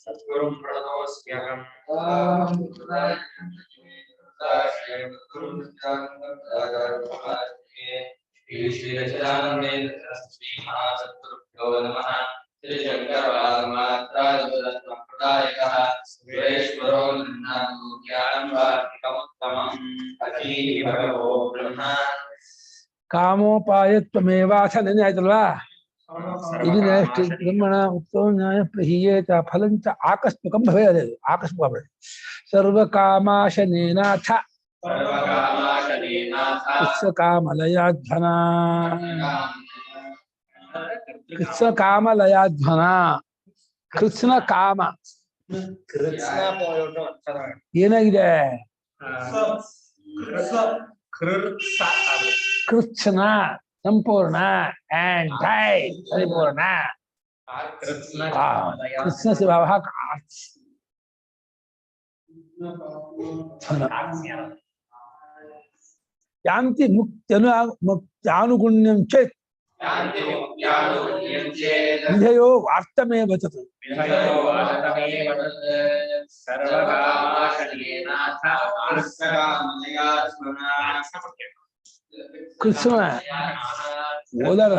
सद्गुरुं प्रणतोऽस्म्यहम् श्री सच्चिदानंदेन्द्र नमः। श्री शंकर सुरेश्वरो ज्ञानवाक्यमुत्तमम् अतीः भगवो ब्रह्म कामोपायत्वमेवाथ ನೆನೆ ಆಯ್ತಲ್ವಾ ಇದನ್ನ ಬ್ರಹ್ಮಣ ಉತ್ತಮ ನ್ಯಾಯ ಪ್ರಹೀಯೇತ ಫಲಂಚ ಆಕಸ್ಮಿಕಂ ಭವೇತ್ ಆಕಸ್ಮಿಕ ಸರ್ವಕಾಮಾಶನೇನಾಥ ಕೃತ್ಸಕಾಮಲಯಾಧ್ವನಾ ಕೃತ್ಸಕಾಮಲಯಾಧ್ವನಾ ಕೃತ್ಸ್ನ ಕಾಮ ಏನಾಗಿದೆ ಕೃತ್ಸ್ನ ಸಂಪೂರ್ಣ and ಪರಿಪೂರ್ಣ ಕೃಷ್ಣ ಶಿವ ಯಾಂತಿ ಮುಕ್ತ್ಯಾನುಗುಣ್ಯಂ ಚೇತ್ ವಿಧಯೋ ವಾರ್ತಮೇ ವಚತು ಕೃಷ್ಣ ಓದರ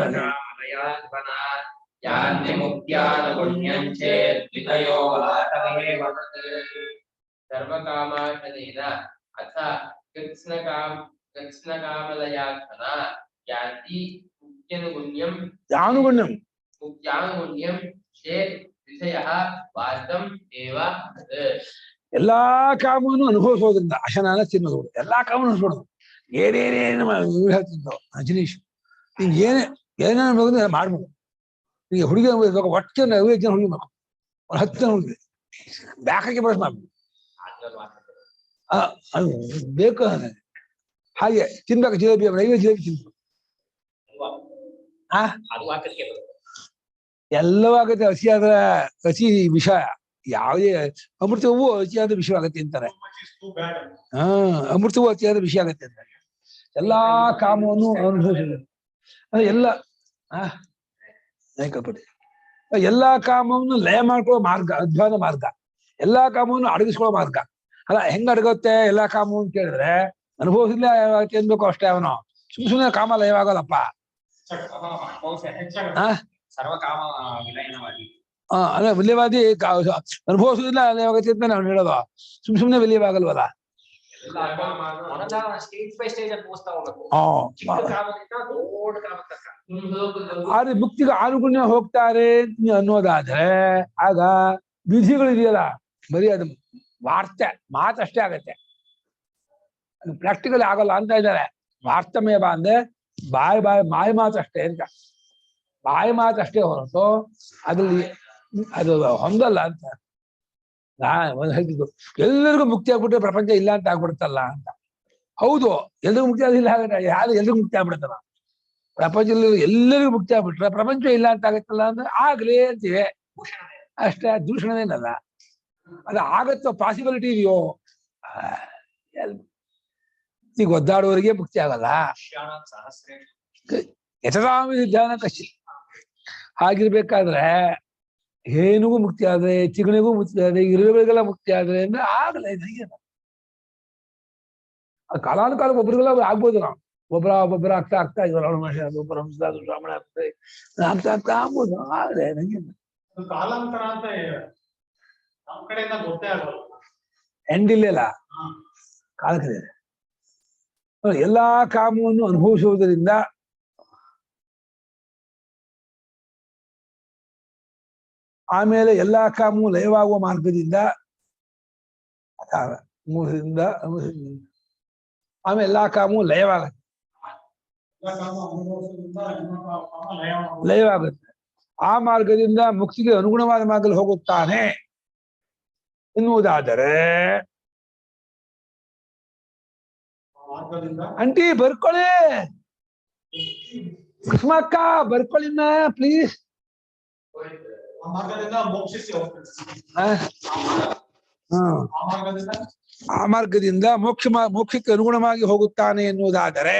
सर्वकामाशनेन अथ कृत्स्नकामलयात्मना यान्ति मुक्त्यनुगुण्यं चेत् विषयः वास्तम् एव ಎಲ್ಲಾ ಕಾಮವನ್ನು ಅನುಭವಿಸೋದ್ರಿಂದ ಅಶನಾನ ತಿನ್ನೋದು ಎಲ್ಲಾ ಕಾಮನ್ನು ಅನುಭವಿಸೋದು ಏನೇನೇನು ಹೇಳ್ತಿದ್ದೋ ರಜನೀಶ್ ಈಗ ಏನೇನು ಬೇಕು ಮಾಡ್ಬೋದು. ಈಗ ಹುಡುಗಿ ಅನ್ಬೇಕು ಒಟ್ಟು 5 ಜನ ಹುಡುಗಿ ಬೇಕು, 10 ಜನ ಹುಡುಗಿ ಬ್ಯಾಕಾಗಿ ಬಳಸ್ ಮಾಡ್ಬೇಕು. ಅದು ಬೇಕು. ಹಾಗೆ ತಿನ್ಬೇಕು ಜಿಲೇಬಿ 5 ಜಿಲೇಬಿ ತಿನ್ಬೇಕು. ಎಲ್ಲವೂ ಆಗತ್ತೆ. ಹಸಿಯಾದ ಹಸಿ ವಿಷ ಯಾವುದೇ ಅಮೃತವೂ ಅತಿಯಾದ ವಿಷವಾಗತ್ತೆ ಅಂತಾರೆ. ಅಮೃತವೂ ಅತಿಯಾದ ವಿಷಯ ಆಗತ್ತೆ ಅಂತಾರೆ. ಎಲ್ಲಾ ಕಾಮವನ್ನು ಅನುಭವಿಸಿದ ಎಲ್ಲ ಎಲ್ಲಾ ಕಾಮವನ್ನು ಲಯ ಮಾಡ್ಕೊಳ್ಳೋ ಮಾರ್ಗ ಅಧ್ವಾನ ಮಾರ್ಗ, ಎಲ್ಲಾ ಕಾಮವನ್ನು ಅಡಗಿಸ್ಕೊಳ್ಳೋ ಮಾರ್ಗ. ಅಲ್ಲ ಹೆಂಗ ಅಡಗುತ್ತೆ ಎಲ್ಲಾ ಕಾಮವನ್ನು ಕೇಳಿದ್ರೆ ಅನುಭವಿಸಿಲ್ಲ ಏನ್ಬೇಕು ಅಷ್ಟೇ. ಅವನು ಸುಮ್ಮನೆ ಕಾಮ ಲಯವಾಗಲ್ಲಪ್ಪ. ಅಲ್ಲ ವಿಲ್ಯವಾದಿ ಅನುಭವಿಸುದಿಲ್ಲ ಲಯವಾಗತ್ತೆ ಅಂತ ನಾವು ಹೇಳೋದು. ಸುಮ್ಮನೆ ವಿಲ್ಯವಾಗಲ್ವಲ್ಲ. ಆದ್ರೆ ಮುಕ್ತಿಗೆ ಆನುಗುಣ್ಯ ಹೋಗ್ತಾರೆ ಅನ್ನೋದಾದ್ರೆ ಆಗ ವಿಧಿಗಳಿದೆಯಲ್ಲ ಬರೀ ಅದು ವಾರ್ತೆ ಮಾತಷ್ಟೇ ಆಗತ್ತೆ, ಅದು ಪ್ರಾಕ್ಟಿಕಲ್ ಆಗಲ್ಲ ಅಂತ ಇದ್ದಾರೆ. ವಾರ್ತಮೇವ ಅಂದ್ರೆ ಬಾಯಿ ಮಾತಷ್ಟೇ ಅಂತ. ಬಾಯಿ ಮಾತಷ್ಟೇ ಹೊರತು ಅದ್ರಲ್ಲಿ ಅದು ಹೊಂದಲ್ಲ ಅಂತ. ಒಂದು ಹೇಳ್ತಿದ್ದು ಎಲ್ಲರಿಗೂ ಮುಕ್ತಿ ಆಗ್ಬಿಟ್ರೆ ಪ್ರಪಂಚ ಇಲ್ಲ ಅಂತ ಆಗ್ಬಿಡುತ್ತಲ್ಲ ಅಂತ. ಹೌದು, ಎಲ್ರಿಗೂ ಮುಕ್ತಿ ಆಗಿಲ್ಲ ಹಾಗಾದ್ರೆ ಯಾರು ಎಲ್ರಿಗೂ ಮುಕ್ತಿ ಆಗ್ಬಿಡುತ್ತಲ್ಲ. ಪ್ರಪಂಚದಲ್ಲಿ ಎಲ್ಲರಿಗೂ ಮುಕ್ತಿ ಆಗ್ಬಿಟ್ರೆ ಪ್ರಪಂಚ ಇಲ್ಲ ಅಂತ ಆಗತ್ತಲ್ಲ ಅಂದ್ರೆ ಆಗ್ಲಿ ಅಂತೀವಿ ಅಷ್ಟೇ. ದೂಷಣವೇನಲ್ಲ. ಅದು ಆಗತ್ತೋ ಪಾಸಿಬಿಲಿಟಿ ಇದೆಯೋ? ಈಗ ಒದ್ದಾಡುವವರಿಗೆ ಮುಕ್ತಿ ಆಗಲ್ಲ. ಯಥಾಮಿ ಧ್ಯಾನ ಕಶಿ ಹಾಗಿರ್ಬೇಕಾದ್ರೆ ಏನಿಗೂ ಮುಕ್ತಿ ಆದ್ರೆ, ಚಿಗಣಿಗೂ ಮುಕ್ತಿ ಆದ್ರೆ, ಇರುವೆಗಳಿಗೆಲ್ಲ ಮುಕ್ತಿ ಆದ್ರೆ ಅಂದ್ರೆ ಆಗಲ್ಲ. ಇದು ಕಾಲಾನುಕಾಲಕ್ಕೆ ಒಬ್ಬರಿಗೆಲ್ಲ ಆಗ್ಬೋದು. ನಾವು ಒಬ್ಬರ ಆಗ್ತಾ ಇದ್ವಲ್ಲ ಒಬ್ಬರ ಬ್ರಾಹ್ಮಣ ಆಗ್ತದೆ ಆಗ್ತಾ ಆಗ್ಬೋದು. ಆದ್ರೆ ನಂಗೆ ಕಾಲಾಂತರ ಅಂತ ನಮ್ಮ ಕಡೆಯಿಂದ ಗೊತ್ತೇ ಆಗಲ್ಲ. ಎಂಡ್ ಇಲ್ಲೆಲ್ಲ ಕಾಲಕ್ಕೆ ಎಲ್ಲಾ ಕಾಮವನ್ನು ಅನುಭವಿಸುವುದರಿಂದ ಆಮೇಲೆ ಎಲ್ಲಾ ಕಾಮವು ಲಯವಾಗುವ ಮಾರ್ಗದಿಂದ ಆಮೇಲೆ ಎಲ್ಲಾ ಕಾಮವು ಲಯವಾಗುತ್ತೆ. ಆ ಮಾರ್ಗದಿಂದ ಮುಕ್ತಿಗೆ ಅನುಗುಣವಾದ ಮಾರ್ಗದಲ್ಲಿ ಹೋಗುತ್ತಾನೆ ಎನ್ನುವುದಾದರೆ ಅಂಟಿ ಬರ್ಕೊಳ್ಳಿ ಕುಸುಮಕ್ಕ, ಬರ್ಕೊಳ್ಳಿನ ಪ್ಲೀಸ್. ಆ ಮಾರ್ಗದಿಂದ ಮೋಕ್ಷಿಸಿ ಹೋಗ್ತಾರೆ. ಆ? ಹ್ಮ್ ಆ ಮಾರ್ಗದಿಂದ ಆ ಮಾರ್ಗದಿಂದ ಮೋಕ್ಷಕ್ಕೆ ಅನುಗುಣವಾಗಿ ಹೋಗುತ್ತಾನೆ ಎನ್ನುವುದಾದರೆ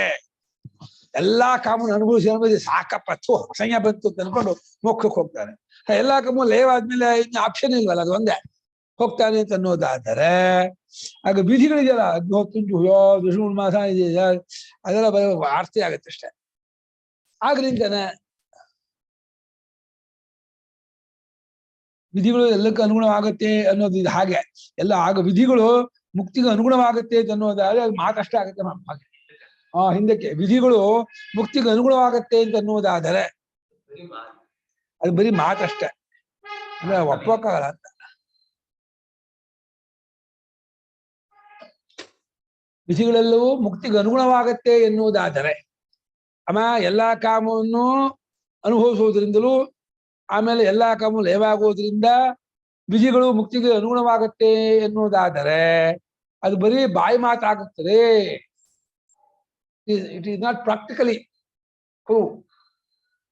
ಎಲ್ಲಾ ಕಾಮನ್ನು ಅನುಭವಿಸಿ ಸಾಕಪ್ಪ ಅಸಹ್ಯ ಬಂತು ಅಂತ ಅನ್ಕೊಂಡು ಮೋಕ್ಷಕ್ಕೆ ಹೋಗ್ತಾನೆ. ಎಲ್ಲಾ ಕಾಮ ಲೈವ್ ಆದ್ಮೇಲೆ ಇನ್ನು ಆಪ್ಷನ್ ಇಲ್ವಲ್ಲ, ಅದು ಒಂದೇ ಹೋಗ್ತಾನೆ ಅಂತ ಅನ್ನೋದಾದರೆ ಆಗ ವಿಧಿಗಳಿದೆಯಲ್ಲ ಅಗ್ನಿಹೋತ್ರ ವಿಷ್ಣು ಮಾಸ ಇದೆಯಾ ಅದೆಲ್ಲ ಆರ್ತಿ ಆಗತ್ತೆ ಅಷ್ಟೇ. ಆಗ್ಲಿಂತಾನೆ ವಿಧಿಗಳು ಎಲ್ಲಕ್ಕೆ ಅನುಗುಣವಾಗತ್ತೆ ಅನ್ನೋದು ಇದು ಹಾಗೆ ಎಲ್ಲ ಆಗ ವಿಧಿಗಳು ಮುಕ್ತಿಗೆ ಅನುಗುಣವಾಗತ್ತೆ ಅಂತ ಅನ್ನೋದಾದ್ರೆ ಅದು ಮಾತಷ್ಟೇ ಆಗತ್ತೆ ಹಾಗೆ. ಹಿಂದಕ್ಕೆ ವಿಧಿಗಳು ಮುಕ್ತಿಗೆ ಅನುಗುಣವಾಗತ್ತೆ ಅಂತ ಅನ್ನೋದಾದರೆ ಅದು ಬರೀ ಮಾತಷ್ಟೇ, ಅಂದ್ರೆ ಒಪ್ಪಕ್ಕಾಗಲ್ಲ ಅಂತ. ವಿಧಿಗಳೆಲ್ಲವೂ ಮುಕ್ತಿಗೆ ಅನುಗುಣವಾಗತ್ತೆ ಎನ್ನುವುದಾದರೆ ಎಲ್ಲಾ ಕಾಮವನ್ನು ಅನುಭವಿಸುವುದರಿಂದಲೂ ಆಮೇಲೆ ಎಲ್ಲಾ ಕಾಮ ಲಯವಾಗುವುದರಿಂದ ವಿಧಿಗಳು ಮುಕ್ತಿಗೆ ಅನುಗುಣವಾಗತ್ತೆ ಎನ್ನುವುದಾದರೆ ಅದು ಬರೀ ಬಾಯಿ ಮಾತಾಗುತ್ತದೆ. It is not practically prove.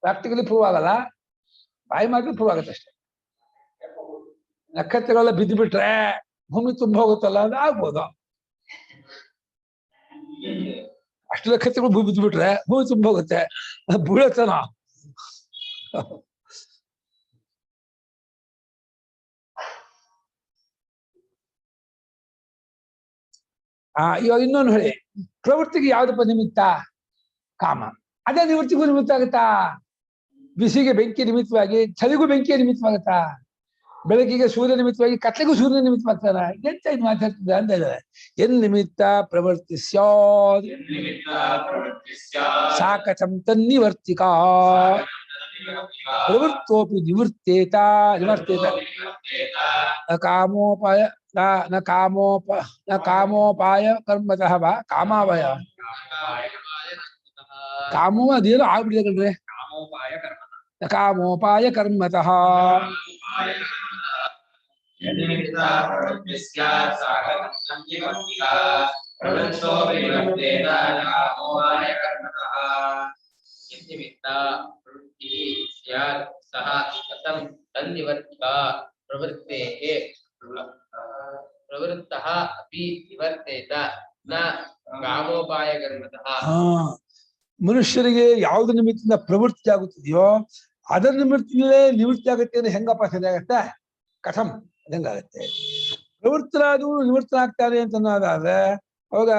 Practically prove ಆಗಲ್ಲ, ಬಾಯಿ ಮಾತ್ರ ಪ್ರೂವ್ ಆಗುತ್ತೆ ಅಷ್ಟೇ. ನಕ್ಷತ್ರಗಳೆಲ್ಲ ಬಿದ್ದು ಬಿಟ್ರೆ ಭೂಮಿ ತುಂಬ ಹೋಗುತ್ತಲ್ಲ ಅಂದ್ರೆ ಆಗ್ಬೋದು. ಅಷ್ಟು ನಕ್ಷತ್ರಗಳು ಭೂಮಿ ಬಿದ್ದು ಬಿಟ್ರೆ ಭೂಮಿ ತುಂಬ ಹೋಗುತ್ತೆ, ಬೀಳತ್ತನ. ಇವಾಗ ಇನ್ನೊಂದು ಹೇಳಿ, ಪ್ರವೃತ್ತಿಗೆ ಯಾವ್ದಪ್ಪ ನಿಮಿತ್ತ? ಕಾಮ. ಅದೇ ನಿವೃತ್ತಿಗೂ ನಿಮಿತ್ತ ಆಗುತ್ತಾ? ಬಿಸಿಗೆ ಬೆಂಕಿ ನಿಮಿತ್ತವಾಗಿ ಚಳಿಗೂ ಬೆಂಕಿಯ ನಿಮಿತ್ತವಾಗುತ್ತಾ? ಬೆಳಕಿಗೆ ಸೂರ್ಯ ನಿಮಿತ್ತವಾಗಿ ಕತ್ಲೆಗೂ ಸೂರ್ಯ ನಿಮಿತ್ತವಾಗ್ತಾರ? ಎಂತ ಇದು ಮಾತಾಡ್ತಿದ್ದ ಅಂತ ಇದ್ದಾರೆ. ಎನ್ ನಿಮಿತ್ತ ಪ್ರವೃತ್ತಿ ಸ್ಯಾತ್ ಸಾಕಥಂ ತನ್ನಿವರ್ತಿಕ ಪ್ರವೃತ್ತೋಪಿ ನಿವೃತ್ತೇತ ಕಾಮೋಪಾಯ ನ ಕಾಮೋಪಾಯ ಕರ್ಮತಃ ವಾ ಕಾಮಾವಯ ಕಾಮೋ ಅದೇನೋ ಆಗ್ಬಿಟ್ಟಿದೆ ನ ಕಾಮೋಪಾಯ ಕರ್ಮತಃ ಪ್ರವೃತ್ತಃ ಅಪಿ ನಿವರ್ತೇತ ನ ಕಾಮೋಪಾಯ ಕರ್ಮತಃ. ಮನುಷ್ಯರಿಗೆ ಯಾವ್ದು ನಿಮಿತ್ತದಿಂದ ಪ್ರವೃತ್ತಿ ಆಗುತ್ತಿದೆಯೋ ಅದರ ನಿಮಿತ್ತದಲ್ಲೇ ನಿವೃತ್ತಿ ಆಗುತ್ತೆ ಅಂದ್ರೆ ಹೆಂಗಪ್ಪ ಸರಿಯಾಗತ್ತೆ? ಕಥಂ ಹೆಂಗಾಗತ್ತೆ? ಪ್ರವೃತ್ತರಾದವರು ನಿವೃತ್ತನಾಗ್ತಾರೆ ಅಂತ ಅನ್ನೋದಾದ್ರೆ ಅವಾಗ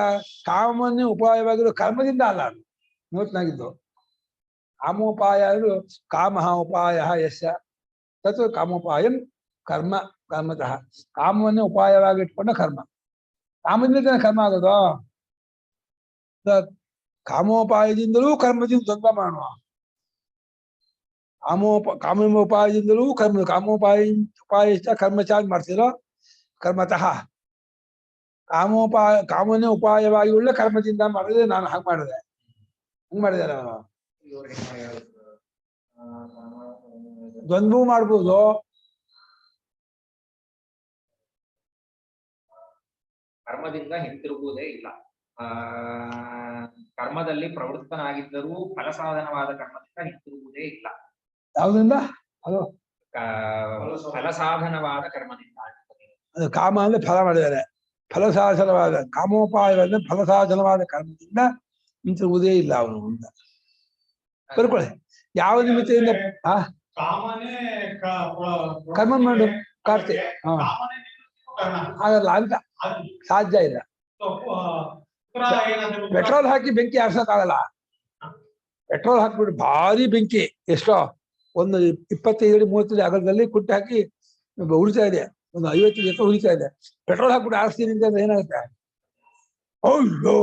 ಕಾಮನ್ನೇ ಉಪಾಯವಾಗಿರೋ ಕರ್ಮದಿಂದ ಅಲ್ಲ ಅದು ನಿವೃತ್ತನಾಗಿದ್ದು. ಕಾಮೋಪಾಯ ಆದ್ರೂ ಕಾಮ ಉಪಾಯ ಯಶ ತತ್ ಕಾಮೋಪಾಯಂ ಕರ್ಮ ಕರ್ಮತಃ. ಕಾಮವನ್ನೇ ಉಪಾಯವಾಗಿ ಇಟ್ಕೊಂಡ ಕರ್ಮ, ಕಾಮದಿಂದ ಕರ್ಮ ಆಗೋದು. ಕಾಮೋಪಾಯದಿಂದಲೂ ಕರ್ಮದಿಂದ ದ್ವಂದ್ವ ಮಾಡುವ. ಕಾಮೋಪಾಯದಿಂದಲೂ ಕರ್ಮ ಉಪಾಯ ಕರ್ಮಚಾರ ಮಾಡ್ತಿರೋ ಕರ್ಮತಃ. ಕಾಮನೇ ಉಪಾಯವಾಗಿ ಉಳ್ಳ ಕರ್ಮದಿಂದ ಮಾಡಿದ್ರೆ ನಾನು ಹಾಗೆ ಮಾಡಿದೆ, ಹಂಗ್ ಮಾಡಿದಾರೆ ಅವನು. ದ್ವಂದ್ವ ಮಾಡ್ಬೋದು. ಕರ್ಮದಿಂದ ಹಿಂತಿರುಗುವುದೇ ಇಲ್ಲ. ಕರ್ಮದಲ್ಲಿ ಪ್ರವೃತ್ತನಾಗಿದ್ದರೂ ಫಲಸಾಧನವಾದ ಕರ್ಮದಿಂದ ಹಿಂತಿರುಗುವುದೇ ಇಲ್ಲ. ಯಾವ್ದ್ರಿಂದ? ಅದು ಫಲಸಾಧನವಾದ ಕರ್ಮದಿಂದ. ಅದು ಕಾಮ ಅಂದ್ರೆ ಫಲ ಮಾಡಿದ್ದಾರೆ, ಫಲಸಾಧನವಾದ ಕಾಮೋಪಾಯವಾದ ಫಲಸಾಧನವಾದ ಕರ್ಮದಿಂದ ಹಿಂತಿರುಗುವುದೇ ಇಲ್ಲ ಅವನು ಅಂತ ಬರ್ಕೊಳ್ಳಿ. ಯಾವ ನಿಮಿತ್ತದಿಂದ ಕರ್ಮ ಮಾಡು ಕಾರ್ತಿ ಆಗಲ್ಲ ಅಂತ ಸಾಧ್ಯ ಇಲ್ಲ. ಪೆಟ್ರೋಲ್ ಹಾಕಿ ಬೆಂಕಿ ಆರ್ಸಕ್ಕಾಗಲ್ಲ. ಪೆಟ್ರೋಲ್ ಹಾಕ್ಬಿಟ್ಟು ಭಾರಿ ಬೆಂಕಿ, ಎಷ್ಟೋ ಒಂದು 25-30 ಅಗಲದಲ್ಲಿ ಕುಟ್ಟಿ ಹಾಕಿ ಉಳಿತಾ ಇದೆ, ಒಂದು 50 ಎಷ್ಟೋ ಉಳಿತಾ ಇದೆ. ಪೆಟ್ರೋಲ್ ಹಾಕ್ಬಿಟ್ಟು ಆರಿಸ್ತೀನಿ ಅಂತಂದ್ರೆ ಏನಾಗುತ್ತೆ? ಅಯ್ಯೋ,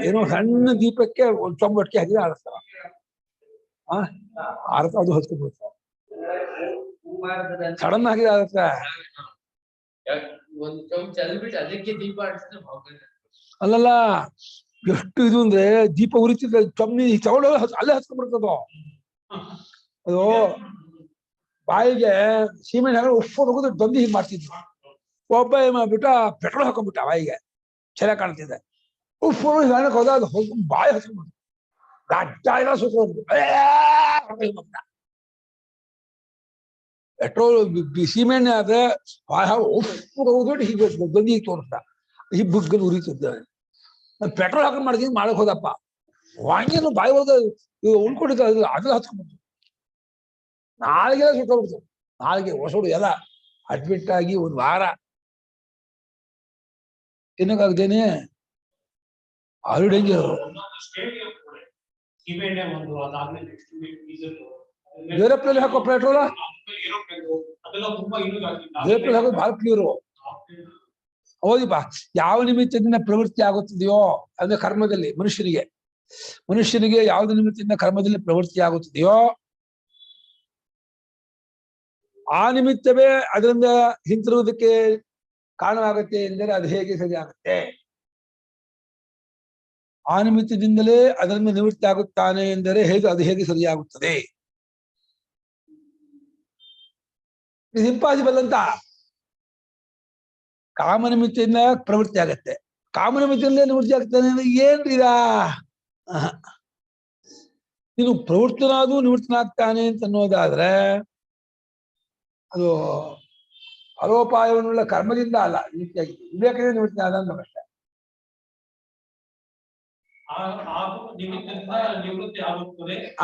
ಏನೋ ಸಣ್ಣ ದೀಪಕ್ಕೆ ಒಂದು ಚೊಂಬಟ್ಟಿಗೆ ಹಾಕಿ ಆರಿಸ್ತಾರ, ಆರ್ತ ಅದು ಹೊತ್ಕೊಂಡ್ಬಿಡ್ತಾರ. ಸಡನ್ ಆಗಿ ಆಗುತ್ತೆ. ಒಂದ್ ಚೊಂಬ್ ಚೆಲ್ಬಿಟ್ಟು ಅದಕ್ಕೆ ದೀಪ ಆಡಿಸಿದ್ರೆ ಅಲ್ಲಲ್ಲ, ಎಷ್ಟು ಇದು ಅಂದ್ರೆ ದೀಪ ಉರಿತಿದ್ರೆ ಚೊಮ್ಮಿ ತಗೊಂಡು ಅಲ್ಲೇ ಹಚ್ಕೊಂಡ್ಬಿಡ್ತದ. ಅದು ಬಾಯಿಗೆ ಸೀಮೆಣ್ಣೆ ಹಾಕಿ ಉಪ್ಪು ಹೋಗೋದು ದೊಂದಿ ಹೀಗೆ ಮಾಡ್ತಿದ್ವಿ. ಒಬ್ಬ ಏನ್ ಮಾಡ್ಬಿಟ್ಟ ಪೆಟ್ರೋಲ್ ಹಾಕೊಂಡ್ಬಿಟ್ಟ ಬಾಯಿಗೆ, ಚೆನ್ನಾಗಿ ಕಾಣ್ತಿದೆ. ಉಪ್ಪು ಹೋದ ಅದು ಬಾಯಿ ಹಚ್ಕೊಂಡ್ಬಿಟ್ಟು ಗಡ್ಡ ಎಲ್ಲ ಸುತ್ತ ಪೆಟ್ರೋಲ್ ಸೀಮೆಣ್ಣೆ ಆದ್ರೆ ಹೋಗ್ಬಿಟ್ಟು ಹೀಗೆ ಬಂದಿಗೆ ತೋರಿಸ್ದ ಈ ಬುಗ್ಗಲ್ಲಿ ಉರಿತಿದ್ದಾನೆ. ಪೆಟ್ರೋಲ್ ಹಾಕೊಂಡು ಮಾಡಿದೀನಿ ಮಾಡಕ್ ಹೋದಪ್ಪ ವಾಂಗೇನು ಬಾಯಿ ಹೋದ ಉಳ್ಕೊಂಡಿದ್ದ ಅದ್ರ ಹತ್ಕೊಂಡ್ಬಿಡ್ತು. ನಾಳೆಗೆಲ್ಲ ಸುಟ್ಟೋಗ್ಬಿಡ್ತು. ನಾಳೆಗೆ ಹೊಸಡು ಎಲ್ಲ ಅಡ್ಮಿಟ್ ಆಗಿ ಒಂದು ವಾರ ತಿನ್ನಕ್ಕಾಗ್ದೇನೆ. ಅದು ಡೇಂಜರ್. ಏರೋಪ್ಲೇನ್ ಹಾಕೋ ಪೆಟ್ರೋಲ್ ಏರೋಪ್ಲೇನ್ ಹಾಕೋದು ಬಹಳ ಪ್ಯೂರು. ಹೌದಿಪ್ಪ. ಯಾವ ನಿಮಿತ್ತದಿಂದ ಪ್ರವೃತ್ತಿ ಆಗುತ್ತದೆಯೋ ಅಂದ್ರೆ ಕರ್ಮದಲ್ಲಿ ಮನುಷ್ಯನಿಗೆ ಯಾವ್ದು ನಿಮಿತ್ತದಿಂದ ಕರ್ಮದಲ್ಲಿ ಪ್ರವೃತ್ತಿ ಆಗುತ್ತದೆಯೋ ಆ ನಿಮಿತ್ತವೇ ಅದರಿಂದ ಹಿಂತಿರುವುದಕ್ಕೆ ಕಾರಣವಾಗುತ್ತೆ ಎಂದರೆ ಅದು ಹೇಗೆ ಸರಿ ಆಗುತ್ತೆ? ಆ ನಿಮಿತ್ತದಿಂದಲೇ ಅದರಿಂದ ನಿವೃತ್ತಿ ಆಗುತ್ತಾನೆ ಎಂದರೆ ಅದು ಹೇಗೆ ಸರಿಯಾಗುತ್ತದೆ? ಇದು ಇಂಪಾಸಿಬಲ್ ಅಂತ. ಕಾಮನಿಮಿತ್ತದಿಂದ ಪ್ರವೃತ್ತಿ ಆಗತ್ತೆ, ಕಾಮನಿಮಿತ್ತದಲ್ಲೇ ನಿವೃತ್ತಿ ಆಗ್ತಾನೆ ಅಂದ್ರೆ ಏನ್ರಿ ಇದಾ? ನೀನು ಪ್ರವೃತ್ತನಾದು ನಿವೃತ್ತನಾಗ್ತಾನೆ ಅಂತ ಅನ್ನೋದಾದ್ರೆ ಅದು ಫಲೋಪಾಯವನ್ನುಳ್ಳ ಕರ್ಮದಿಂದ ಅಲ್ಲ, ನಿವೃತ್ತಿಯಾಗಿ ವಿವೇಕದಿಂದ ನಿವೃತ್ತಿ ಆದ ಅಂತ ಅಷ್ಟೇ.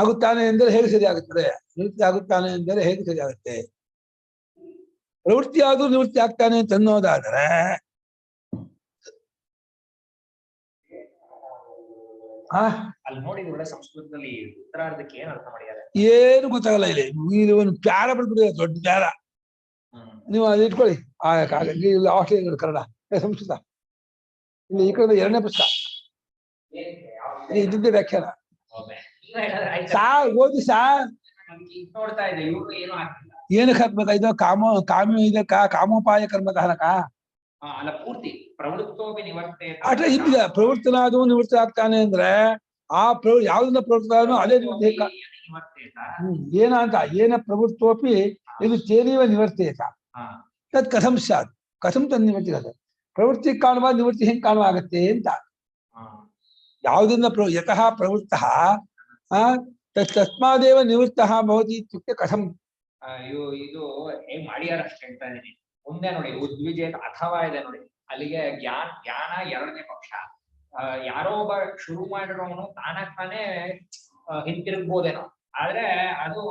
ಆಗುತ್ತಾನೆ ಎಂದರೆ ಹೇಗೆ ಸರಿ ಆಗುತ್ತದೆ? ನಿವೃತ್ತಿ ಆಗುತ್ತಾನೆ ಎಂದರೆ ಹೇಗೆ ಸರಿ ಆಗುತ್ತೆ? ಪ್ರವೃತ್ತಿ ಆದ್ರೂ ನಿವೃತ್ತಿ ಆಗ್ತಾನೆ ಅಂತ ಅನ್ನೋದಾದ್ರೆ ಅಲ್ಲಿ ನೋಡಿದ್ರೆ ಸಂಸ್ಕೃತದಲ್ಲಿ ಉತ್ತರಾರ್ಧಕ್ಕೆ ಏನ್ ಅರ್ಥ ಮಾಡಿದ್ದಾರೆ ಏನು ಗೊತ್ತಾಗಲ್ಲ. ಇಲ್ಲಿ ಒಂದು ಪ್ಯಾರ ಬರ್ಬಿಟ್ಟಿದೆ, ದೊಡ್ಡ ಪ್ಯಾರ. ನೀವು ಅದು ಇಟ್ಕೊಳ್ಳಿ. ಇಲ್ಲಿ ಆಸ್ಟ್ರೇಲಿಯಾ ಕನ್ನಡ ಸಂಸ್ಕೃತ ಇಲ್ಲಿ ಈ ಕಡೆ 2ನೇ ಪುಸ್ತಕ ಇದ್ದಿದ್ದೆ ವ್ಯಾಖ್ಯಾನ. ಓದಿ ನೋಡ್ತಾ ಇದೆ ಇವ್ರು ಏನು ಆಗ್ತಿಲ್ಲ. ಏನಕ್ಕೆ ಹಾಕ್ಬೇಕಾಯ್ತು? ಕಾಮೋಪಾಯ ಕರ್ಮ ದಹನಕ ಅಲ್ಲ, ಪೂರ್ತಿ ಪ್ರವೃತ್ತೋಪಿ ನಿವರ್ತೆ ಅಟ್లా ಇದ್ದಿಲ್ಲ. ಪ್ರವೃತ್ತನಾದವು ನಿವೃತ್ತಿ ಆಗ್ತಾನೆ ಅಂದ್ರೆ ಆ ಯಾವ್ದನ್ನ ಪ್ರವೃತ್ತನೋ ಅದೇ ಏನ ಅಂತ ಏನ ಪ್ರವೃತ್ತೋಪಿ ಇದು ತೇನೀವ ನಿವರ್ತೇತ ತದ್ ಕಥಂ ಸ್ಯಾತ್ ಕಥಂ ತದ್ ನಿವರ್ತಿ ಆಗುತ್ತೆ. ಪ್ರವೃತ್ತಿ ಕಾಣುವ ನಿವೃತ್ತಿ ಹೆಂಗ್ ಕಾಣುವ ಆಗತ್ತೆ ಅಂತ. ಯಾವುದನ್ನ ಯತಃ ಪ್ರವೃತ್ತ ತಸ್ಮಾದೇವ ನಿವೃತ್ತ ಭವತಿ ಇತ್ಯುಕ್ತೆ ಕಥಂ. ಇದು ಹೇಗ್ ಮಾಡ್ಯಾರ ಅಷ್ಟೇ ಹೇಳ್ತಾ ಇದೀನಿ. ಮುಂದೆ ನೋಡಿ ಉದ್ವಿಜೇತ ಅಥವಾ ಇದೆ ನೋಡಿ, ಅಲ್ಲಿಗೆ ಜ್ಞಾನ 2ನೇ ಪಕ್ಷ. ಯಾರೋ ಒಬ್ಬ ಶುರು ಮಾಡಿರೋನು ತಾನೇ ಹಿಂತಿರುಗ್ಬೋದೇನೋ, ಆದ್ರೆ ಅದು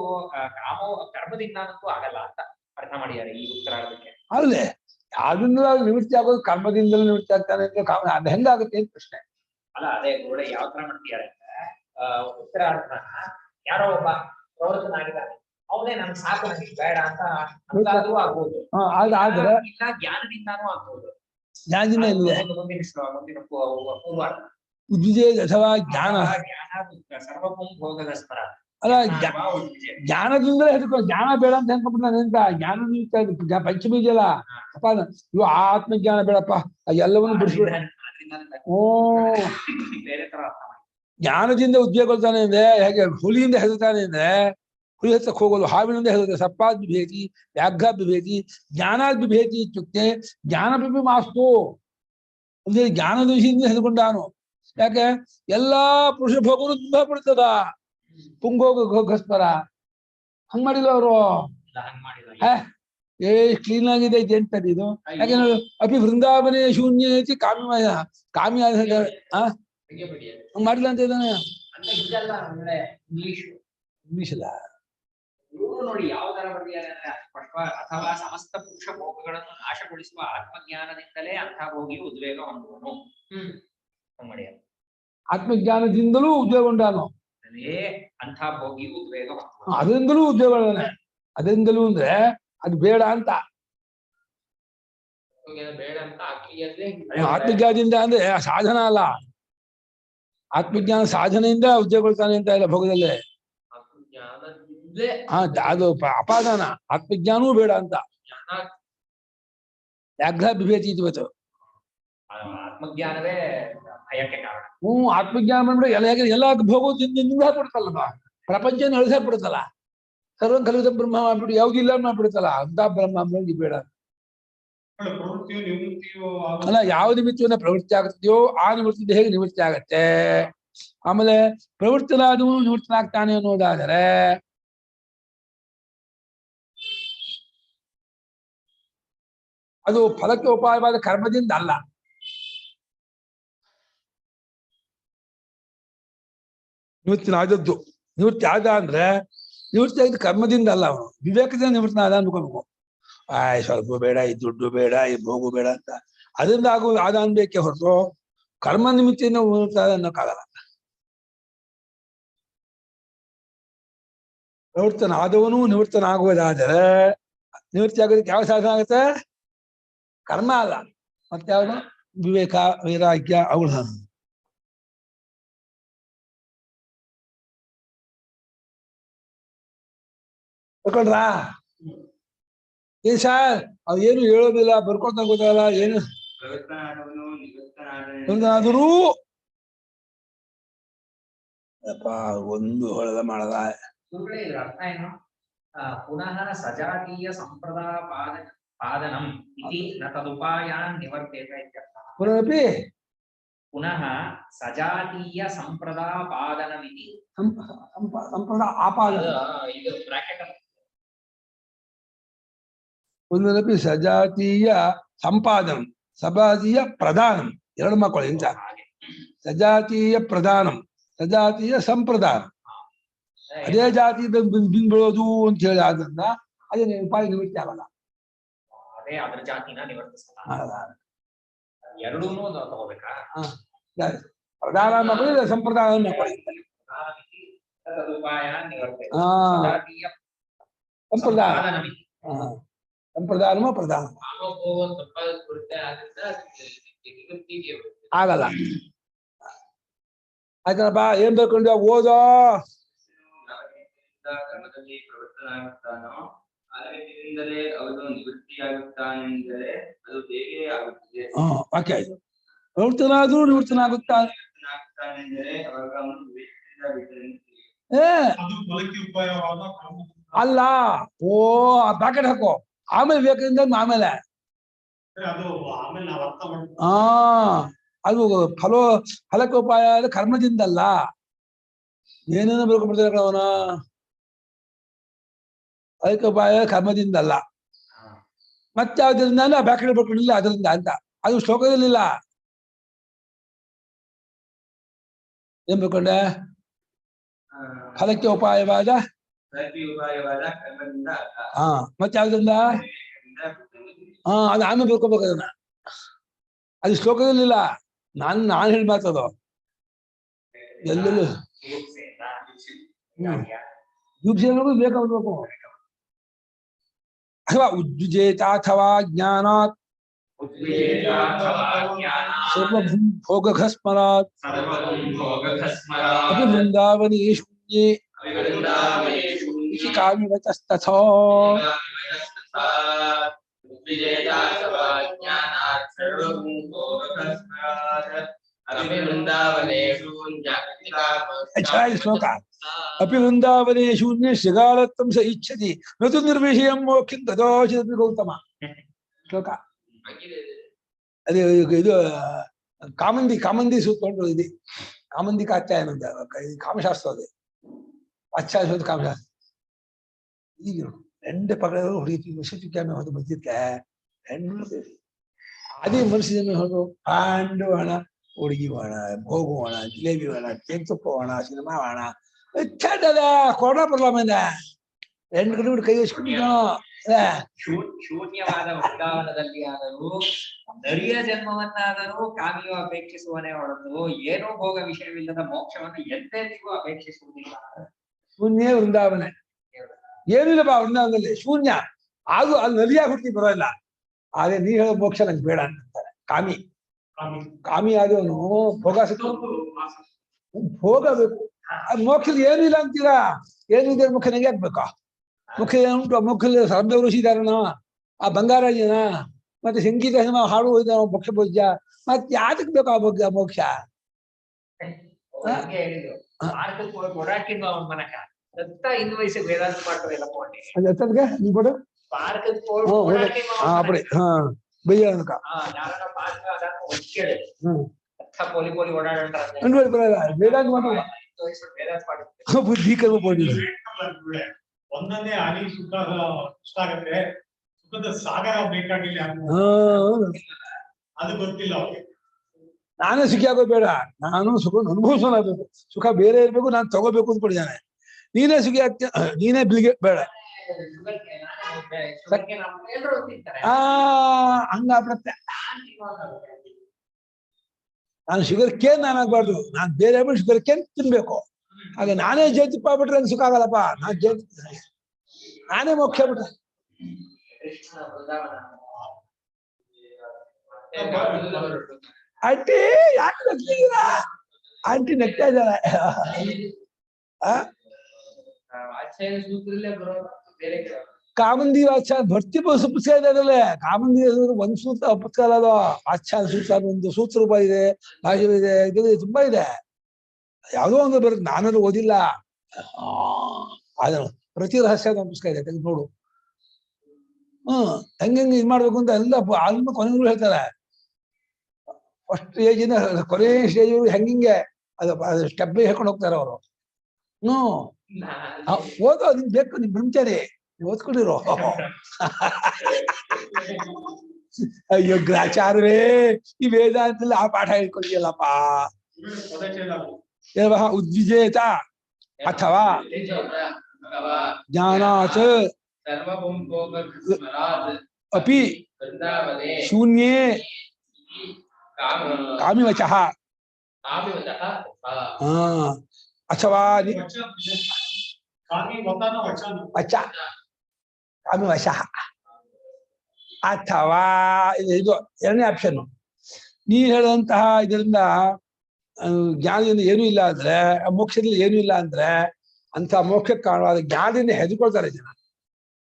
ಕರ್ಮದಿಂದಾನಂತೂ ಆಗಲ್ಲ ಅಂತ ಅರ್ಥ ಮಾಡಿದ್ದಾರೆ ಈ ಉತ್ತರಾರ್ಧಕ್ಕೆ. ಅಲ್ಲೇ ಯಾವ್ದನ್ನ ನಿವೃತ್ತಿ ಆಗೋದು ಕರ್ಮದಿಂದಲೂ ನಿವೃತ್ತಿ ಆಗ್ತಾನೆ ಅಂತ ಅದು ಹೆಂಗಾಗುತ್ತೆ ಅಂತ ಪ್ರಶ್ನೆ. ಅಲ್ಲ, ಅದೇ ಕೂಡ ಯಾವ ತರ ಮಾಡ್ತಿದ್ದಾರೆ ಅಂದ್ರೆ ಉತ್ತರಾರ್ಧನ ಯಾರೋ ಒಬ್ಬ ಪ್ರವೃತ್ತನಾಗಿದ್ದಾನೆ, ಅವನೇ ನನ್ ಸಾಕು ನನಗೆ ಬೇಡ ಅಂತ ಆಗ್ಬೋದು. ಆದ್ರೆ ಇಲ್ಲ ಜ್ಞಾನದಿಂದಾನೂ ಆಗ್ಬೋದು. ಜ್ಞಾನದಿಂದ ಇಲ್ಲಿದೆ ಮುಂದಿನ ಪೂರ್ವಾರ್ಧ ಉದ್ವಿಜಯ ಅಥವಾ ಜ್ಞಾನ ಸರ್ವಪುಂ ಭೋಗದ ಸ್ಮರ. ಅಲ್ಲ, ಜ್ಞಾನದಿಂದಲೇ ಹೇಳ್ಕೊಂಡು ಜ್ಞಾನ ಬೇಡ ಅಂತ ಹೇಳ್ಕೊಂಡ್ಬಿಟ್ಟು ಎಂತ ಜ್ಞಾನ ನಿಮಿತ್ತ ಪಂಚಮಿ ಇದೆಯಲ್ಲ ಅಪ್ಪ, ಇವು ಆತ್ಮಜ್ಞಾನ ಬೇಡಪ್ಪ ಎಲ್ಲವನ್ನೂ ಬಿಡಿಸ್ಬಿಡ. ಬೇರೆ ತರ ಜ್ಞಾನದಿಂದ ಉದ್ಯೋಗತಾನೆ ಅಂದ್ರೆ ಹೇಗೆ ಹುಲಿಯಿಂದ ಹೆದರ್ತಾನೆ ಅಂದ್ರೆ ಹುಲಿ ಹತ್ತಕ್ಕೆ ಹೋಗೋದು, ಹಾವಿನಿಂದ ಹೆದರ್ತಾರೆ. ಸರ್ಪಾದ್ ಬಿಭೇತಿ ವ್ಯಾಘ್ರ ಬಿಭೇತಿ ಜ್ಞಾನಾದ್ ಬಿಭೇತಿ ಇತ್ಯುಕ್ತೆ ಜ್ಞಾನಪಿಪಿ ಮಾಸ್ತು ಅಂದ್ರೆ ಜ್ಞಾನದ ವಿಷಯದಿಂದ ಹೆದರ್ಕೊಂಡಾನು. ಯಾಕೆ ಎಲ್ಲಾ ಪುರುಷ ಭೋಗನು ತುಂಬಾ ಬಿಡ್ತದ ಪುಂಗೋಗ ಘಸ್ಪರ ಹಂಗ್ ಮಾಡಿಲ್ಲ ಅವರು. ಕ್ಲೀನ್ ಆಗಿದೆ ಎಂತದ್ದು ಇದು? ಯಾಕೆಂದ್ರೆ ಅಪಿ ವೃಂದಾವನೇ ಶೂನ್ಯ ಐತಿ ಕಾಮ್ಯ ಕಾಮ್ಯ ಮಾಡಿಲ್ಲ ಅಂತ ಇದ್ದಾನೆ. ಇಂಗ್ಲಿಷ್ ಅಲ್ಲ ನೋಡಿ ಯಾವ ತರ ಬರ್ತಿದ್ದಾರೆ ಅಂದ್ರೆ ಅಥವಾ ಸಮಸ್ತ ಪುರುಷ ಭೋಗಗಳನ್ನು ನಾಶಗೊಳಿಸುವ ಆತ್ಮಜ್ಞಾನದಿಂದಲೇ ಅಂಥ ಭೋಗಿ ಉದ್ವೇಗ ಹೊಂದುವನು. ಮಾಡ್ಯಾರ ಆತ್ಮಜ್ಞಾನದಿಂದಲೂ ಉದ್ಯೋಗ ಉಂಟಾನು ಅಂಥ ಭೋಗಿ ಉದ್ವೇಗ ಅದರಿಂದಲೂ ಉದ್ಯೋಗ. ಅದರಿಂದಲೂ ಅಂದ್ರೆ ಅದು ಬೇಡ ಅಂತ. ಆತ್ಮಜ್ಞಾನದಿಂದ ಅಂದ್ರೆ ಸಾಧನ ಅಲ್ಲ, ಆತ್ಮಜ್ಞಾನ ಸಾಧನೆಯಿಂದ ಉದ್ಯೋಗಗೊಳ್ತಾನೆ ಅಂತ ಇಲ್ಲ ಭೋಗದಲ್ಲೇ. ಅದು ಅಪಾದಾನ. ಆತ್ಮಜ್ಞಾನವೂ ಬೇಡ ಅಂತ ವ್ಯಾಘ್ರ ಬಿಭೇತಿ ಇವತ್ತು. ಆತ್ಮಜ್ಞಾನವೇ ಭಯಕ್ಕೆ ಕಾರಣ. ಆತ್ಮಜ್ಞಾನ ಬಂದ್ರೆ ಎಲ್ಲ ಭೋಗದಿಂದ ಹಾಕ್ಬಿಡ್ತಲ್ಲ, ಪ್ರಪಂಚನ ಅಳಿಸಾಕ್ಬಿಡುತ್ತಲ್ಲ, ಸರ್ವ ಕಲಿತ ಬ್ರಹ್ಮ ಮಾಡ್ಬಿಟ್ಟು ಯಾವ್ದಿಲ್ಲ ಮಾಡ್ಬಿಡುತ್ತಲ್ಲ ಅಂತ ಬ್ರಹ್ಮ ನಮ್ಗೆ ಬೇಡ. ಅಲ್ಲ, ಯಾವ ನಿಮಿತ್ತವನ್ನ ಪ್ರವೃತ್ತಿ ಆಗುತ್ತದೆಯೋ ಆ ನಿವೃತ್ತಿಯಿಂದ ಹೇಗೆ ನಿವೃತ್ತಿ ಆಗತ್ತೆ. ಆಮೇಲೆ ಪ್ರವೃತ್ತನಾದವನು ನಿವೃತ್ತನಾಗ್ತಾನೆ ಅನ್ನೋದಾದರೆ ಅದು ಫಲಕ್ಕೆ ಉಪಾಯವಾದ ಕರ್ಮದಿಂದ ಅಲ್ಲ. ನಿವೃತ್ತಿನ ಆದದ್ದು ನಿವೃತ್ತಿ ಆದ ಅಂದ್ರೆ ನಿವೃತ್ತಿ ಆಗಿದ್ದು ಕರ್ಮದಿಂದ ಅಲ್ಲ, ಅವನು ವಿವೇಕದಿಂದ ನಿವೃತ್ತಿನ ಆದ ಅನ್ಕೋಬೇಕು. ಸ್ವಲ್ಪ ಬೇಡ, ಈ ದುಡ್ಡು ಬೇಡ, ಈ ಭೋಗು ಬೇಡ ಅಂತ ಅದರಿಂದ ಆಗುವ ಆದ ಅನ್ಬೇಕೆ ಹೊರತು ಕರ್ಮ ನಿಮಿತ್ತಿನ ನಿವೃತ್ತ ಆದ ಅನ್ನೋಕ್ಕಾಗಲ್ಲ. ಪ್ರವೃತ್ತನಾದವನು ನಿವೃತ್ತನಾಗುವುದಾದರೆ ನಿವೃತ್ತಿ ಆಗೋದಕ್ಕೆ ಯಾವ ಸಾಧನ ಆಗುತ್ತೆ? ಕರ್ಮ ಅಲ್ಲ, ಮತ್ತೆ ಯಾವುದು? ವಿವೇಕ, ವೈರಾಗ್ಯ, ಅವುಗಳ ಸಾಧನ. ತಕೊಂಡ್ರಾ? ಏನ್ ಸಾರ್ ಅವ್ ಏನು ಹೇಳೋದಿಲ್ಲ, ಬರ್ಕೊತ ಗೊತ್ತಾಗಲ್ಲ ಏನು ಆದರೂ ಒಂದು ಹೊಳೆದ ಮಾಡದ. ಇದ್ರ ಅರ್ಥ ಏನು? ಪುನಃ ಸಜಾತೀಯ ಸಂಪ್ರದಾಯ ಪಾದನಂ ಇತಿ ನ ತದುಪಾಯಾನ್ ನಿವರ್ತೇತ ಇತ್ಯರ್ಥ. ಪುನರಪಿ ಪುನಃ ಸಜಾತೀಯ ಸಂಪ್ರದಾಯ ಪಾದನಮಿತಿ ಸಂಪ್ರದಾಯ ಆಪಾದನ. ಇದು ಬ್ರಾಕೆಟ್ ಪುನರಪಿ ಸಜಾತೀಯ ಸಂಪಾದನ, ಸಜಾತೀಯ ಪ್ರಧಾನಂ ಎರಡು ಮಕ್ಕಳು ಇಂತ. ಸಜಾತೀಯ ಪ್ರಧಾನಂ, ಸಜಾತೀಯ ಸಂಪ್ರದಾನ, ಅದೇ ಜಾತಿ ಬಿಂಬಿಳೋದು ಅಂತ ಹೇಳಿ ಆದ್ರಿಂದ ಅದೇ ಉಪಾಯ ನಿವೃತ್ತಿ ಆಗಲ್ಲ. ಅದೇ ಅದ್ರ ಜಾತಿನ ನಿವರ್ತಿಸಲ್ಲ. ಎರಡೂ ತಗೋಬೇಕಾ? ಪ್ರಧಾನ ಮಕ್ಕಳು, ಸಂಪ್ರದಾಯ ಮಕ್ಕಳು. ಸಂಪ್ರದಾಯ ಸಂಪ್ರದಾನ ಪ್ರಧಾನ ಆಗಲ್ಲ. ಆಯ್ತನಪ್ಪ, ಏನ್ ಬೇಕಂಡ ಓದೋ. ಕರ್ಮದಲ್ಲಿ ಪ್ರವರ್ತನಾಗುತ್ತಾನೋ ಆಲಯದಿಂದಲೇ ಅವನು ನಿವೃತ್ತಿಯಾಗುತ್ತಾನೆಂದರೆ ಅದು ಹೇಗೆ ಆಗುತ್ತದೆ? ವಾಕ್ಯ ಆಯ್ತು. ಪ್ರವರ್ತನಾದ್ರೂ ನಿವೃತ್ತನಾಗುತ್ತಾನೆಂದರೆ ಅವಾಗ ಅವನು ವಿವೇಕದಿಂದ ಬಿಟ್ಟರೆ ಅಲ್ಲ. ಓ ಬ್ರಾಕೆಟ್ ಹಾಕೋ, ಆಮೇಲೆ ವಿವೇಕದಿಂದ ಆಮೇಲೆ ಅದು ಫಲಕೋಪಾಯ ಕರ್ಮದಿಂದಲ್ಲ. ಏನೇನು ಬೇಡ್ಕೊಂಡ್ಬಿಡ್ತಾರೆ ಅವನ, ಫಲಕೋಪಾಯ ಕರ್ಮದಿಂದಲ್ಲ. ಮತ್ತೆ ಅದರಿಂದ ಬ್ರಾಕೆಟ್ ಬೇಡ್ಕೊಂಡಿಲ್ಲ ಅದರಿಂದ ಅಂತ, ಅದು ಶ್ಲೋಕದಲ್ಲಿಲ್ಲ. ಏನ್ ಬೇಕೊಂಡೆ? ಫಲಕ್ಕೆ ಉಪಾಯವಾದ ಕರ್ಮದಿಂದ ಮತ್ತೆ ಯಾವ್ದ್ರಿಂದ? ಅದು ಆಮೇಲೆ ಬೇಡ್ಕೋಬೇಕು ಅದನ್ನ. ಅದು ಶ್ಲೋಕದಲ್ಲಿಲ್ಲ, ನಾನು ಹೇಳಿ ಮಾತದು ಎಲ್ಲೆಲ್ಲೂ ಬೇಕಾಗಬೇಕು. ಅಥವಾ ಉದ್ವಿಜೇತ ಅಥವಾ ಜ್ಞಾನಾತ್ ಸರ್ವಭೂಮ್ ಭೋಗಸ್ಮರಾತ್ ಅಭಿವೃಂದಾವನೇ ಶೂನ್ಯೇ ಕಾವ್ಯವತಸ್ತಥೋ. ಶ್ಲೋಕ ಅಪಿ ವೃಂದಾವನೇ ಶೂನ್ಯ ಶೃಗಾಲತ್ವಂ ಸ ಇಚ್ಛತಿ ನತು ನಿರ್ವಿಷಯಂ ಮೋಕ್ಷಂ ತದೋಚಿತ ಗೌತಮ. ಶ್ಲೋಕ ಅದೇ ಇದು ಕಾಮಂದಿ ಸೂತ್ರ ಇದೆ. ಕಾಮಂದಿ ಕಾತ್ಯಾಯನ ಅಂತ ಕಾಮಶಾಸ್ತ್ರ, ಅದೇ ಪಾಶ್ಚಾತ್ಯ ಕಾಮಶಾಸ್ತ್ರ. ಈಗ ரெண்டு பக்கம் விசுத்திக்காம வந்து மத்தியக்க ரெண்டு அதே மனுஷன் பாண்டு வேணாம், ಹುಡುಗಿ வேಣ, ಭೋಗು வேಣ, ಜಿಲೇಬಿ வேಣ, ಕೇಕ್ ತುಪ್ಪ வேಣ, ಸಿನಿಮಾ வேಣ, ಕೊಡ ಬರ್ಲಾಮೇಲೆ ரெண்டு ಕಡೆ ಕೈ ವಹಿಸ್ಕೊಂಡಿದ್ದಾನೋ. ಶೂನ್ಯವಾದ ವೃಂದಾವನದಲ್ಲಿ ಆದರೂ ನರಿಯ ಜನ್ಮವನ್ನಾದರೂ ಕಾಮಿಯು ಅಪೇಕ್ಷಿಸುವನೇ ಹೊರತು ಏನೋ ಭೋಗ ವಿಷಯವಿಲ್ಲದ ಮೋಕ್ಷವನ್ನು ಎಂದೆಂದಿಗೂ ಅಪೇಕ್ಷಿಸುವುದಿಲ್ಲ. ಶೂನ್ಯ ವೃಂದಾವನ ಏನಿಲ್ಲ ಬಾ ವೃಂದಾವನದಲ್ಲಿ ಶೂನ್ಯ. ಆದ್ರೂ ಅಲ್ಲಿ ನದಿಯಾಗಿ ಹುಟ್ಟಿ ಬರೋಲ್ಲ. ಆದ್ರೆ ನೀ ಹೇಳೋ ಮೋಕ್ಷ ನಂಗೆ ಬೇಡ ಅಂತಾರೆ. ಕಾಮಿ ಆದವನು ಭೋಗ ಸಿಕ್ಕ ಭೋಗ ಬೇಕು. ಮೋಕ್ಷದ ಏನಿಲ್ಲ ಅಂತೀರಾ? ಏನಿದೆ ಮುಖ್ಯ ನಂಗೆ ಆಗ್ಬೇಕಾ? ಮುಖ್ಯ ಏನುಂಟು? ಮುಖ್ಯ ಸರ್ವ ಋಷಿ ಇದಾರನ, ಆ ಬಂಗಾರಜನ, ಮತ್ತೆ ಸಂಗೀತ ಹಾಡು ಹೋಯ್ದ ಮೋಕ್ಷ ಭೋಜ್ಯ, ಮತ್ತೆ ಯಾತಕ್ ಬೇಕು ಆ ಭೋಗ್ಯ ಮೋಕ್ಷ? ಓಡಾಡ್ತಿದ್ವ ಅವನ ಮನಕ ಇಂದು ವಯಸ್ಸಿಗೆ ವೇದಾಂತ ಮಾಡ್ತಾರೆ ಬುದ್ಧಿ ಕರ್ಮ ಒಂದೊಂದೇ ಹನಿ ಸುಖ ಇಷ್ಟ ಆಗತ್ತೆ, ಸುಖ ಸುಖದ ಸಾಗರ ಬೇಕಾಗಿಲ್ಲ ಅದು ಗೊತ್ತಿಲ್ಲ ಅವ್ರಿಗೆ. ನಾನೇ ಸುಖಿ ಆಗೋದು ಬೇಡ, ನಾನು ಸುಖ ಅನುಭವಿಸೋನಾಗಬೇಕು. ಸುಖ ಬೇರೆ ಇರ್ಬೇಕು, ನಾನು ತಗೋಬೇಕು ಅಂದ್ಕೊಂಡಿದ್ದಾನೆ. ನೀನೇ ಸುಖಿ ಆಗ್ತೀಯ, ನೀನೇ ಬಿಲ್ಗೆ ಬೇಡ. ಹಂಗಾಗ್ಬಿಡತ್ತೆ. ನಾನು ಶುಗರ್ ಕೇನ್ ನಾನಾಗ್ಬಾರ್ದು, ನಾನು ಬೇರೆ ಶುಗರ್ ಕೇನ್ ತಿನ್ಬೇಕು. ಹಾಗೆ ನಾನೇ ಜೇತುಪ್ಪ ಬಿಟ್ರೆ ನಂಗೆ ಸುಖ ಆಗಲ್ಲಪ್ಪ. ನಾನೇ ಮೋಕ್ಷ ಬಿಟ್ರೆ ಆಂಟಿ ಯಾಕೆ ನಗ್ತಿದ್ದೀರಾ? ಆಂಟಿ ನಗ್ತಾ ಇದ್ದಾರೆ. ಕಾಮಂದಿ ವಾಚ್ಯ ಭರ್ತಿ ಪುಸ್ತಕ ಇದೆ ಅದರಲ್ಲೇ. ಕಾಮಂದಿ ಒಂದ್ ಸೂತ್ರ ಪುಸ್ತಕ ಅಲ್ಲ ಅದು, ವಾಚ್ಯಾನ ಸೂತ್ರ ಒಂದು ಸೂತ್ರ ರೂಪ ಇದೆ, ಭಾಷೆ ಇದೆ, ಇದು ತುಂಬಾ ಇದೆ. ಯಾವುದೋ ಒಂದು ಬರುತ್ತೆ, ನಾನಾದ್ರು ಓದಿಲ್ಲ. ಅದನ್ನು ಪ್ರತಿ ರಹಸ್ಯ ಪುಸ್ತಕ ಇದೆ, ತೆಗೆದು ನೋಡು. ಹೆಂಗೆ ಇದ್ ಮಾಡ್ಬೇಕು ಅಂತ ಎಲ್ಲ ಆಲ್ಮ ಕೊನೆಗಳು ಹೇಳ್ತಾರೆ. ಫಸ್ಟ್ ಸ್ಟೇಜಿನ ಕೊನೆ ಸ್ಟೇಜ್ ಹೆಂಗಿಂಗೆ ಅದು ಸ್ಟೆಪ್ ಹೇಳ್ಕೊಂಡು ಹೋಗ್ತಾರೆ ಅವರು. ಓದೋ ನಿಮ್ಗೆ ಬೇಕು, ನಿಮ್ ಬ್ರಹ್ಮಚಾರಿ ಓದ್ಕೊಂಡಿರೋ. ಅಯ್ಯೋ ಗ್ರಾಚಾರವೇ, ಈ ವೇದಾಂತದಲ್ಲಿ ಆ ಪಾಠ ಹೇಳ್ಕೊಳ್ತಿಯಲ್ಲಪ್ಪ. ಉದ್ವಿಜೇತ ಅಥವಾ ಜ್ಞಾನಾತ್ ಅಪಿ ಶೂನ್ಯೇ ಕಾಮಿವಚಃ ಅಥವಾ ವಚ ಕಾಮಿವಶಃ ಅಥವಾ ಇದು ಎರಡನೇ ಆಪ್ಷನ್. ನೀನ್ ಹೇಳಿದಂತಹ ಇದರಿಂದ ಜ್ಞಾನದಿಂದ ಏನೂ ಇಲ್ಲ ಅಂದ್ರೆ, ಮೋಕ್ಷದಲ್ಲಿ ಏನೂ ಇಲ್ಲ ಅಂದ್ರೆ, ಅಂತ ಮೋಕ್ಷಕ್ಕೆ ಕಾರಣವಾದ ಜ್ಞಾನದಿಂದ ಹೆದರ್ಕೊಳ್ತಾರೆ ಜನ.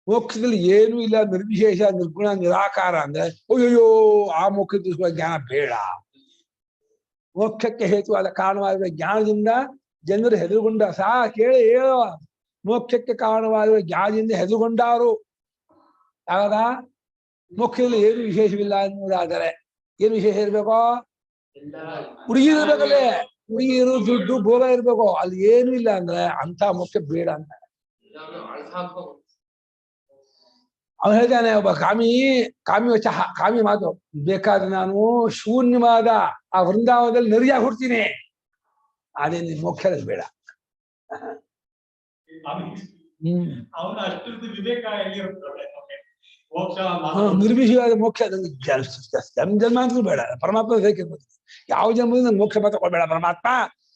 ಮೋಕ್ಷದಲ್ಲಿ ಏನೂ ಇಲ್ಲ, ನಿರ್ವಿಶೇಷ ನಿರ್ಗುಣ ನಿರಾಕಾರ ಅಂದ್ರೆ ಅಯ್ಯೋ ಆ ಮೋಕ್ಷದ ಜ್ಞಾನ ಬೇಡ. ಮೋಕ್ಷಕ್ಕೆ ಹೇತುವಾದ ಕಾರಣವಾದ ಜ್ಞಾನದಿಂದ ಜನರು ಹೆದರುಗೊಂಡ ಕೇಳಿ ಹೇಳೋ, ಮೋಕ್ಷಕ್ಕೆ ಕಾರಣವಾದ ಜ್ಞಾನದಿಂದ ಹೆದರುಗೊಂಡಾರು. ಯಾವಾಗ ಮೋಕ್ಷದಲ್ಲಿ ಏನು ವಿಶೇಷವಿಲ್ಲ ಅನ್ನೋದಾದರೆ ಏನು ವಿಶೇಷ ಇರ್ಬೇಕೋ? ಹುಡುಗಿ ಇರ್ಬೇಕಲ್ಲೇ, ಹುಡುಗಿರು ದುಡ್ಡು ಭೋಗ ಇರ್ಬೇಕು. ಅಲ್ಲಿ ಏನು ಇಲ್ಲ ಅಂದ್ರೆ ಅಂತ ಮೋಕ್ಷ ಬೇಡ ಅಂತ ಅವನು ಹೇಳ್ತಾನೆ. ಒಬ್ಬ ಕಾಮಿ ವಚಃ, ಕಾಮಿ ಮಾತು. ಬೇಕಾದ್ರೆ ನಾನು ಶೂನ್ಯವಾದ ಆ ವೃಂದಾವನದಲ್ಲಿ ನರಿಯಾಗಿ ಹುಡ್ತೀನಿ, ಅದೇ ನಿನ್ ಮೋಕ್ಷದಲ್ಲಿ ಬೇಡ. ನಿರ್ವಿಷಯವಾದ ಮೋಕ್ಷ ಜನ್ಮಾಂತರೂ ಬೇಡ. ಪರಮಾತ್ಮ ಬೇಕಿರ್ಬೋದು. ಯಾವ ಜನ್ಮದಲ್ಲಿ ನಂಗೆ ಮೋಕ್ಷ ತಗೊಳ್ಬೇಡ ಪರಮಾತ್ಮ,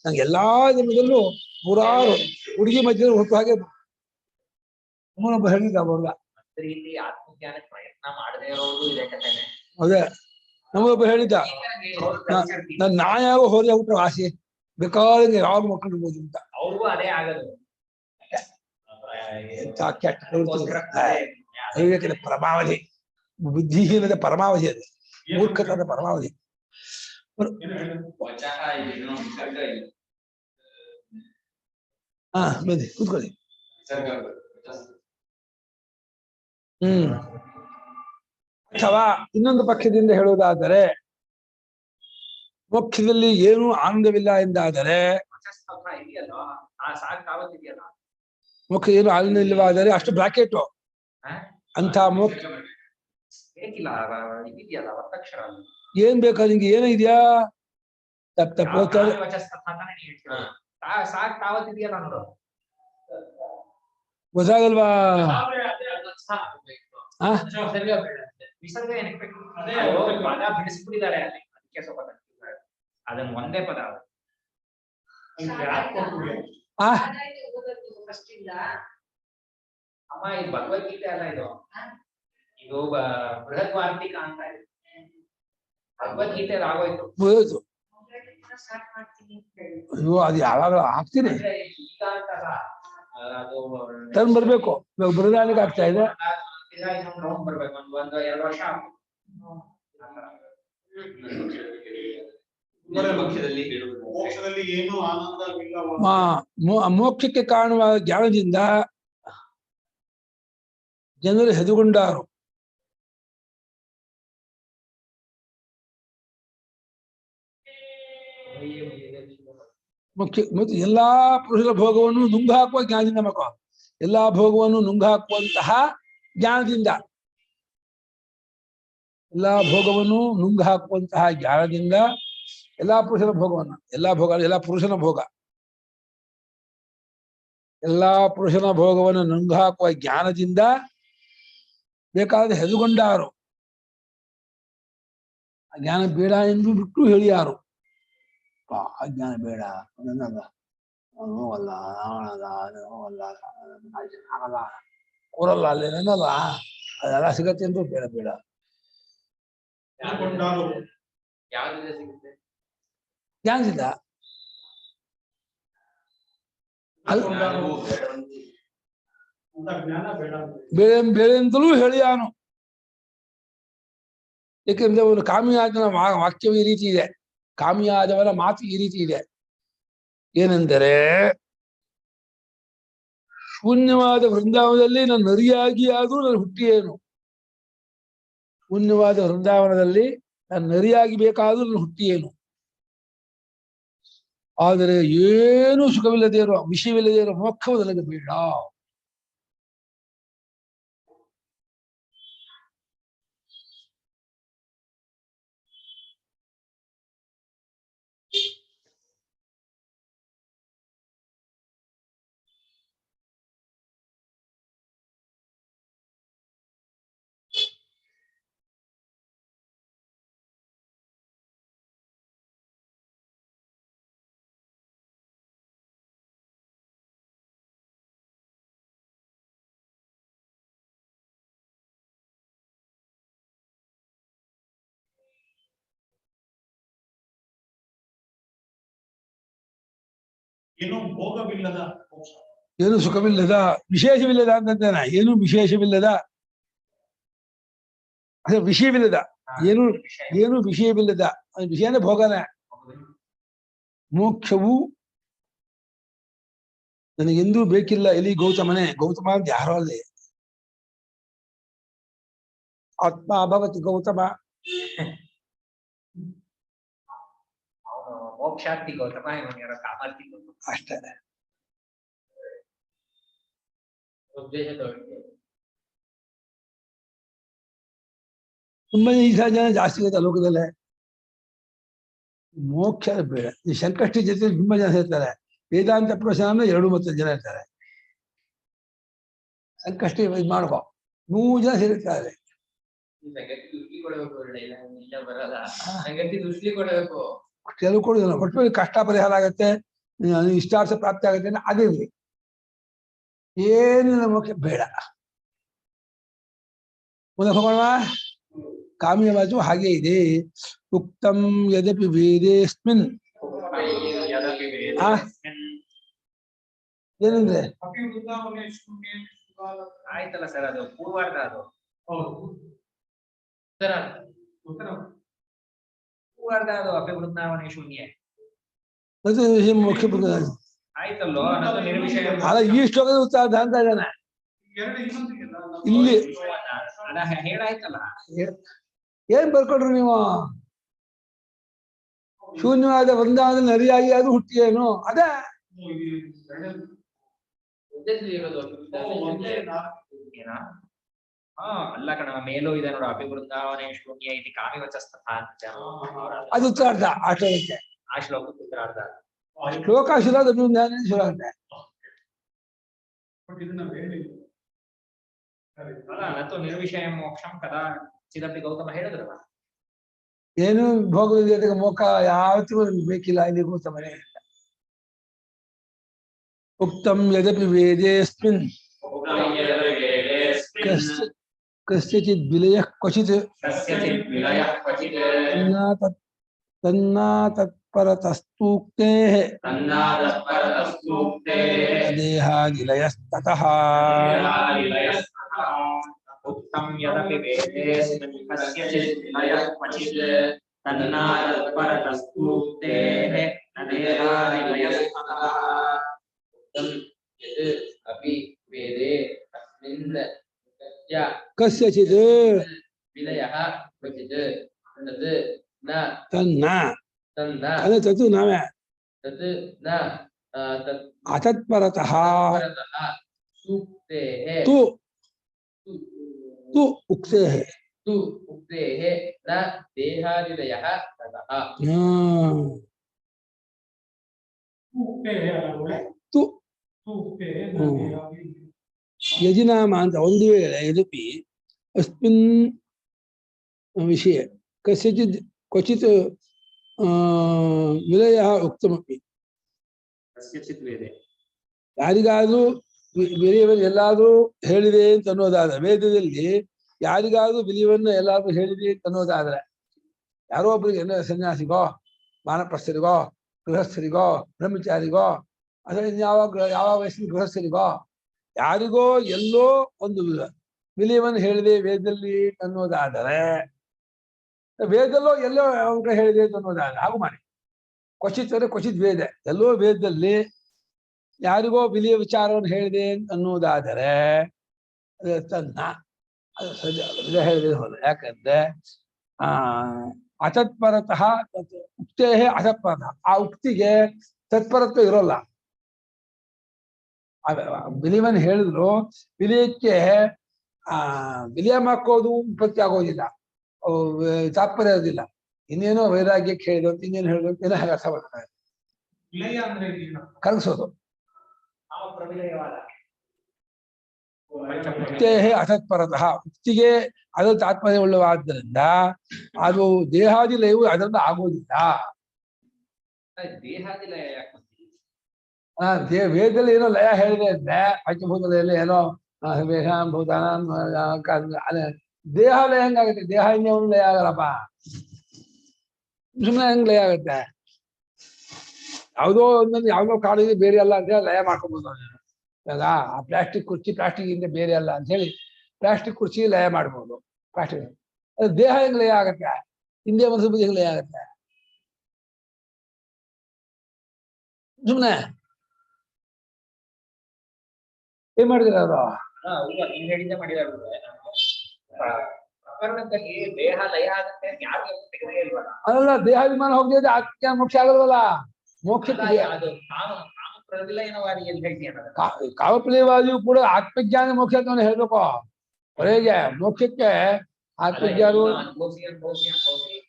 ನಂಗೆ ಎಲ್ಲಾ ಜನ್ಮದಲ್ಲೂ ನೂರಾರು ಹುಡುಗಿ ಮಧ್ಯೆ ಹುಟ್ಟು ಹಾಗೆ ಹೇಳಿದ್ದ ಅವಾಗ. ರೀತಿ ಆತ್ಮಜ್ಞಾನ ಪ್ರಯತ್ನ ಮಾಡದೇ ಇರೋದು ಇದೆ ಕಥೆನೆ. ಅದೇ ನಮಗೊಬ್ಬ ಹೇಳಿದ್ದ, ನಾನ್ ಯಾವ ಹೋರಿ ಆಗ್ಬಿಟ್ರೆ ಆಸೆ ಬೇಕಾದ್ರೆ ಯಾವಾಗ ಮಕ್ಕಳಿರ್ಬೋದು ಅಂತ. ಅವ್ರಿಗೂ ಅದೇ ಆಗದು. ಕೆಟ್ಟ ವಿವೇಕದ ಪರಮಾವಧಿ, ಬುದ್ಧಿಹೀನದ ಪರಮಾವಧಿ, ಅದು ಮೂರ್ಖತದ ಪರಮಾವಧಿ. ಬನ್ನಿ ಕೂತ್ಕೊಳ್ಳಿ. ಅಥವಾ ಇನ್ನೊಂದು ಪಕ್ಷದಿಂದ ಹೇಳುವುದಾದರೆ, ಮೋಕ್ಷದಲ್ಲಿ ಏನೂ ಆನಂದವಿಲ್ಲ ಎಂದಾದರೆ, ಮೋಕ್ಷ ಏನು ಆನಂದ ಇಲ್ಲವಾದರೆ ಅಷ್ಟು ಬ್ರಾಕೆಟ್ ಅಂತ ಮೋಕ್ಷ ಏನ್ ಬೇಕಾ ನಿಂಗೆ? ಏನೋ ಇದೆಯಾ ತಪ್ಪು ಗೊತ್ತಾಗಲ್ವಾ? ವಿಸರ್ಗ ಏನಕ್ಕೆ ಬೇಕು? ಪದ ಬಿಡಿಸ್ಬಿಟ್ಟಿದ್ದಾರೆ ಅಲ್ಲಿ, ಅದಕ್ಕೆ ಸ್ವಲ್ಪ ಅದನ್ನ ಒಂದೇ ಪದ. ಅಮ್ಮ ಇದು ಭಗವದ್ಗೀತೆ ಅಲ್ಲ, ಇದು ಬೃಹತ್ ವಾರ್ತಿಕ ಅಂತ ಇದೆ. ಭಗವದ್ಗೀತೆ ಆಗೋಯ್ತು. ಅದು ಯಾವಾಗಲೂ ಹಾಕ್ತೀನಿ, ಈಗ ಅಂತಲ್ಲ, ಅದು ಟರ್ನ್ ಬರ್ಬೇಕು. ಇವಾಗ ಬೃಹದಾನಿಗೆ ಆಗ್ತಾ ಇದೆ, ಬರ್ಬೇಕು. ಒಂದು 2 ವರ್ಷ ಮೋಕ್ಷದಲ್ಲಿ ಏನು ಆನಂದವಿಲ್ಲ. ಮೋಕ್ಷಕ್ಕೆ ಕಾರಣವಾದ ಜ್ಞಾನದಿಂದ ಜನರು ಹೆದರುಗೊಂಡಾರು. ಮತ್ತು ಎಲ್ಲಾ ಪುರುಷರ ಭೋಗವನ್ನು ನುಂಗು ಹಾಕುವ ಜ್ಞಾನದಿಂದ ಮಕ್ಕಳು, ಎಲ್ಲಾ ಭೋಗವನ್ನು ನುಂಗು ಹಾಕುವಂತಹ ಜ್ಞಾನದಿಂದ ಎಲ್ಲಾ ಭೋಗವನ್ನು ನುಂಗು ಹಾಕುವಂತಹ ಜ್ಞಾನದಿಂದ ಎಲ್ಲಾ ಪುರುಷನ ಭೋಗವನ್ನ ಎಲ್ಲಾ ಪುರುಷನ ಭೋಗ ಎಲ್ಲಾ ಪುರುಷನ ಭೋಗವನ್ನು ನುಂಗು ಹಾಕುವ ಜ್ಞಾನದಿಂದ ಬೇಕಾದ ಹೆದುಗೊಂಡಾರು ಆ ಜ್ಞಾನ ಬೇಡ ಎಂದು ಬಿಟ್ಟು ಹೇಳಿಯಾರು ಆ ಜ್ಞಾನ ಬೇಡ ನನ್ನಲ್ಲ ನೋವಲ್ಲ ನೋವಲ್ಲ ಆಗಲ್ಲ ಕೂರಲ್ಲ ಅಲ್ಲಿ ನನ್ನಲ್ಲ ಅದೆಲ್ಲ ಸಿಗತ್ತೆ ಎಂದು ಬೇಡ ಬೇಡ ಯಾವ್ದ್ರಿಂದ ಸಿಗುತ್ತೆ? ಜ್ಞಾನದಿಂದ ಜ್ಞಾನ ಬೇಡ ಬೇರೆಂತಲೂ ಹೇಳಿಯಾನು. ಏಕೆಂದ್ರೆ ಒಂದು ಕಾಮಿಯಾದನ ವಾಕ್ಯವು ಈ ರೀತಿ ಇದೆ, ಕಾಮಿಯಾದವನ ಮಾತು ಈ ರೀತಿ ಇದೆ. ಏನೆಂದರೆ ಶೂನ್ಯವಾದ ವೃಂದಾವನದಲ್ಲಿ ನನ್ನ ನರಿಯಾಗಿ ಆದ್ರೂ ನನ್ನ ಹುಟ್ಟಿಯೇನು. ಶೂನ್ಯವಾದ ವೃಂದಾವನದಲ್ಲಿ ನನ್ನ ನರಿಯಾಗಿ ಬೇಕಾದ್ರೂ ನನ್ನ ಹುಟ್ಟಿಯೇನು. ಆದರೆ ಏನೂ ಸುಖವಿಲ್ಲದೆ ಇರುವ ವಿಷಯವಿಲ್ಲದೆ ಇರುವ ಮೋಕ್ಷವು ನನಗೆ ಬೇಡ. ಏನೋ ಭೋಗವಿಲ್ಲದ ಮೋಕ್ಷ, ಏನು ಸುಖವಿಲ್ಲದ ವಿಶೇಷವಿಲ್ಲದ ಅಂತಂದೇನ, ಏನು ವಿಶೇಷವಿಲ್ಲದ ಅದೇ ವಿಷಯವಿಲ್ಲದ, ಏನು ಏನು ವಿಷಯವಿಲ್ಲದ, ವಿಷಯನೇ ಭೋಗನೇ. ಮೋಕ್ಷವು ನನಗೆಂದೂ ಬೇಕಿಲ್ಲ. ಎಲ್ಲಿ ಗೌತಮನೇ, ಗೌತಮ ಅಂತ ಯಾರೋ ಅಲ್ಲಿ ಆತ್ಮ ಅಭವತಿ ಗೌತಮ, ಮೋಕ್ಷಾರ್ಥಿ ಗೌತಮ, ಕಾಮಾರ್ಥಿ ಗೌತಮ ಅಷ್ಟೇ. ತುಂಬಾ ಈ ಜನ ಜಾಸ್ತಿ ಇರುತ್ತೆ ಲೋಕದಲ್ಲೇ. ಮೋಕ್ಷ ಬೇಡ. ಈ ಸಂಕಷ್ಟಿ ಜೊತೆ ತುಂಬಾ ಜನ ಸೇರ್ತಾರೆ. ವೇದಾಂತ ಪ್ರವಚನ ಅಂದ್ರೆ 2-3 ಜನ ಇರ್ತಾರೆ. ಸಂಕಷ್ಟಿ ಇದು ಮಾಡ್ಕೋ, 100 ಜನ ಸೇರಿರ್ತಾರೆ. ದೃಷ್ಟಿ ಕೊಡಬೇಕು, ಇಲ್ಲ ಬರಲ್ಲ. ಸಂಗತಿ ದೃಷ್ಟಿ ಕೊಡಬೇಕು. ಕೆಲವು ಕೊಡುದಿಲ್ಲ, ಒಟ್ಟು ಕಷ್ಟ ಪರಿಹಾರ ಆಗತ್ತೆ, ಇಷ್ಟಾರ್ಥ ಪ್ರಾಪ್ತಿ ಆಗತ್ತೆ ಅಂದ್ರೆ ಅದಿರ್ಲಿ. ಏನಿಲ್ಲ ಮೋಕ್ಷ ಬೇಡ. ಮುಂದೆ ಹೋಗೋಣ. ಕಾಮ್ಯವಾಚು ಹಾಗೆ ಇದೆ. ಉಕ್ತಂ ಯದಪಿ ವೇದೇಸ್ಮಿನ್, ಏನಂದ್ರೆ ಆಯ್ತಲ್ಲ ಸರ್, ಅದು ಪೂರ್ವಾರ್ಧ. ಅದು ಪೂರ್ವಾರ್ಧ, ಅದು ಅಭಿವೃದ್ಧಾವನೆ ಶೂನ್ಯ ಮತ್ತೆ ಮೋಕ್ಷ ಆಯ್ತಲ್ಲೋ. ಅನ್ನೋದು ನಿರ್ವಿಷಯ ಅಲ್ಲ, ಈ ಶ್ಲೋಕದ ಉತ್ಸಾಹ ಅಂತ ಇದ್ದಾನೆ ಇಲ್ಲಿ. ಅದ ಹೇಳಾಯ್ತಲ್ಲ. ಏನ್ ಬರ್ಕೊಡ್ರಿ ನೀವು? ಶೂನ್ಯವಾದ ವೃಂದಾವನದಲ್ಲಿ ನರಿಯಾಗಿ ಅದು ಹುಟ್ಟಿಯೇನು? ಅದೇ ಅಲ್ಲ ಕಣ, ಮೇಲೂ ಇದೆ ನೋಡು, ಅಭಿವೃದ್ಧಾವನೆ ಶೂನ್ಯ ಇದು ಕಾಮಿವಚಸ್ತಥ ಅಂತ. ಅದು ಉತ್ತರಾರ್ಧ. ಆ ಶ್ಲೋಕಕ್ಕೆ ಆ ಶ್ಲೋಕಕ್ಕೆ ಉತ್ತರಾರ್ಧ. ಶ್ಲೋಕ ಶುರು ಶುರು ಆಗುತ್ತೆ. ಅಲ್ಲ, ನತ್ತು ನಿರ್ವಿಷಯ ಮೋಕ್ಷಂ ಕದಾ ಚಿದಪಿ ಗೌತಮ ಹೇಳಿದ್ರಲ್ಲ. ಏನು ಭೋಗದ ಜೊತೆಗೆ ಮೋಕ್ಷ ಯಾವತ್ತಿಗೂ ಬೇಕಿಲ್ಲ ಇಲ್ಲಿ ಗೌತಮನೇ. ಉಕ್ತಂ ಯದಪಿ ವೇದೇಸ್ಮಿನ್ ಕಸ್ಯಚಿತ್ ವಿಲಯಃ ಕ್ವಚಿತ್ ತನ್ನಾ ತತ್ಪರತಸ್ತೂಕ್ತೇಃ ದೇಹಾದಿಲಯಸ್ತತಃ. ಉಕ್ತಂ ಯದಪಿ ವೇದೇಸ್ಮಿನ್ ಕಸ್ಯಚಿತ್ ವಿಲಯಃ ಕ್ವಚಿತ್ ತನ್ನಾ ತತ್ಪರತಸ್ತೂಕ್ತೇಃ ದೇಹಾದಿಲಯಸ್ತತಃ. ಅಪಿ ವೇದೆ ಅಸ್ಮಿನ್ ಕಸ್ಯಚಿತ್ ವಿಲಯಃ ಕ್ವಚಿತ್ ತದ್ ನ ತನ್ನ ತನ್ನ ಅದೇ ತತ್ತು ನಾವೇ ತದ್ ನ ಅತತ್ಪರತಃ ಸೂಕ್ತೇಃ ತು ತು ಉಕ್ತೇಃ तु उक्तेः न देहादिलयः ततः ಉಕ್ತೆ ಅಲ್ಲ ಒಳ್ಳೆ ತು ಉಕ್ತೆ ಯಜಿನಾಮ ಅಂತ ಒಂದು ವೇಳೆ ಯದಪಿ ಅಸ್ಮಿನ್ ವಿಷಯ ಕಸ್ಯಚಿತ್ ಕ್ವಚಿತ್ ವಿಲಯ ಉಕ್ತಮಪಿ ಕಸ್ಯಚಿತ್ ವೇದೆ ಯಾರಿಗಾದ್ರೂ ವಿಲಯವನ್ನು ಎಲ್ಲಾದ್ರೂ ಹೇಳಿದೆ ಅಂತ ಅನ್ನೋದಾದ್ರೆ ವೇದದಲ್ಲಿ ಯಾರಿಗಾದ್ರೂ ವಿಲಯವನ್ನು ಎಲ್ಲಾದ್ರೂ ಹೇಳಿದೆ ಅಂತ ಅನ್ನೋದಾದ್ರೆ ಯಾರೋ ಒಬ್ಬರಿಗೆ ಎಲ್ಲ ಸನ್ಯಾಸಿಗೋ ವಾನಪ್ರಸ್ಥರಿಗೋ ಗೃಹಸ್ಥರಿಗೋ ಬ್ರಹ್ಮಚಾರಿಗೋ ಅಥವಾ ಯಾವ ವಯಸ್ಸಿನ ಗೃಹಸ್ಥರಿಗೋ ಯಾರಿಗೋ ಎಲ್ಲೋ ಒಂದು ವಿಲಯವನ್ನು ಹೇಳಿದೆ ವೇದದಲ್ಲಿ ಅನ್ನೋದಾದರೆ ವೇದಲ್ಲೋ ಎಲ್ಲೋ ಅವ್ರ ಹೇಳಿದೆ ಅಂತ ಅನ್ನೋದಾದ್ರೆ ಹಾಗೂ ಮಾಡಿ ಕ್ವಚಿತ್ ಅಂದರೆ ಕ್ವಚಿತ್ ವೇದ ಎಲ್ಲೋ ವೇದದಲ್ಲಿ ಯಾರಿಗೋ ವಿಲಿಯ ವಿಚಾರವನ್ನು ಹೇಳಿದೆ ಅನ್ನೋದಾದರೆ ತನ್ನ ಹೇಳಿದೆ ಹೋದ ಯಾಕಂದ್ರೆ ಅತತ್ಪರತಃ ಉಕ್ತೇ ಅತತ್ಪರತಃ ಆ ಉಕ್ತಿಗೆ ತತ್ಪರತ್ವ ಇರೋಲ್ಲ. ವಿಲಿಯವನ್ನು ಹೇಳಿದ್ರು ವಿಲಿಯಕ್ಕೆ ವಿಲಿಯ ಹಾಕೋದು ಉತ್ಪತ್ತಿ ಆಗೋದಿಲ್ಲ, ತಾತ್ಪರ್ಯ ಇರೋದಿಲ್ಲ. ಇನ್ನೇನೋ ವೈರಾಗ್ಯಕ್ಕೆ ಹೇಳಿದ್ರು ಅಂತ ಇನ್ನೇನು ಹೇಳಿದ್ರು ಅಂತ ಏನೋ ಹಾಗೆ ಅರ್ಥ ಮಾಡ್ತಾರೆ. ವಿಲಯ ಅಂದ್ರೆ ಕರಗಿಸೋದು. ಪ್ರವಿಲಯವಾದ ಉಕ್ತೇ ಅತತ್ಪರತಃ ಉಕ್ತಿಗೆ ಅದು ತಾತ್ಪರ್ಯ ಉಳ್ಳವಾದ್ದರಿಂದ ಅದು ದೇಹಾದಿ ಲಯವು ಅದರಿಂದ ಆಗೋದಿಲ್ಲ. ದೇಹಾದಿ ಲಯ ಯಾಕೆ ವೇದದಲ್ಲಿ ಏನೋ ಲಯ ಹೇಳಿದೆ ಅಂದ್ರೆ ಪಂಚಭೂತ ಲಯಲ್ಲಿ ಏನೋ ಭೂತಾನ ದೇಹ ಲಯ ಹೆಂಗಾಗುತ್ತೆ? ದೇಹ ಇನ್ನೊಂದು ಲಯ ಆಗಲ್ಲಪ್ಪ, ಸುಮ್ಮನೆ ಹೆಂಗ್ ಲಯ ಆಗುತ್ತೆ? ಯಾವುದೋ ಒಂದೊಂದು ಯಾವ್ದೋ ಕಾಡಿಗೆ ಬೇರೆ ಅಲ್ಲ ಅಂತ ಹೇಳಿ ಲಯ ಮಾಡ್ಕೊಬೋದು. ಇವಾಗ ಆ ಪ್ಲಾಸ್ಟಿಕ್ ಕುರ್ಚಿ ಪ್ಲಾಸ್ಟಿಕ್ ಇಂದ ಬೇರೆ ಅಲ್ಲ ಅಂತ ಹೇಳಿ ಪ್ಲಾಸ್ಟಿಕ್ ಕುರ್ಚಿ ಲಯ ಮಾಡ್ಬೋದು. ಪ್ಲಾಸ್ಟಿಕ್ ಅದು ದೇಹ ಹೆಂಗ್ ಲಯ ಆಗತ್ತೆ? ಹಿಂದೆ ಮನಸ್ಸು ಬುದ್ಧಿ ಹೆಂಗ್ ಲಯ ಆಗತ್ತೆ? ಸುಮ್ಮನೆ ಏನ್ ಮಾಡಿದಿರ ಅವರು? ನೀವ್ ಹೇಳಿದ್ದೆ ಮಾಡಿದಾರೆ. ಪ್ರಕರಣದಲ್ಲಿ ದೇಹ ಲಯ ಆಗುತ್ತೆ ಯಾರು ತೆಗೆದೇ ಇಲ್ವಲ್ಲ. ಅದಲ್ಲ, ದೇಹಾಭಿಮಾನ ಹೋಗ್ತಿದ್ರೆ ಆತ್ಮ ಮೋಕ್ಷ ಆಗಲ್ವಲ್ಲ. ಮೋಕ್ಷಕ್ಕೆ ಅದು ಕಾಮ ಪ್ರವಿಲಯನವಾದಿ ಎಲ್ಲಿ ಹೇಳ್ತೀಯ? ಕಾಮಪ್ರಿಯವಾದಿಯು ಕೂಡ ಆತ್ಮಜ್ಞಾನ ಮೋಕ್ಷವನ್ನು ಹೇಳ್ಬೇಕು. ಹೊರಗೆ ಮೋಕ್ಷಕ್ಕೆ ಆತ್ಮಜ್ಞಾನ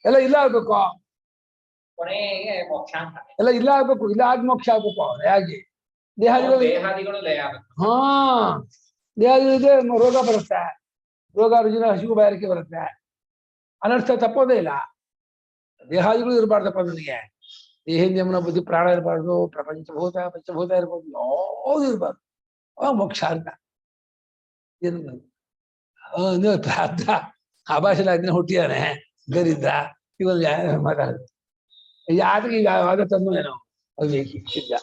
ಎಲ್ಲ ಇಲ್ಲ ಆಗ್ಬೇಕು, ಕೊನೆಗೆ ಮೋಕ್ಷ ಅಂತ ಎಲ್ಲ ಇಲ್ಲ ಆಗ್ಬೇಕು, ಇಲ್ಲ ಆಗ್ ಮೋಕ್ಷ ಆಗ್ಬೇಕು. ಹೇಗೆ ದೇಹಾದಿಗಳು ಲಯ ಆಗುತ್ತೆ. ಹಾ, ದೇಹದಿದ್ರೆ ರೋಗ ಬರುತ್ತೆ, ರೋಗ ರುಜಿನ ಹಸಿವು ಬಾಯಾರಿಕೆ ಬರುತ್ತೆ, ಅನರ್ಥ ತಪ್ಪೋದೇ ಇಲ್ಲ. ದೇಹಾದಿಗಳು ಇರಬಾರ್ದಪ್ಪ ನನಗೆ. ದೇಹಿಂದ ಯಮನ ಬುದ್ಧಿ ಪ್ರಾಣ ಇರಬಾರ್ದು, ಪಂಚಭೂತ ಇರ್ಬಾರ್ದು, ಯಾವುದು ಇರಬಾರ್ದು. ಅವಾಗ ಮೋಕ್ಷ ಅಂತ ಏನು ಪ್ರಾರ್ಥ ಆ ಭಾಷೆಲ್ಲ ಅದನ್ನ ಹುಟ್ಟಿದಾನೆ ಗರಿದ್ರ ಇವತ್ತು ಮಾತಾಡುದು ಯಾರಿಗೆ ಈಗ ಆದ ತಂದು ಏನೋ ಅದು ಸಿದ್ಧ.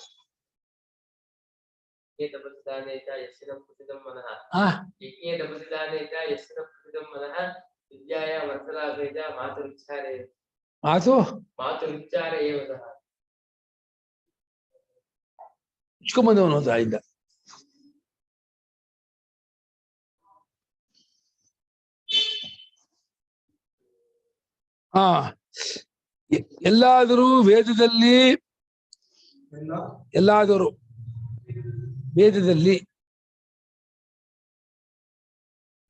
ಮಾತುರುಚ್ಚಾರ ಇಚ್ಕೊಂಬಂದವನು ತಾಯಿದ್ದ. ಹಾ, ಎಲ್ಲಾದರೂ ವೇದದಲ್ಲಿ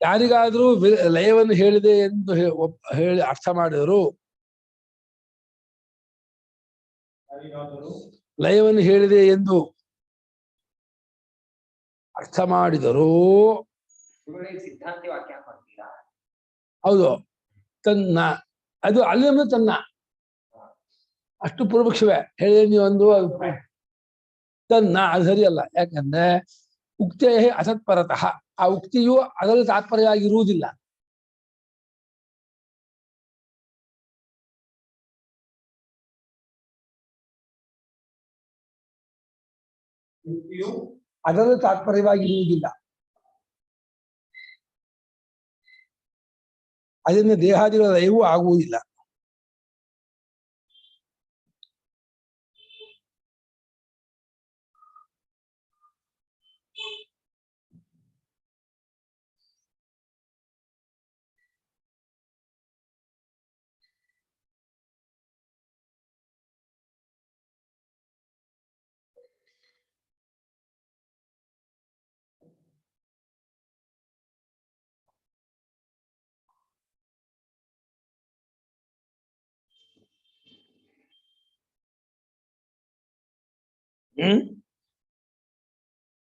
ಯಾರಿಗಾದ್ರೂ ಲಯವನ್ನು ಹೇಳಿದೆ ಎಂದು ಹೇಳಿ ಅರ್ಥ ಮಾಡಿದರು, ಲಯವನ್ನು ಹೇಳಿದೆ ಎಂದು ಅರ್ಥ ಮಾಡಿದರು. ಸಿದ್ಧಾಂತಿ ವಾಕ್ಯ ಮಾಡ್ತೀರಾ? ಹೌದು, ತನ್ನ ಅದು ಅಲ್ಲಿ ತನ್ನ ಅಷ್ಟು ಪೂರ್ವಪಕ್ಷವೇ ಹೇಳಿದೆ ನೀವೊಂದು ತನ್ನ ಅದು ಸರಿಯಲ್ಲ. ಯಾಕಂದ್ರೆ ಉಕ್ತೇ ಅಸತ್ಪರತಃ ಆ ಉಕ್ತಿಯು ಅದರಲ್ಲಿ ತಾತ್ಪರ್ಯವಾಗಿರುವುದಿಲ್ಲ. ಅದರಲ್ಲಿ ತಾತ್ಪರ್ಯವಾಗಿರುವುದಿಲ್ಲ. ಅದರಿಂದ ದೇಹಾದಿಗಳ ಲಯವೂ ಆಗುವುದಿಲ್ಲ.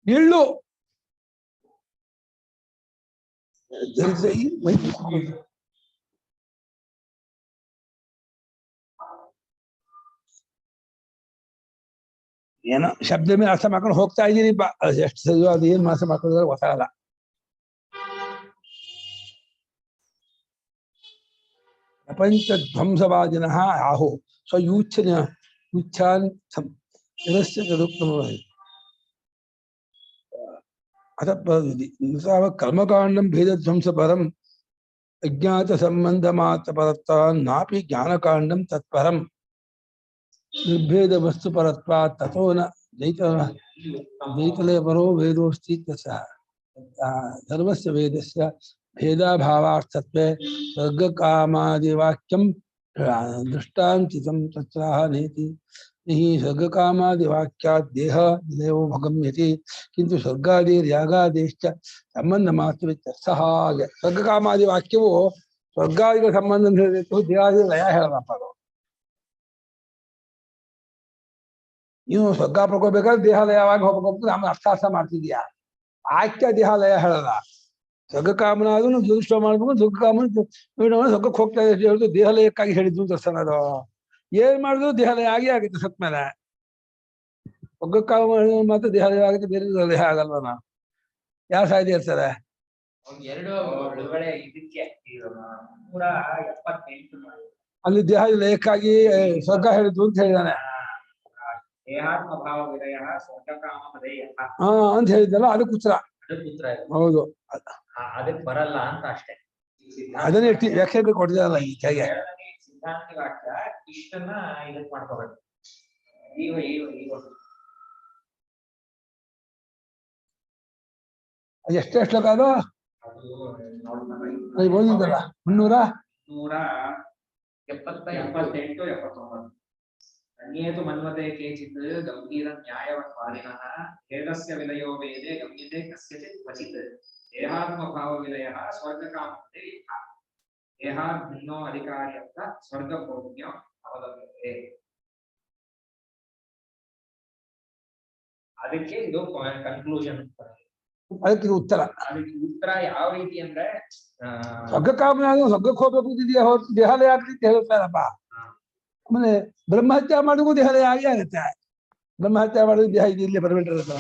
ಎಳ್ಳು ಏನೋ ಶಬ್ದ ಮೇಲೆ ಅರ್ಥ ಮಾಡ್ಕೊಂಡು ಹೋಗ್ತಾ ಇದ್ದೀನಿ ಎಷ್ಟು ಸರಿಯೋ ಅದು ಏನ್ ಮಾಸ ಮಾಡ್ಕೊಂಡ್ರೆ ಗೊತ್ತಾಗಲ್ಲ. ಪ್ರಪಂಚ ಧ್ವಂಸವಾದಿನ ಆಹೋ ಸ್ವಯೂಚ್ಛನ ಉಚ್ಛಾನ್ ಅಥ ಕರ್ಮಕಾಂಡಂ ಭೇದಧ್ವಂಸ ಪರಂ ಅಜ್ಞಾತ ಸಂಬಂಧ ಮಾತ್ರ ಪರತ್ವ ನಾಪಿ ಜ್ಞಾನಕಾಂಡಂ ತತ್ಪರಂ ನಿರ್ಭೇದ ವಸ್ತು ಪರತ್ವ ತಥೋ ನ ದ್ವೈತಲಯ ಪರೋ ವೇದೋಸ್ತಿ ಸಹ ಧರ್ಮಸ್ಯ ವೇದಸ್ಯ ಭೇದಾಭಾವಾರ್ಥತ್ವೇ ಸ್ವರ್ಗಕಾಮಾದಿವಾಕ್ಯಂ ದೃಷ್ಟಾಂತಿತಂ ತತ್ರಾಹ ನೇತಿ हि स्वर्गकामादिवाक्यात् देह निलयो भगम्यते किंतु स्वर्गादिर्यागादेश्च ಸಂಬಂಧಮಾತ್ರವಿತ್ಯರ್ಥಃ. ಸ್ವರ್ಗಕಾಮಾದಿವಾಕ್ಯವು ಸ್ವರ್ಗಾದಿಗಳ ಸಂಬಂಧ ಹೇಳಿತ್ತು, ದೇಹಾದಿ ಲಯ ಹೇಳದಪ್ಪ. ಅದು ನೀವು ಸ್ವರ್ಗ ಪಡ್ಕೋಬೇಕಾದ್ರೆ ದೇಹಾಲಯವಾಗಿ ಹೋಗ್ಬೇಕು ಆಮೇಲೆ ಅರ್ಥಾರ್ಥ ಮಾಡ್ತಿದ್ಯಾ. ವಾಕ್ಯ ದೇಹಾಲಯ ಹೇಳಲ್ಲ. ಸ್ವರ್ಗಕಾಮನಾದ್ರು ದುರುಷ್ಟ ಮಾಡ್ಬೇಕು, ಸ್ವರ್ಗಕಾಮನ ಸ್ವರ್ಗಕ್ಕೆ ಹೋಗ್ತಾ ಇದೆ ಹೇಳಿದ್ರು ದೇಹಾಲಯಕ್ಕಾಗಿ ಹೇಳಿದ್ದು ದರ್ಶನ. ಅದು ಏನ್ ಮಾಡಿದ್ರು ದೇಹಾಲಯ ಆಗಿ ಆಗುತ್ತೆ ಸತ್ ಮೇಲೆ. ಸ್ವರ್ಗಕಾಮ ಮಾತ್ರ ದೇಹಾಲಯ ಆಗುತ್ತೆ, ಬೇರೆ ದೇಹ ಆಗಲ್ವ. ನಾವು ಯಾವ ಸಾಧ್ಯ ಇರ್ತಾರೆ. ಎರಡು ಒಳಗಡೆ ಇದಕ್ಕೆ 178 ಅಲ್ಲಿ ದೇಹ ಲಯಕ್ಕಾಗಿ ಸ್ವರ್ಗ ಹೇಳಿದ್ದು ಅಂತ ಹೇಳಿದಾನೆ. ದೇಹಾತ್ಮ ಭಾವ ವಿಲಯ ಸ್ವರ್ಗಕಾಮ ಪದೇಯ ಅಂತ ಹೇಳಿದ್ದಲ್ಲ, ಅದಕ್ಕೆ ಉತ್ತರ. ಹೌದು, ಅದಕ್ಕೆ ಬರಲ್ಲ ಅಂತ ಅಷ್ಟೇ. ಅದನ್ನೇ ವ್ಯಾಖ್ಯಾನ ಕೊಟ್ಟಿದ್ದಾರಲ್ಲ ಈ ಕೆಳಗೆ. ಸಿದ್ಧಾಂತ ವಾಕ್ಯ ಇಷ್ಟನ್ನ ಇದಕ್ಕೆ ಮಾಡ್ಕೋಬೇಕು. ಎಷ್ಟೇ ಶ್ಲೋಕ ಅದು ಓದಿದ್ದಲ್ಲ 178-79. ಅನ್ಯೇತು ಮನ್ವತೆ ಕೇಚಿತ್ ಗಂಭೀರ ನ್ಯಾಯವತ್ವಾದಿನಃ ಭೇದಸ್ಯ ವಿಲಯೋ ವೇದೆ ಗಮ್ಯತೆ ಕಸ್ಯಚಿತ್ ಕ್ವಚಿತ್ ದೇಹಾತ್ಮ ಭಾವ ವಿಲಯಃ ಸ್ವರ್ಗಕಾಮತೆ ದೇಹಾತ್ ಭಿನ್ನೋ ಅಧಿಕಾರ್ಯರ್ಥ ಸ್ವರ್ಗಭೋಗ್ಯ ಅವಲಂಬತೆ. ಅದಕ್ಕೆ ಇದು ಕನ್ಕ್ಲೂಷನ್. ಅದಕ್ಕೆ ಉತ್ತರ. ಅದಕ್ಕೆ ಉತ್ತರ ಯಾವ ರೀತಿ ಅಂದ್ರೆ ಸ್ವರ್ಗಕಾಮನ ಸ್ವರ್ಗಕ್ಕೆ ಹೋಗ್ಬೇಕು ದೇಹಾಲಯ ಆಗ್ತಿತ್ತು ಹೇಳ್ತಾರಪ್ಪ. ಆಮೇಲೆ ಬ್ರಹ್ಮಹತ್ಯೆ ಮಾಡೋದು ದೇಹಾಲಯ ಆಗಿ ಆಗುತ್ತೆ. ಬ್ರಹ್ಮಹತ್ಯೆ ಮಾಡೋದು ದೇಹ ಇದು ಇಲ್ಲೇ ಬರಬೇಕಿರುತ್ತೆ.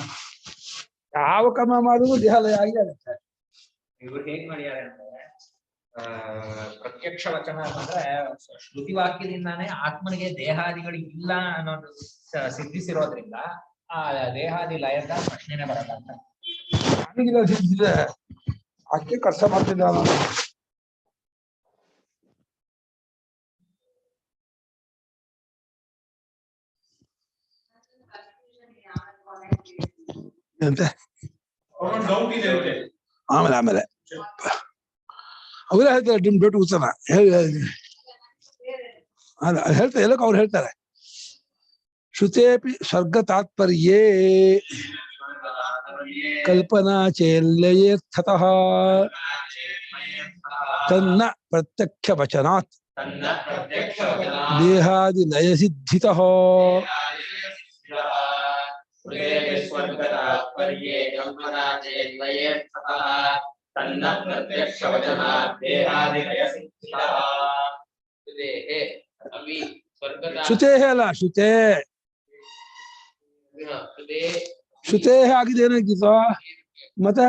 ಯಾವ ಕರ್ಮ ಮಾಡೋದು ದೇಹಾಲಯ ಆಗಿ ಆಗುತ್ತೆ. ಇವ್ರು ಹೇಗ್ ಮಾಡ್ಯಾರೆ ಅಂದ್ರೆ ಪ್ರತ್ಯಕ್ಷ ವಚನ ಅಂದ್ರೆ ಶ್ರುತಿ ವಾಕ್ಯದಿಂದಾನೇ ಆತ್ಮನಿಗೆ ದೇಹಾದಿಗಳು ಇಲ್ಲ ಅನ್ನೋದು ಸಿದ್ಧಿಸಿರೋದ್ರಿಂದ ಆ ದೇಹಾದಿ ಲಯದ ಪ್ರಶ್ನೆನೇ ಬರಲ್ಲ ಅಂತ. ನನಗಿಲ್ಲ ಸಿದ್ಧಿಸಿದೆ, ಅಕ್ಕೆ ಕಷ್ಟ ಮಾಡ್ತಿದ್ದ. ಆಮೇಲೆ ಆಮೇಲೆ ಅವರೇ ಹೇಳ್ತಾರೆ ನಿಮ್ ದೊಡ್ಡ ಉತ್ತರ ಹೇಳ್ತಾರೆ. ಎಲ್ಲಕ್ಕೆ ಅವ್ರು ಹೇಳ್ತಾರೆ ಶ್ರುತೇಪಿ ಸ್ವರ್ಗ ತಾತ್ಪರ್ಯೇ ಕಲ್ಪನಾ ಚೇಲ್ಲಯೇರ್ಥತಃ ತನ್ನ ಪ್ರತ್ಯಕ್ಷ ವಚನಾತ್ ದೇಹಾದಿ ಲಯ ಸಿದ್ಧಿತಃ ಶ್ರುತೇ ಅಲ್ಲ ಶ್ರುತೇ ಶ್ರುತೇ ಆಗಿದೆ ಏನಾಗಿತ್ತು ಮತ್ತೆ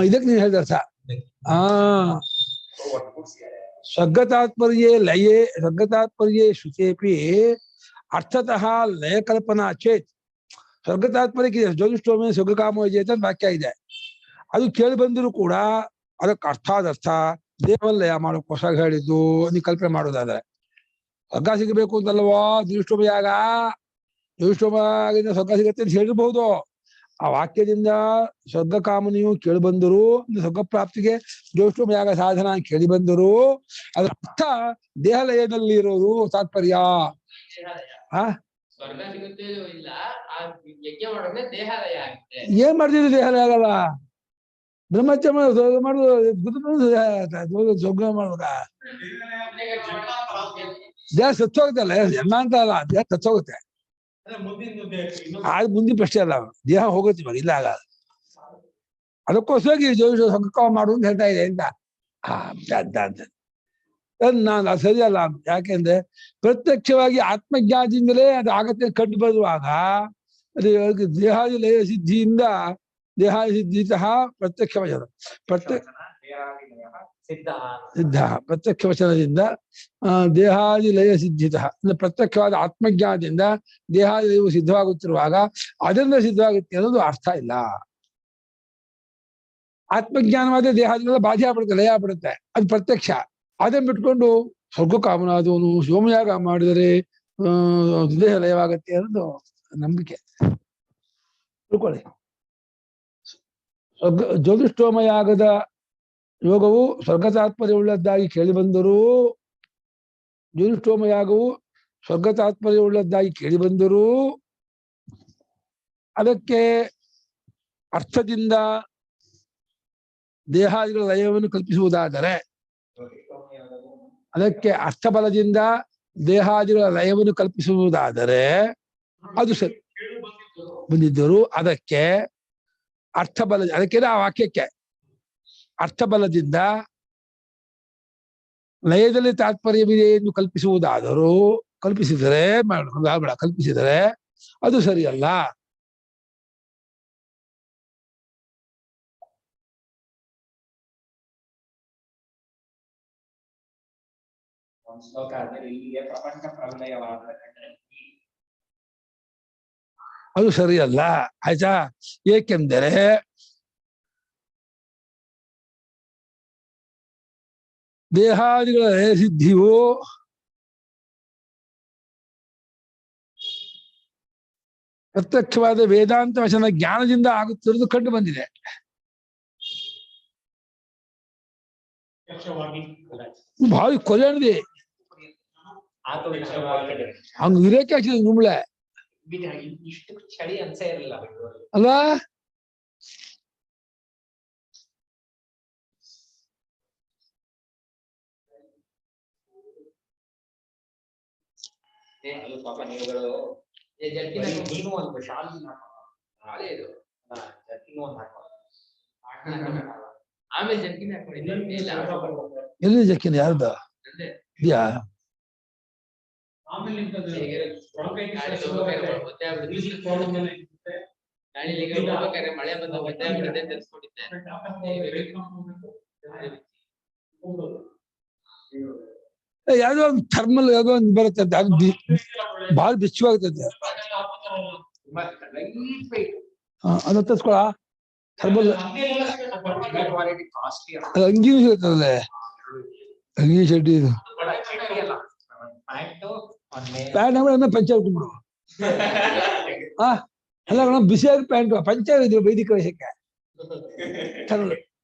ಇದಕ್ಕೆ ನೀವು ಹೇಳಿದ ಅರ್ಥ. ಸ್ವರ್ಗತಾತ್ಪರ್ಯೇ ಲಯೇ ಸ್ವರ್ಗತಾತ್ಪರ್ಯೇ ಶ್ರುತೇಪಿ ಅರ್ಥತಃ ಲಯ ಕಲ್ಪನಾ ಚೇತ್. ಸ್ವರ್ಗತಾತ್ಪರ್ಯಕ್ಕೆ ಜ್ಯೋತಿಷ್ಠೋಮೆ ಸ್ವರ್ಗಕಾಮ ಚೇತ ವಾಕ್ಯ ಇದೆ. ಅದು ಕೇಳಿ ಬಂದರೂ ಕೂಡ ಅದಕ್ಕೆ ಅರ್ಥಾದರ್ಥ ದೇವಲ್ಲಯ ಮಾಡೋಕ್ಕೋಸ್ಕರ ಹೇಳಿದ್ದು ನೀವು ಕಲ್ಪನೆ ಮಾಡೋದಾದ್ರೆ. ಸ್ವರ್ಗ ಸಿಗಬೇಕು ಅಂತಲ್ವಾ ಜ್ಯೋತಿಷ್ಠೋಮಯಾಗ, ಜ್ಯೋತಿಷ್ಠೋಮಯಾಗಿಂದ ಸ್ವರ್ಗ ಸಿಗತ್ತೆ ಅಂತ ಹೇಳಿರ್ಬಹುದು. ಆ ವಾಕ್ಯದಿಂದ ಸ್ವರ್ಗ ಕಾಮನೆಯು ಕೇಳಿ ಬಂದರು, ಸ್ವರ್ಗ ಪ್ರಾಪ್ತಿಗೆ ಜ್ಯೋತಿಷ್ಠೋಮಯಾಗ ಸಾಧನ ಕೇಳಿ ಬಂದರು. ಅದ್ರ ಅರ್ಥ ದೇಹಾಲಯದಲ್ಲಿ ಇರೋದು ತಾತ್ಪರ್ಯ. ಸ್ವರ್ಗ ಸಿಗುತ್ತೆ ಇಲ್ಲ, ಯಜ್ಞ ಮಾಡಿದ್ರೆ ದೇಹಾಲಯ ಆಗುತ್ತೆ. ಏನ್ ಮಾಡ್ತಿದ್ರು ದೇಹಾಲಯ ಆಗಲ್ಲ. ಬ್ರಹ್ಮಚರ್ಯ ಮಾಡುದು ಜೋಗ ಮಾಡುದ ದೇಹ ಸತ್ತೋಗುತ್ತಲ್ಲ ಜನ್ಮ ಅಂತ ಅಲ್ಲ ದೇಹ ಸತ್ತೋಗುತ್ತೆ. ಅದು ಮುಂದಿನ ಪ್ರಶ್ನೆ ಅಲ್ಲ, ದೇಹ ಹೋಗುತ್ತೆ ಇವಾಗ ಇಲ್ಲ ಆಗಲ್ಲ. ಅದಕ್ಕೋಸ್ಕರ ಸಂಕಲ್ಪ ಮಾಡು ಅಂತ ಹೇಳ್ತಾ ಇದೆ ಅಂತ ನಾನು ಸರಿಯಲ್ಲ. ಯಾಕೆಂದ್ರೆ ಪ್ರತ್ಯಕ್ಷವಾಗಿ ಆತ್ಮಜ್ಞಾನದಿಂದಲೇ ಅದು ಆಗತ್ತೆ ಕಂಡು ಬರುವಾಗ ಅದು ದೇಹಾದಿ ಲಯ ಸಿದ್ಧಿಯಿಂದ ದೇಹಾದಿ ಸಿದ್ಧಿತ ಪ್ರತ್ಯಕ್ಷ ವಚನ ಸಿದ್ಧ ಪ್ರತ್ಯಕ್ಷ ವಚನದಿಂದ ದೇಹಾದಿ ಲಯ ಸಿದ್ಧಿತ ಅಂದ್ರೆ ಪ್ರತ್ಯಕ್ಷವಾದ ಆತ್ಮಜ್ಞಾನದಿಂದ ದೇಹಾದಿ ಲಯವು ಸಿದ್ಧವಾಗುತ್ತಿರುವಾಗ ಅದರಿಂದ ಸಿದ್ಧವಾಗುತ್ತೆ ಅನ್ನೋದು ಅರ್ಥ ಇಲ್ಲ. ಆತ್ಮಜ್ಞಾನವಾದ ದೇಹಾದಿಗಳ ಬಾಧೆ ಆಗ್ಬಿಡುತ್ತೆ, ಲಯ ಆಗ್ಬಿಡುತ್ತೆ, ಅದು ಪ್ರತ್ಯಕ್ಷ. ಅದನ್ನ ಬಿಟ್ಕೊಂಡು ಸ್ವರ್ಗ ಕಾಮನಾದವನು ಸೋಮಯಾಗ ಮಾಡಿದರೆ ದೇಹ ಲಯವಾಗತ್ತೆ ಅನ್ನೋದು ನಂಬಿಕೆ. ತಿಳ್ಕೊಳ್ಳಿ, ಜ್ಯೋತಿಷ್ಠೋಮಯಾಗದ ಯೋಗವು ಸ್ವರ್ಗ ತಾತ್ಪರ್ಯವುಳ್ಳದ್ದಾಗಿ ಕೇಳಿಬಂದರೂ ಜ್ಯೋತಿಷ್ಠೋಮಯಾಗವು ಸ್ವರ್ಗ ತಾತ್ಪರ್ಯವುಳ್ಳದ್ದಾಗಿ ಕೇಳಿಬಂದರೂ ಅದಕ್ಕೆ ಅರ್ಥದಿಂದ ದೇಹಾದಿಗಳ ಲಯವನ್ನು ಕಲ್ಪಿಸುವುದಾದರೆ ಅದಕ್ಕೆ ಅರ್ಥಬಲದಿಂದ ದೇಹಾದಿಗಳ ಲಯವನ್ನು ಕಲ್ಪಿಸುವುದಾದರೆ ಅದು ಸರಿ ಬಂದಿದ್ದರು. ಅದಕ್ಕೆ ಅರ್ಥಬಲ, ಅದಕ್ಕೆ ಆ ವಾಕ್ಯಕ್ಕೆ ಅರ್ಥಬಲದಿಂದ ಲಯದಲ್ಲಿ ತಾತ್ಪರ್ಯವಿದೆ ಎಂದು ಕಲ್ಪಿಸುವುದಾದರೂ ಕಲ್ಪಿಸಿದರೆ ಕಲ್ಪಿಸಿದರೆ ಅದು ಸರಿಯಲ್ಲ. ಶ್ಲೋಕ ಆದ್ಮೇಲೆ ಇಲ್ಲಿಗೆ ಪ್ರಪಂಚ ಪ್ರಲಯವಾದ ಅದು ಸರಿಯಲ್ಲ. ಆಯ್ತಾ? ಏಕೆಂದರೆ ದೇಹಾದಿಗಳ ಸಿದ್ಧಿಯು ಪ್ರತ್ಯಕ್ಷವಾದ ವೇದಾಂತ ವಚನ ಜ್ಞಾನದಿಂದ ಆಗುತ್ತಿರುವುದು ಕಂಡು ಬಂದಿದೆ. ಭಾವಿ ಕೊಲೆಯಣದಿ ಹಂಗ ಇರಕ್ಕೆ ಹಾಕಿದ ನುಂಬ್ಳೆ ಇಷ್ಟು ಚಳಿ ಅನ್ಸೇ ಇರಲಿಲ್ಲ ಅಲ್ವಾ? ಪಾಪ ನೀವುಗಳು ನೀನು ಒಂದು ಶಾಲ್ ಜರ್ಕಿನೂ ಒಂದು ಹಾಕೋ ಆಮೇಲೆ ಜರ್ಕಿನ್ ಹಾಕೊಂಡಿದ್ದೆ. ಎಲ್ಲಿ ಜಕ್ಕಿನ ಯಾರ್ದ ಇದೆಯಾ? ಮಳೆ ಬಂದ ಒದ್ದೆ ಆಗ್ಬಿಡುತ್ತೆ ತರಿಸ್ಕೊಂಡಿದ್ದೆ. ಯಾವ್ದೋ ಒಂದು ಥರ್ಮಲ್ ಯಾವ್ದೋ ಒಂದು ಬರುತ್ತೆ, ಅದು ಬಹಳ ಬಿಚ್ಚವಾಗ್ತದೆ. ಅದು ತರ್ಸ್ಕೊಳ ಥರ್ಮಲ್ ಅಂಗಿ ಸಿಗುತ್ತದಲ್ಲೇ, ಅಂಗಿ ಚಡ್ಡಿ ಇದು ಪ್ಯಾಂಟ್ ಅಂದ್ರೆ ಪಂಚೆ ಬಿಟ್ಬಿಡು. ಅಲ್ಲ ಮೇಡಮ್, ಬಿಸಿಯಾಗಿ ಪ್ಯಾಂಟ್ ಪಂಚೆ ಇದ್ರು ವೈದಿಕ ವೇಷಕ್ಕೆ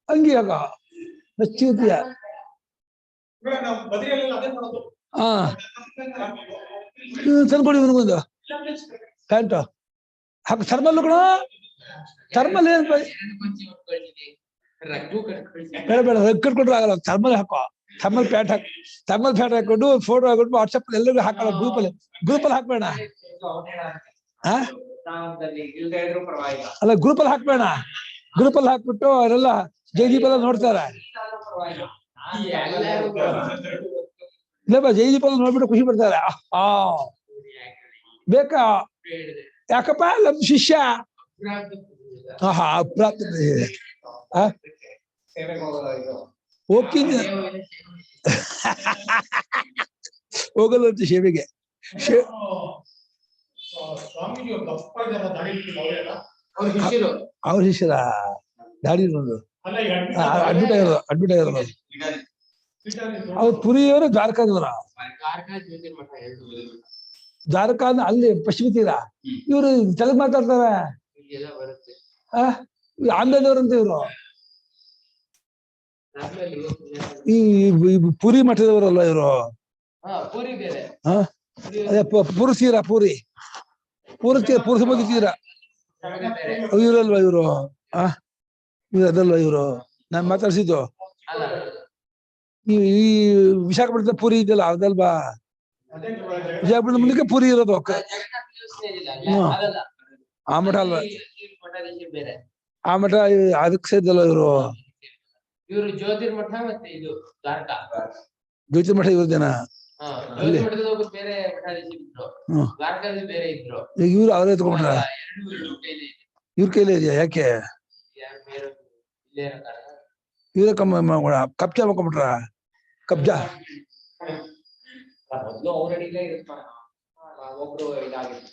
ಅಂಗಿ ಹಾಕ ಬೆಚ್ಚಿರ್ತೀಯ. ತಂದ್ಕೊಡಿ ಇವನಿಗೊಂದು ಪ್ಯಾಂಟು ಹಾಕು. ಥರ್ಮಲ್ ಕಣ, ಥರ್ಮಲ್ ಏನ್ ಬೇಡ ಬೇಡ, ರಗ್ ಕಟ್ಕೊಂಡ್ರೆ ಆಗಲ್ಲ. ಥರ್ಮಲ್ ಹಾಕೋ, ಥರ್ಮಲ್ ಪ್ಯಾಂಟ್ ಹಾಕಿ, ಥರ್ಮಲ್ ಪ್ಯಾಂಟ್ ಹಾಕೊಂಡು ಫೋಟೋ ಹಾಕೊಂಡು ವಾಟ್ಸಪ್ ಎಲ್ಲರಿಗೂ ಹಾಕಲ್ಲ. ಗ್ರೂಪಲ್ಲಿ ಹಾಕ್ಬೇಡ. ಅಲ್ಲ ಗ್ರೂಪಲ್ಲಿ ಹಾಕ್ಬೇಡ, ಗ್ರೂಪಲ್ಲಿ ಹಾಕ್ಬಿಟ್ಟು ಅವರೆಲ್ಲ ಜೈದೀಪೆಲ್ಲ ನೋಡ್ತಾರೆ. ಇಲ್ಲ ಜೈದೀಪೆಲ್ಲ ನೋಡ್ಬಿಟ್ಟು ಖುಷಿ ಪಡ್ತಾರೆ. ಬೇಕಾ? ಯಾಕಪ್ಪ ನಮ್ ಶಿಷ್ಯ ಹೋಗಲ್ಲ ಅಂತ ಸೇವೆಗೆ. ಅವ್ರ ಶಿಷ್ಯರ ದಾಡಿ ಅಡ್ಮಿಟ್ ಆಗಿರೋದು ಅವ್ರ ಪುರಿಯವರು ದ್ವಾರಕಾದವರ. ದ್ವಾರಕಾ ಅಲ್ಲಿ ಪಶ್ಚಿಮ ತೀರ. ಇವ್ರು ತೆಲುಗು ಮಾತಾಡ್ತಾರೆ. ಆಂಧ್ರದವ್ರಂತ ಇವ್ರು. ಈ ಪುರಿ ಮಠದವರಲ್ಲ ಇವರು. ಅದೇ ಪುರುಸೀರ ಪೂರಿ ಪುರುಷ ಬಗ್ಗೆ ತೀರ ಇವರಲ್ವಾ ಇವರು. ಇವ್ರು ಅದಲ್ವ ಇವರು ನಾನು ಮಾತಾಡ್ಸಿದ್ದು ಅಲ್ಲ ಈ ವಿಶಾಖಪಟ್ಟಣದ ಪುರಿ ಇದೆಯಲ್ಲ ಅದಲ್ವಾ ವಿಶಾಖಪಟ್ಟಣದ ಮುಂದಕ್ಕೆ ಪುರಿ ಇರೋದು ಜಗನ್ನಾಥ ದೇವಸ್ಥಾನ ಇದೆಯಲ್ಲ ಅಲ್ಲ? ಹ್ಮ್. ಅದಲ್ಲ ಆ ಮಠ ಅಲ್ವಾ ಈ ಮಠಾಧೀಶರು ಬೇರೆ ಆ ಮಠ ಅದಕ್ಕೆ ಸೇರಿದಲ್ವ ಇವರು ಇವರು ಜ್ಯೋತಿರ್ಮಠ ಮತ್ತೆ ಇದು ದ್ವಾರಕಾ ಜ್ಯೋತಿ ಮಠ ಇವ್ರದೇನ ಹಾ ಜ್ಯೋತಿರ್ಮಠದ ಒಬ್ರು ಬೇರೆ ಮಠಾಧೀಶರು ಇದ್ರು ಹ್ಮ್. ದ್ವಾರಕಾದಲ್ಲಿ ಬೇರೆ ಇದ್ರು ಈಗ ಇವ್ರು ಅವರೇ ತಗೊಂಡ್ರ ಎರಡು ಇವ್ರ ಕೈಲಿ ಇದೆ. ಇವ್ರ ಕೈಲೇ ಇದೆಯಾ ಯಾಕೆ ಯಾರು ಬೇರೆ ಇಲ್ಲೇ ಇರೋ ಕಾರಣ ಇವ್ರ ಕಬ್ಜಾ ಮಾಡ್ಕೊಂಡ್ಬಿಟ್ರ ಕಬ್ಜಾ ಮೊದ್ಲು ಅವ್ರಡಿಗೆ ಇರುತ್ತೆ ಒಬ್ರು ಇದಾಗಿತ್ತು.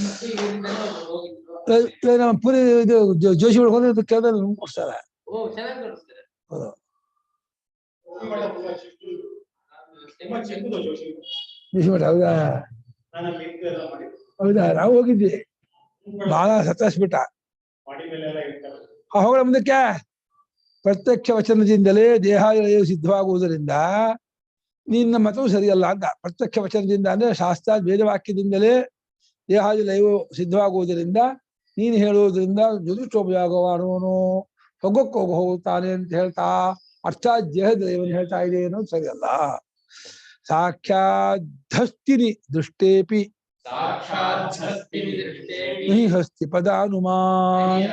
ಮತ್ತೆ ಇವರಿಂದನೇ ಒಬ್ರು ಹೋಗಿದ್ರು. ನಮ್ಮ ಪುರಿ ಇದು ಜೋಶಿ ಒಳಗೆ ಹೋದ್ರೆ ಕೇಳಿದ್ರೆ ಕೊಡ್ತಾರೆ ಓ ಚೆನ್ನಾಗಿ ತೋರಿಸ್ತಾರೆ ಹೌದು. ತುಂಬಾ ಚೆಂದ ಜೋಶಿ ಜೋಶಿ ಮಠ ಹೌದಾ ನಾನು ಲಿಂಕ್ ಎಲ್ಲ ಮಾಡಿದ್ದೆ ಹೌದಾ ನಾವು ಹೋಗಿದ್ವಿ ಬಹಳ ಸತಾಯಿಸ್ಬಿಟ್ಟ ಮಾಡಿ ಮೇಲೆ ಎಲ್ಲ ಇರ್ತಾರೆ ಹೋಗಳ ಮುಂದಕ್ಕೆ ಪ್ರತ್ಯಕ್ಷ ವಚನದಿಂದಲೇ ದೇಹಾದಿಲಯವು ಸಿದ್ಧವಾಗುವುದರಿಂದ ನಿನ್ನ ಮತವು ಸರಿಯಲ್ಲ ಅಂತ. ಪ್ರತ್ಯಕ್ಷ ವಚನದಿಂದ ಅಂದ್ರೆ ಶಾಸ್ತ್ರ ವೇದವಾಕ್ಯದಿಂದಲೇ ದೇಹಾದಿಲಯವು ಸಿದ್ಧವಾಗುವುದರಿಂದ ನೀನು ಹೇಳುವುದರಿಂದ ಜುದುಷ್ಟೋಪಯೋಗವಾದವನು ಹೋಗುತ್ತಾನೆ ಅಂತ ಹೇಳ್ತಾ ಅರ್ಥಾತ್ ದೇಹದಲಯವನ್ನು ಹೇಳ್ತಾ ಇದೆ ಅನ್ನೋದು ಸರಿಯಲ್ಲ. ಸಾಕ್ಷಾದ್ಧಸ್ತಿನಿ ದೃಷ್ಟೇಪಿ ನಹಿ ಹಸ್ತಿ ಪದಾನುಮಾನ್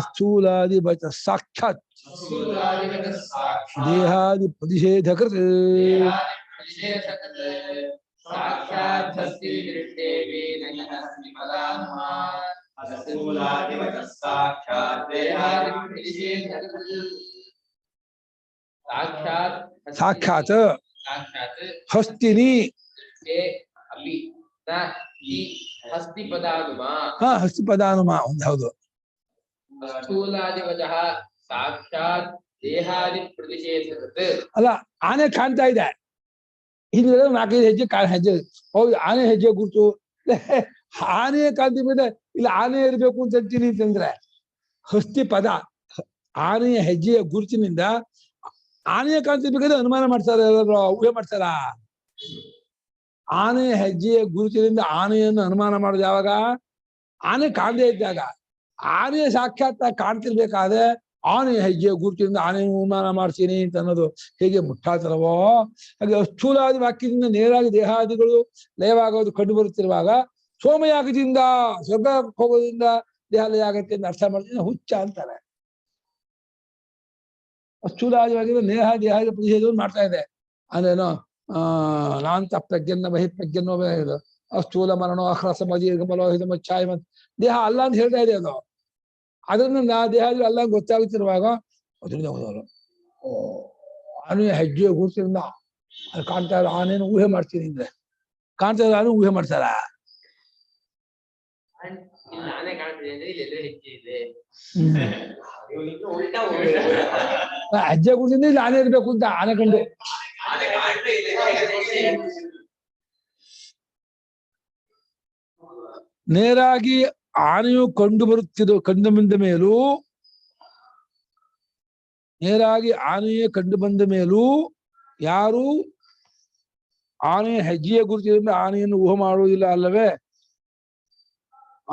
ಸ್ಥೂಲಾದಿ ವಚ ಸಾಕ್ಷಾತ್ ದೇಹಾದಿ ಪ್ರತಿಷೇಧಕೃತ್ ಸಾಕ್ಷಾತ್ ಹಸ್ತಿನಿ ಹಸ್ತಿ ಪದಾನುಮ ಹಾ ಹಸ್ತಿ ಪದಾನುಮ ಒಂದು ಹೌದು. ಸ್ಥೂಲಾದಿವಚಃ ಸಾಕ್ಷಾತ್ ದೇಹಾದಿ ಪ್ರತಿಷೇಧಕೃತ್. ಅಲ್ಲ ಆನೆ ಕಾಣ್ತಾ ಇದೆ ಹಿಂದ್ಗಡೆ 4-5 ಹೆಜ್ಜೆ ಹೆಜ್ಜೆ ಹೌದು ಆನೆ ಹೆಜ್ಜೆ ಗುರುತು ಆನೆ ಕಾಂತಿ ಮೇಲೆ ಇಲ್ಲ ಆನೆ ಇರ್ಬೇಕು ಅಂತ ಹೇಳ್ತೀನಿ ಅಂತಂದ್ರೆ ಹಸ್ತಿ ಪದ ಆನೆಯ ಹೆಜ್ಜೆಯ ಗುರುತಿನಿಂದ ಆನೆಯ ಕಾಂತಿ ಬೇಕಾದ್ರೆ ಅನುಮಾನ ಮಾಡ್ತಾರೆ ಎಲ್ಲರೂ ಊಹೆ ಮಾಡ್ತಾರ. ಆನೆಯ ಹೆಜ್ಜೆಯ ಗುರುತಿನಿಂದ ಆನೆಯನ್ನು ಅನುಮಾನ ಮಾಡೋದು ಯಾವಾಗ ಆನೆ ಕಾಣದೇ ಇದ್ದಾಗ. ಆನೆ ಸಾಕ್ಷಾತ್ ಕಾಣ್ತಿರ್ಬೇಕಾದ್ರೆ ಆನೆ ಹೆಜ್ಜೆಯ ಗುರುತಿನಿಂದ ಆನೆ ಅನುಮಾನ ಮಾಡ್ತೀನಿ ಅಂತ ಅನ್ನೋದು ಹೇಗೆ ಮುಟ್ಟಾತರವೋ ಹಾಗೆ ಸ್ಥೂಲಾದಿ ವಾಕ್ಯದಿಂದ ನೇರಾಗಿ ದೇಹಾದಿಗಳು ಲಯವಾಗೋದು ಕಂಡು ಬರುತ್ತಿರುವಾಗ ಸೋಮಯಾಗದಿಂದ ಸ್ವರ್ಗ ಹೋಗೋದ್ರಿಂದ ದೇಹ ಲಯ ಆಗತ್ತೆ ಅಂತ ಅರ್ಥ ಮಾಡ್ತೀನಿ ಹುಚ್ಚ ಅಂತಾರೆ. ಸ್ಥೂಲಾದಿವಾಗಿರೋ ನೇಹ ದೇಹಾದಿ ಪ್ರತಿಷೇಧವನ್ನು ಮಾಡ್ತಾ ಇದೆ ಅಂದ್ರೇನೋ ನಾಂತ ಪ್ರಜ್ಞನ್ನ ಬಹಿರ್ಪ್ರಜ್ಞನ್ನೋ ಇದು ಸ್ಥೂಲ ಮರಣೋ ಅಹ್ರಸ ಮದೀರ್ಘಮಲೋ ಇದು ಮಚ್ಚಾಯ ದೇಹ ಅಲ್ಲ ಅಂತ ಹೇಳ್ತಾ ಇದೆ ಅದು. ಅದನ್ನ ದೇಹ ಅಲ್ಲ ಗೊತ್ತಾಗುತ್ತಿರುವಾಗ ಅದರಿಂದ ಆನೆಯ ಹೆಜ್ಜೆಯ ಗುರುತಿನಿಂದ ಅದು ಕಾಣ್ತಾ ಇರೋ ಆನೆಯನ್ನು ಊಹೆ ಮಾಡ್ತೀನಿ ಅಂದ್ರೆ ಕಾಣ್ತಾ ಇರೋ ಊಹೆ ಮಾಡ್ತಾರ. ಇಲ್ಲಿ ಆನೆ ಕಾಣ್ತಿದೆ ಅಂದ್ರೆ ಇಲ್ಲಿ ಎದುರು ಹೆಜ್ಜೆ ಇದೆ. ಉಲ್ಟಾ ಹೆಜ್ಜೆ ಗುರುತಿಂದ ಇಲ್ಲಿ ಆನೆ ಇರ್ಬೇಕು ಅಂತ ಆನೆ ಕಂಡು ನೇರಾಗಿ ಆನೆಯು ಕಂಡು ಬಂದ ಮೇಲೂ ನೇರಾಗಿ ಆನೆಯೇ ಕಂಡು ಬಂದ ಮೇಲೂ ಯಾರು ಆನೆಯ ಹೆಜ್ಜೆಯ ಗುರುತಿನಿಂದ ಆನೆಯನ್ನು ಊಹೆ ಮಾಡುವುದಿಲ್ಲ ಅಲ್ಲವೇ.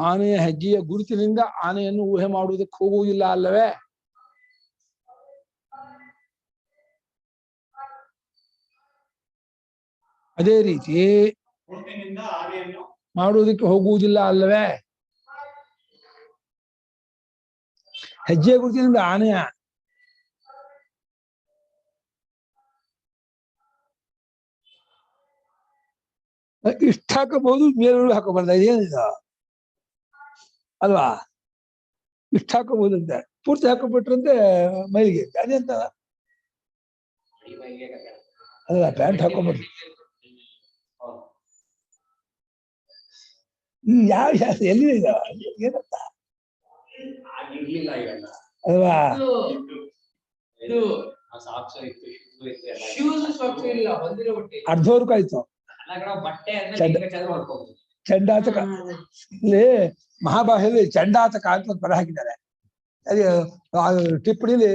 ಆನೆಯ ಹೆಜ್ಜೆಯ ಗುರುತಿನಿಂದ ಆನೆಯನ್ನು ಊಹೆ ಮಾಡುವುದಕ್ಕೆ ಹೋಗುವುದಿಲ್ಲ ಅಲ್ಲವೇ. ಅದೇ ರೀತಿ ಗುರುತಿನಿಂದ ಆನೆಯನ್ನು ಮಾಡುವುದಕ್ಕೆ ಹೋಗುವುದಿಲ್ಲ ಅಲ್ಲವೇ. ಹೆಜ್ಜೆಯ ಗುರುತಿನಿಂದ ಆನೆಯ ಇಷ್ಟ ಹಾಕಬಹುದು ಬೇರೆ ಹಾಕೋಬಾರ್ದ ಏನಿದ ಅಲ್ವಾ. ಇಷ್ಟ ಹಾಕೋಬಹುದಂತೆ ಪೂರ್ತಿ ಹಾಕೋಬಿಟ್ರಂತೆ ಮೈಲಿಗೆ ಅದೇಂತ ಅಲ್ಲ ಪ್ಯಾಂಟ್ ಹಾಕೋಬಾರ್ದು. ಯಾವ ಎಲ್ಲಿ ಏನಂತ ಇರ್ಲಿಲ್ಲ ಇವೆಲ್ಲ ಅಲ್ವಾ. ಇದು ಸಾಕ್ಸ್ ಇತ್ತು ಶೂಸ್ ಸಾಕ್ಸ್ ಇಲ್ಲ ಹೊಂದಿರೋ ಬಟ್ಟೆ. ಅರ್ಧವರ್ಗೂ ಆಯ್ತು. ಬಟ್ಟೆ ಮಾಡ್ಕೋಬಹುದು. ಚಂಡಾತಕ ಇಲ್ಲಿ ಮಹಾಭಾಷೆಯಲ್ಲಿ ಚಂಡಾತಕ ಅಂತ ಒಂದು ಪದ ಹಾಕಿದ್ದಾರೆ. ಅದು ಟಿಪ್ಪಣಿಲಿ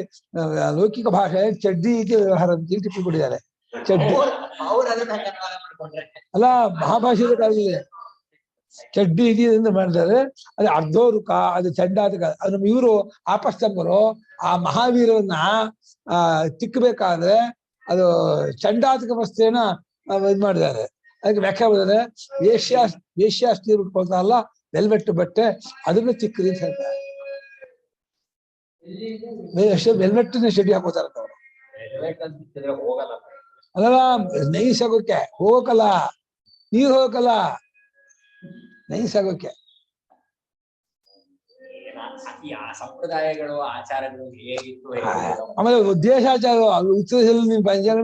ಲೌಕಿಕ ಭಾಷೆ ಚಡ್ಡಿ ವ್ಯವಹಾರ ಅಂತ ಟಿಪ್ಪಣಿ ಕೊಟ್ಟಿದ್ದಾರೆ. ಚಡ್ಡಿ ಅವ್ರು ಅದನ್ನ ಮಾಡ್ಕೊಂಡ್ರೆ ಅಲ್ಲ ಮಹಾಭಾಷೆಯಲ್ಲಿ ಕಾಲಿದೆ ಚಡ್ಡಿ ಇದರಿಂದ ಮಾಡ್ತಾರೆ. ಅದು ಅರ್ಧೋರುಕ, ಅದು ಚಂಡಾತಕ. ಅದು ನಮ್ಮ ಇವರು ಆಪಸ್ತಂಭರು ಆ ಮಹಾವೀರನ್ನ ತಿಕ್ಕಬೇಕಾದ್ರೆ ಅದು ಚಂಡಾತಕ ವಸ್ತೆನ ಇದ್ ಮಾಡಿದ್ದಾರೆ. ಅದಕ್ಕೆ ವ್ಯಾಖ್ಯಾ ಮಾಡಿದ್ದಾರೆ, ವೇಶ್ಯಾಸ್ತಿ ಉಟ್ಕೊಳ್ತಾರಲ್ಲ ವೆಲ್ವೆಟ್ ಬಟ್ಟೆ, ಅದನ್ನ ತಿಕ್ಕರಿ ಅಂತ ಹೇಳ್ತಾರೆ. ವೆಲ್ವೆಟ್ಟಿನ ಶೆಡಿ ಹಾಕೋತಾರ ಅವರು. ಹೋಗಲ್ಲ. ಅಲ್ಲಲ್ಲ, ನೈಸ್ ಆಗೋಕೆ ಹೋಗಕ್ಕಲ್ಲ, ನೀರ್ ಹೋಗಕ್ಕಲ್ಲ, ನೈಸ್ ಆಗೋಕೆ. ಆ ಸಂಪ್ರದಾಯಗಳು ಆಚಾರಗಳು ಹೇಗಿತ್ತು ಆಮೇಲೆ ದೇಶಾಚಾರ ಉತ್ತರದಲ್ಲಿ ನೀವು ಪಂಚಾಂಗ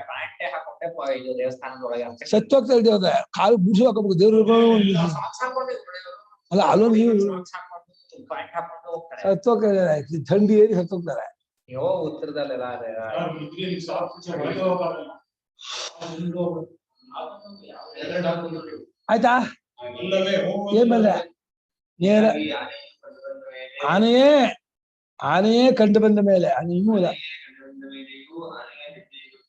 ಪ್ಯಾಂಟೆ ಹಾಕೊಂಡೆ ಇದು ದೇವಸ್ಥಾನದೊಳಗೆ ಸತ್ತೋಗ್ತಾ ಇದ್ದೇವೆ. ಕಾಲು ಬುಡ್ಸು ಹಾಕೋಬೇಕು ದೇವ್ರು. ಅಲ್ಲ ಅಲ್ಲೂ ನೀವು ಪ್ಯಾಂಟ್ ಹಾಕೊಂಡು ಹೋಗ್ತಾರೆ. ಸತ್ತೋಗ್ತಾರೆ, ಥಂಡಿ ಏರಿ ಸತ್ತೋಗ್ತಾರೆ. ಅಯ್ಯೋ ಉತ್ತರದಲ್ಲೆಲ್ಲ ಅದೇ ಆಯ್ತಾ? ಏನ್ ಬಂದ್ರೆ ನೇರ ಆನೆಯೇ ಕಂಡು ಬಂದ ಮೇಲೆ ಅದು ಇನ್ನೂ ಇಲ್ಲ,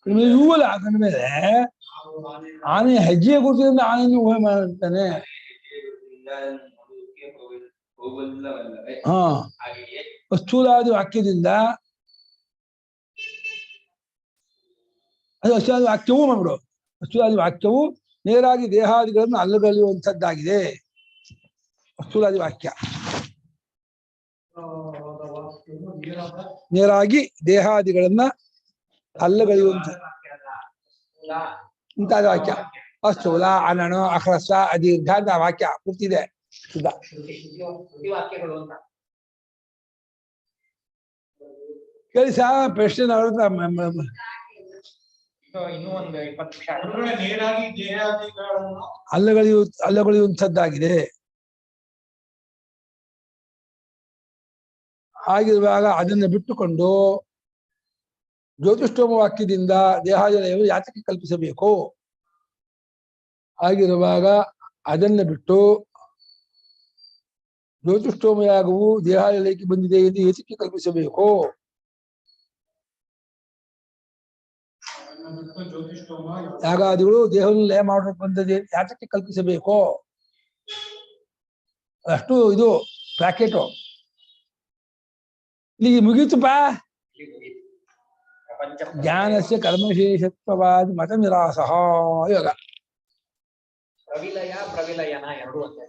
ಇವೂ ಅಲ್ಲ ಕಂಡ ಮೇಲೆ ಆನೆ ಹೆಜ್ಜೆ ಕೊಟ್ಟಿದ್ರಿಂದ ಆನೆಯನ್ನು ಊಹೆ ಮಾಡ್ತಾನೆ. ಹಾ, ವಸ್ತುಲಾದಿ ವಾಕ್ಯದಿಂದ ಅದು ವಸ್ತುಲಾದಿ ವಾಕ್ಯವೂ ಮಾಡ್ಬಿಡು. ವಸ್ತುಲಾದಿ ವಾಕ್ಯವು ನೇರಾಗಿ ದೇಹಾದಿಗಳನ್ನು ಅಲ್ಲಗಳೆಯುವಂಥದ್ದಾಗಿದೆ. ವಸ್ತುಲಾದಿ ವಾಕ್ಯ ನೇರಾಗಿ ದೇಹಾದಿಗಳನ್ನ ಅಲ್ಲಗಳೆಯುವಂಥ ಇಂಥದ ವಾಕ್ಯ. ಅಸ್ಥೂಲ, ಅನಣು, ಅಹ್ರಸ್ವ, ಅದೀರ್ಘ ಅಂತ ವಾಕ್ಯ ಕೂತಿದೆ. ವಾಕ್ಯಗಳು ಅಂತ ಕೇಳಿ ಸಹ ಪ್ರಶ್ನೆ ಇನ್ನೂ ಒಂದು 20 ನಿಮಿಷ ನೇರಾಗಿ ದೇಹಾದಿಗಳನ್ನು ಅಲ್ಲಗಳೆಯುವಂಥದ್ದಾಗಿದೆ. ಹಾಗಿರುವಾಗ ಅದನ್ನು ಬಿಟ್ಟುಕೊಂಡು ಜ್ಯೋತಿಷ್ಠೋಮ ವಾಕ್ಯದಿಂದ ದೇಹಾದಿಗಳು ಯಾತಕ್ಕೆ ಕಲ್ಪಿಸಬೇಕು? ಹಾಗಿರುವಾಗ ಅದನ್ನು ಬಿಟ್ಟು ಜ್ಯೋತಿಷ್ಠೋಮ ಯಾಗವು ದೇಹಾದಿಗಳಿಗೆ ಬಂದಿದೆ ಎಂದು ಏತಕ್ಕೆ ಕಲ್ಪಿಸಬೇಕು? ಯಾಗಾದಿಗಳು ದೇಹವನ್ನು ಲಯ ಮಾಡೋಕೆ ಬಂದದೆ ಯಾತಕ್ಕೆ ಕಲ್ಪಿಸಬೇಕು? ಅಷ್ಟು ಇದು ಪ್ಯಾಕೆಟು ಇಲ್ಲಿಗೆ ಮುಗೀತುಪ್ಪ. ಜ್ಞಾನಸ್ಯ ಕರ್ಮಶೇಷತ್ವವಾದಿ ಮತ ನಿರಾಸ ಇವಾಗ ಪ್ರವಿಲಯ ಪ್ರವಿಲಯನ ಎರಡು ಒಂದೇ.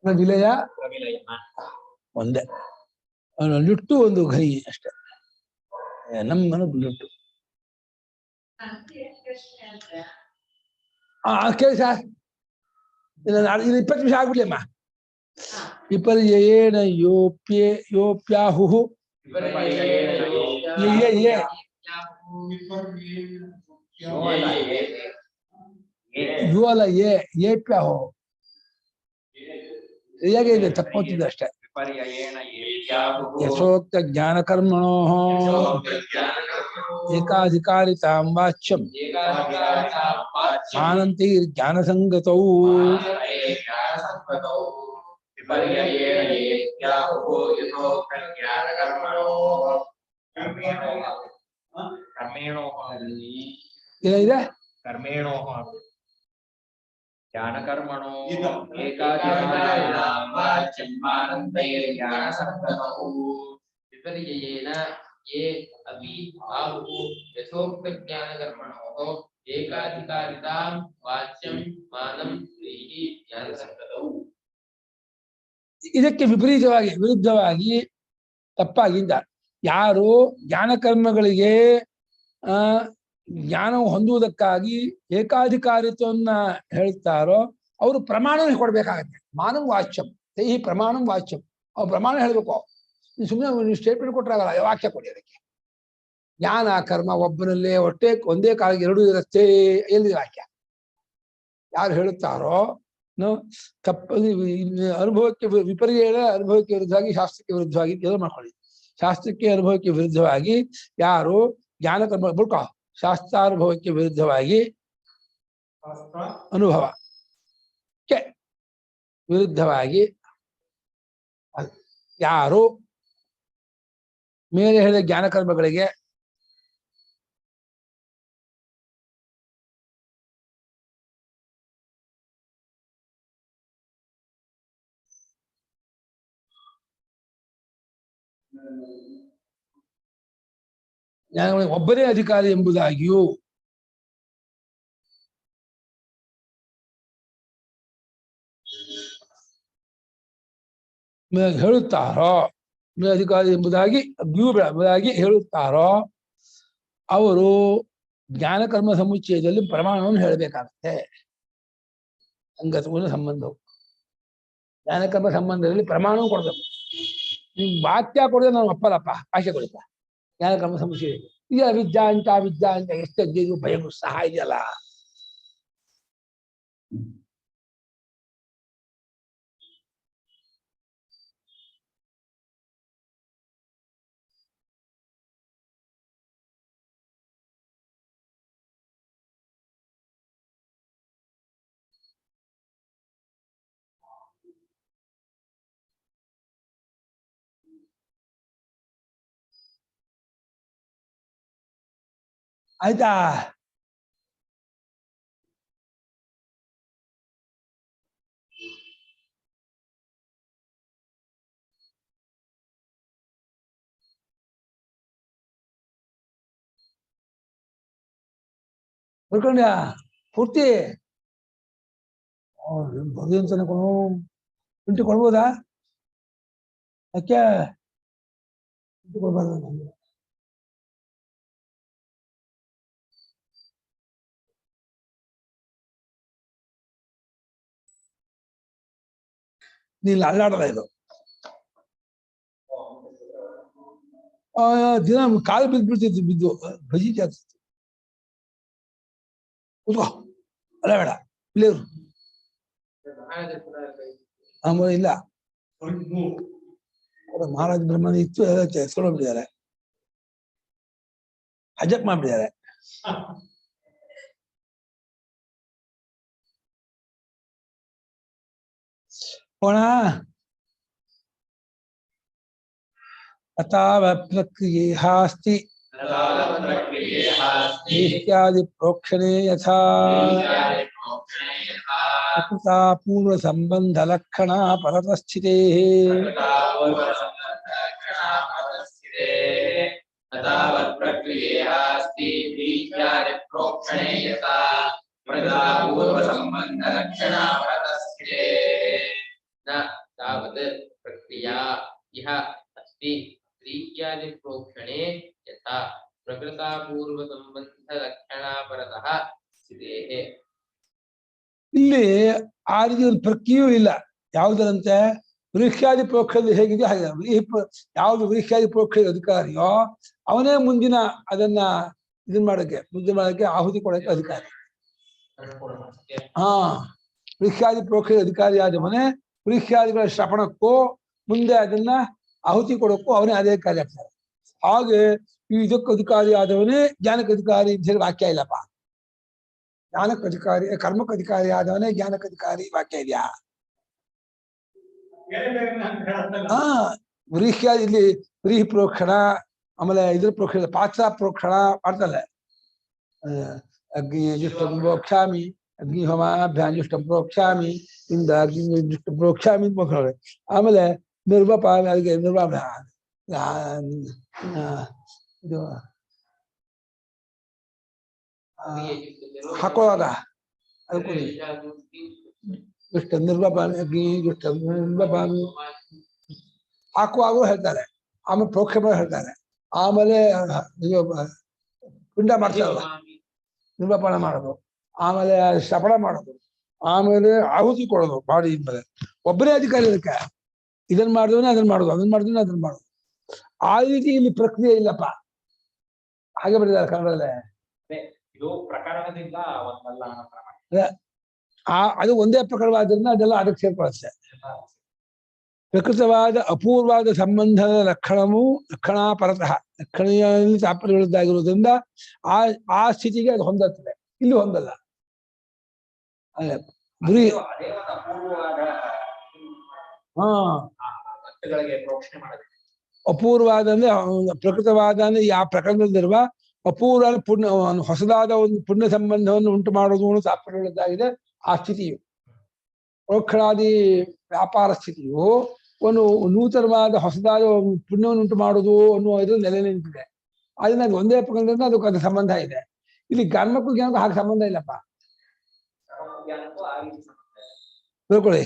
ವಿಲಯ ಪ್ರವಿಲಯನ ಒಂದೇ, ಲುಟ್ಟು ಒಂದು ಘನಿ ಅಷ್ಟೇ. ನಮ್ಮನ್ನು ಲುಟ್ಟು ಕೇಳಿ ಸರ್, ಇದು 20 ನಿಮಿಷ ಆಗ್ಬಿಡ್ಲಿ ಅಮ್ಮ. ವಿಪರ್ಯಯೇನ ಯೋಪ್ಯಾಹು ಯೋ ಅಲ್ಲ ಏಪ್ಯಾಹು ಹೇಗೆ ಇದೆ ತಪ್ಪೋತಿದೆ ಅಷ್ಟೇ. ಯಥೋಕ್ತ ಜ್ಞಾನ ಕರ್ಮಣೋ ಏಕಾಧಿಕಾರಿತಾಂ ವಾಚ್ಯಂ ಆನಂತೈರ್ ಜ್ಞಾನ ಸಂಗತೌ ಏನಿದೆ? ಕರ್ಮೇಣೋ ಜ್ಞಾನಕರ್ಮಣೋ ವಿಪರ್ಯಯೇನ ಯೇ ಅಪಿ ಆಹುಃ ಯಥೋಕ್ತ ಜ್ಞಾನಕರ್ಮಣೋ ಏಕಾಧಿಕಾರಿತಾಂ ವಾಚ್ಯಂ ಮಾನಂ ಪ್ರೀಹಿ ಜ್ಞಾನಸಂಗತೌ. ಇದಕ್ಕೆ ವಿಪರೀತವಾಗಿ ವಿರುದ್ಧವಾಗಿ ತಪ್ಪಾಗಿದ್ದ ಯಾರು ಜ್ಞಾನಕರ್ಮಗಳಿಗೆ ಜ್ಞಾನವು ಹೊಂದುವುದಕ್ಕಾಗಿ ಏಕಾಧಿಕಾರಿತ್ವವನ್ನ ಹೇಳ್ತಾರೋ ಅವರು ಪ್ರಮಾಣ ಕೊಡ್ಬೇಕಾಗತ್ತೆ. ಮಾನವ ವಾಚ್ಯಂ ಈ ಪ್ರಮಾಣಂ ವಾಚ್ಯಂ, ಅವ್ರು ಪ್ರಮಾಣ ಹೇಳ್ಬೇಕು. ಸುಮ್ಮನೆ ಸ್ಟೇಟ್ಮೆಂಟ್ ಕೊಟ್ಟರಾಗಲ್ಲ, ವಾಕ್ಯ ಕೊಡಿ ಅದಕ್ಕೆ. ಜ್ಞಾನ ಕರ್ಮ ಒಬ್ಬನಲ್ಲೇ ಒಂದೇ ಕಾಲಿಗೆ ಎರಡು ಇರುತ್ತೆ ಎಲ್ಲಿ ವಾಕ್ಯ? ಯಾರು ಹೇಳುತ್ತಾರೋ ತಪ್ಪ ಅನುಭವಕ್ಕೆ ವಿಪರ್ಯಯ, ಅನುಭವಕ್ಕೆ ವಿರುದ್ಧವಾಗಿ ಶಾಸ್ತ್ರಕ್ಕೆ ವಿರುದ್ಧವಾಗಿ ಎಲ್ಲ ಮಾಡ್ಕೊಳ್ಳಿ. ಶಾಸ್ತ್ರಕ್ಕೆ ಅನುಭವಕ್ಕೆ ವಿರುದ್ಧವಾಗಿ ಯಾರು ಜ್ಞಾನಕರ್ಮ ಬಿಡ್ಕೊ, ಶಾಸ್ತ್ರಾನುಭವಕ್ಕೆ ವಿರುದ್ಧವಾಗಿ ಅನುಭವಕ್ಕೆ ವಿರುದ್ಧವಾಗಿ ಯಾರು ಮೇಲೆ ಹೇಳಿದ ಜ್ಞಾನಕರ್ಮಗಳಿಗೆ ಜ್ಞಾನಗಳಿಗೆ ಒಬ್ಬನೇ ಅಧಿಕಾರಿ ಎಂಬುದಾಗಿಯೂ ಹೇಳುತ್ತಾರೋ, ಅಧಿಕಾರಿ ಎಂಬುದಾಗಿ ಎಂಬುದಾಗಿ ಹೇಳುತ್ತಾರೋ ಅವರು ಜ್ಞಾನಕರ್ಮ ಸಮುಚ್ಚಯದಲ್ಲಿ ಪ್ರಮಾಣವನ್ನು ಹೇಳಬೇಕಾಗುತ್ತೆ. ಸಂಗತವನ್ನು ಸಂಬಂಧವು ಜ್ಞಾನಕರ್ಮ ಸಂಬಂಧದಲ್ಲಿ ಪ್ರಮಾಣವೂ ಕೊಡಬೇಕು. ನೀವು ವಾಕ್ಯ ಕೊಡದೆ ನಾನು ಒಪ್ಪಲ್ಲಪ್ಪ, ಭಾಷೆ ಕೊಡಪ್ಪ. ಜ್ಞಾನಕರ್ಮ ಸಮುಚ್ಚಯ ಈಗ ವಿದ್ಯಾ ಅಂತ ಎಷ್ಟು ಅಜ್ಜಿಗೂ ಭಯಗೂ ಸಹ ಇದೆಯಲ್ಲ. ಆಯ್ತಾ? ಬರ್ಕೊಂಡ್ಯಾ ಪೂರ್ತಿ? ಬರೀ ಅಂತ ಪ್ರಿಂಟ್ ಕೊಡ್ಬೋದಾ? ಯಾಕೆ ಕೊಡ್ಬಾರ್ದು? ನೀನು ಅಲ್ಲಾಡಲ್ಲ ಇದು. ದಿನ ಕಾಲು ಬಿದ್ದ್ಬಿಡ್ತಿತ್ತು, ಬಿದ್ದು ಭಜಿ ಜಾಸ್ತಿ. ಕೂತ್ಕೋ, ಅಲ್ಲ ಬೇಡ ಇಲ್ಲೇರು. ಆಮೇಲೆ ಇಲ್ಲ, ಮಹಾರಾಜ ಬ್ರಹ್ಮನ ಇತ್ತು, ಎಲ್ಲ ಎಸ್ಕೊಂಡ್ಬಿಟ್ಟಿದ್ದಾರೆ, ಹಜಪ್ ಮಾಡ್ಬಿಟ್ಟಿದ್ದಾರೆ. ಹೋಣ ಅತಾವ ಪ್ರಕ್ರಿಯೇಹಾಸ್ತಿ ಇತ್ಯಾದಿ ಪ್ರೋಕ್ಷಣೆ ಯಥಾ ಪ್ರಕೃತಾ ಪೂರ್ವ ಸಂಬಂಧ ಲಕ್ಷಣ ಪರತಸ್ಥಿತೇ तावत् प्रक्रिया इह अस्ति इत्यादि प्रोक्षणे यथा प्रकृता पूर्व संबंध लक्षणा परतः स्थितेः. ಇಲ್ಲಿ ಆ ರೀತಿ ಒಂದು ಪ್ರಕ್ರಿಯೆಯೂ ಇಲ್ಲ. ಯಾವುದರಂತೆ ವೃಕ್ಷಾದಿ ಪ್ರೋಕ್ಷದಲ್ಲಿ ಹೇಗಿದೆ ಹಾಗೆ ಯಾವುದು ವೃಕ್ಷಾದಿ ಪ್ರೋಕ್ಷ ಅಧಿಕಾರಿಯೋ ಅವನೇ ಮುಂದಿನ ಅದನ್ನ ಮುಂದೆ ಮಾಡಕ್ಕೆ ಆಹುತಿ ಕೊಡಕ್ಕೆ ಅಧಿಕಾರಿ. ವೃಕ್ಷಾದಿ ಪ್ರೋಕ್ಷ ಅಧಿಕಾರಿಯಾದವನೇ ವೃಕ್ಷಾದಿಗಳ ಶ್ರವಣಕ್ಕೂ ಮುಂದೆ ಅದನ್ನ ಆಹುತಿ ಕೊಡಕ್ಕೂ ಅವನೇ ಅದೇ ಕಾರ್ಯ ಆಗ್ತಾರೆ. ಹಾಗೆ ಇದಕ್ಕೆ ಅಧಿಕಾರಿ ಆದವನೇ ಜ್ಞಾನಕ್ಕೆ ಅಧಿಕಾರಿ ವಾಕ್ಯ ಇಲ್ಲಪ್ಪ. ಜ್ಞಾನಕ್ಕೆ ಅಧಿಕಾರಿ ಕರ್ಮಕ್ಕೆ ಅಧಿಕಾರಿ ಆದವನೇ ಜ್ಞಾನಕ್ಕೆ ಅಧಿಕಾರಿ ವಾಕ್ಯ ಇದೆಯಾ? ವ್ರೀಹ್ಯಾದಿ ಇಲ್ಲಿ ವ್ರೀಹಿ ಪ್ರೋಕ್ಷಣ, ಆಮೇಲೆ ಇದ್ರ ಪ್ರೋಕ್ಷಣ, ಪಾತ್ರ ಪ್ರೋಕ್ಷಣ ಮಾಡ್ತಲ್ಲ. ಅಗ್ನಿ ಜುಷ್ಟಂ ಪ್ರೋಕ್ಷಾಮಿ, ಅಗ್ನಿ ಹೋಮಾಭ್ಯಾಂ ಪ್ರೋಕ್ಷಾಮಿ, ಇಂದ ಅಗ್ನಿ ಜುಷ್ಟ ಪ್ರೋಕ್ಷಾಮಿ ಅಂತ. ಆಮೇಲೆ ನಿರ್ವಪಾಮಿ, ಅದಕ್ಕೆ ನಿರ್ವಾಮ ಇದು ಹಾಕುವಾಗ ಅದಕ್ಕೂ ದುಷ್ಟ ನಿರ್ವಪಾಮಿ, ಅಗ್ನಿ ದುಷ್ಟ ನಿರ್ವಪಾಮಿ ಹಾಕುವಾಗೂ ಹೇಳ್ತಾರೆ. ಆಮೇಲೆ ಪ್ರೋಕ್ಷ ಹೇಳ್ತಾರೆ. ಆಮೇಲೆ ಪಿಂಡ ಮಾಡ್ತಾರಲ್ಲ, ನಿರ್ವಪಣ ಮಾಡೋದು, ಆಮೇಲೆ ಶ್ರವಣ ಮಾಡೋದು, ಆಮೇಲೆ ಆಹುತಿ ಕೊಡೋದು ಮಾಡಿ ಮೇಲೆ ಒಬ್ಬರೇ ಅಧಿಕಾರಿ. ಅದಕ್ಕೆ ಇದನ್ನ ಮಾಡಿದವನೇ ಅದನ್ನ ಮಾಡೋದು, ಅದನ್ನ ಮಾಡಿದವನೇ ಅದನ್ನ ಮಾಡೋದು. ಆ ರೀತಿ ಇಲ್ಲಿ ಪ್ರಕ್ರಿಯೆ ಇಲ್ಲಪ್ಪ. ಹಾಗೆ ಬರೆದಿದ್ದಾರೆ ಕನ್ನಡದಲ್ಲೇ. ಅದು ಒಂದೇ ಪ್ರಕರಣವಾದ್ರಿಂದ ಅದೆಲ್ಲ ಅದಕ್ಕೆ ಸೇರ್ಕೊಳ್ಳುತ್ತೆ. ಪ್ರಕೃತವಾದ ಅಪೂರ್ವವಾದ ಸಂಬಂಧದ ಲಕ್ಷಣಾ ಪರತಃ ಲಕ್ಷಣೀಯಲ್ಲಿ ತಾತ್ಪರ್ಯಗಳಿದ್ದಾಗಿರುವುದರಿಂದ ಆ ಸ್ಥಿತಿಗೆ ಅದು ಹೊಂದುತ್ತದೆ. ಇಲ್ಲಿ ಹೊಂದಲ್ಲ. ಗುರಿ ಅಪೂರ್ವವಾದ ಅಂದ್ರೆ ಪ್ರಕೃತವಾದ ಅಂದ್ರೆ ಯಾವ ಪ್ರಕರಣದಲ್ಲಿರುವ ಅಪೂರ್ವ ಪುಣ್ಯ ಹೊಸದಾದ ಒಂದು ಪುಣ್ಯ ಸಂಬಂಧವನ್ನು ಉಂಟು ಮಾಡುವುದು ತಾತ್ಪರ್ಯಗಳಿದ್ದಾಗಿದೆ. ಆ ಸ್ಥಿತಿಯು ಪ್ರೋಕ್ಷಣಾದಿ ವ್ಯಾಪಾರ ಸ್ಥಿತಿಯು ಒಂದು ನೂತನವಾದ ಹೊಸದಾದ ಪುಣ್ಯವನ್ನುಂಟು ಮಾಡುವುದು ಅನ್ನುವ ಇದು ನೆಲೆ ನಿಂತಿದೆ. ಅದನ್ನ ಅದು ಒಂದೇ ಪ್ರಕರಣದಿಂದ ಅದಕ್ಕೆ ಸಂಬಂಧ ಇದೆ. ಇಲ್ಲಿ ಕರ್ಮಕ್ಕೂ ಜ್ಞಾನಕ್ಕೂ ಹಾಗೆ ಸಂಬಂಧ ಇಲ್ಲಪ್ಪ. ಜ್ಞಾನಕ್ಕೂ ಆ ರೀತಿ ಸಂಬಂಧ ಇದೆ. ತಿಳ್ಕೊಳ್ಳಿ.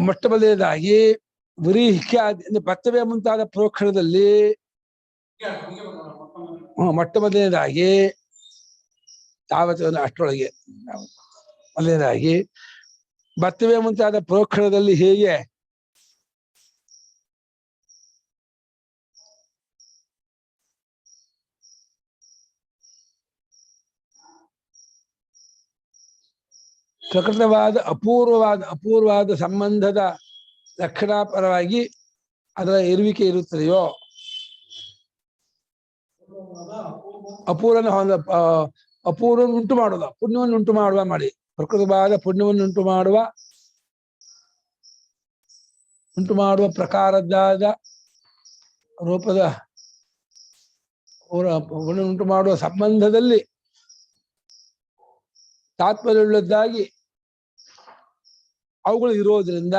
ಮೊಟ್ಟ ಮೊದಲನೇದಾಗಿ ವ್ರೀಹ್ಯಾದಿ ಬರ್ತವೆ ಮುಂತಾದ ಪ್ರೋಕ್ಷಣದಲ್ಲಿ ಮೊಟ್ಟ ಮೊದಲನೇದಾಗಿ ತಾವತ್ತು ಅಷ್ಟರೊಳಗೆ ಮೊದಲನೇದಾಗಿ ಬರ್ತವೆ ಮುಂತಾದ ಪ್ರೋಕ್ಷಣದಲ್ಲಿ ಹೇಗೆ ಪ್ರಕೃತವಾದ ಅಪೂರ್ವವಾದ ಸಂಬಂಧದ ಲಕ್ಷಣಾಪರವಾಗಿ ಅದರ ಇರುವಿಕೆ ಇರುತ್ತದೆಯೋ, ಅಪೂರ್ವವನ್ನು ಉಂಟು ಮಾಡುವ ಪುಣ್ಯವನ್ನು ಉಂಟು ಮಾಡುವ ಮಾಡಿ ಪ್ರಕೃತವಾದ ಪುಣ್ಯವನ್ನು ಉಂಟು ಮಾಡುವ ಪ್ರಕಾರದ್ದಾದ ರೂಪದ ಉಂಟು ಮಾಡುವ ಸಂಬಂಧದಲ್ಲಿ ತಾತ್ಪರ್ಯವುಳ್ಳದ್ದಾಗಿ ಅವುಗಳು ಇರೋದ್ರಿಂದ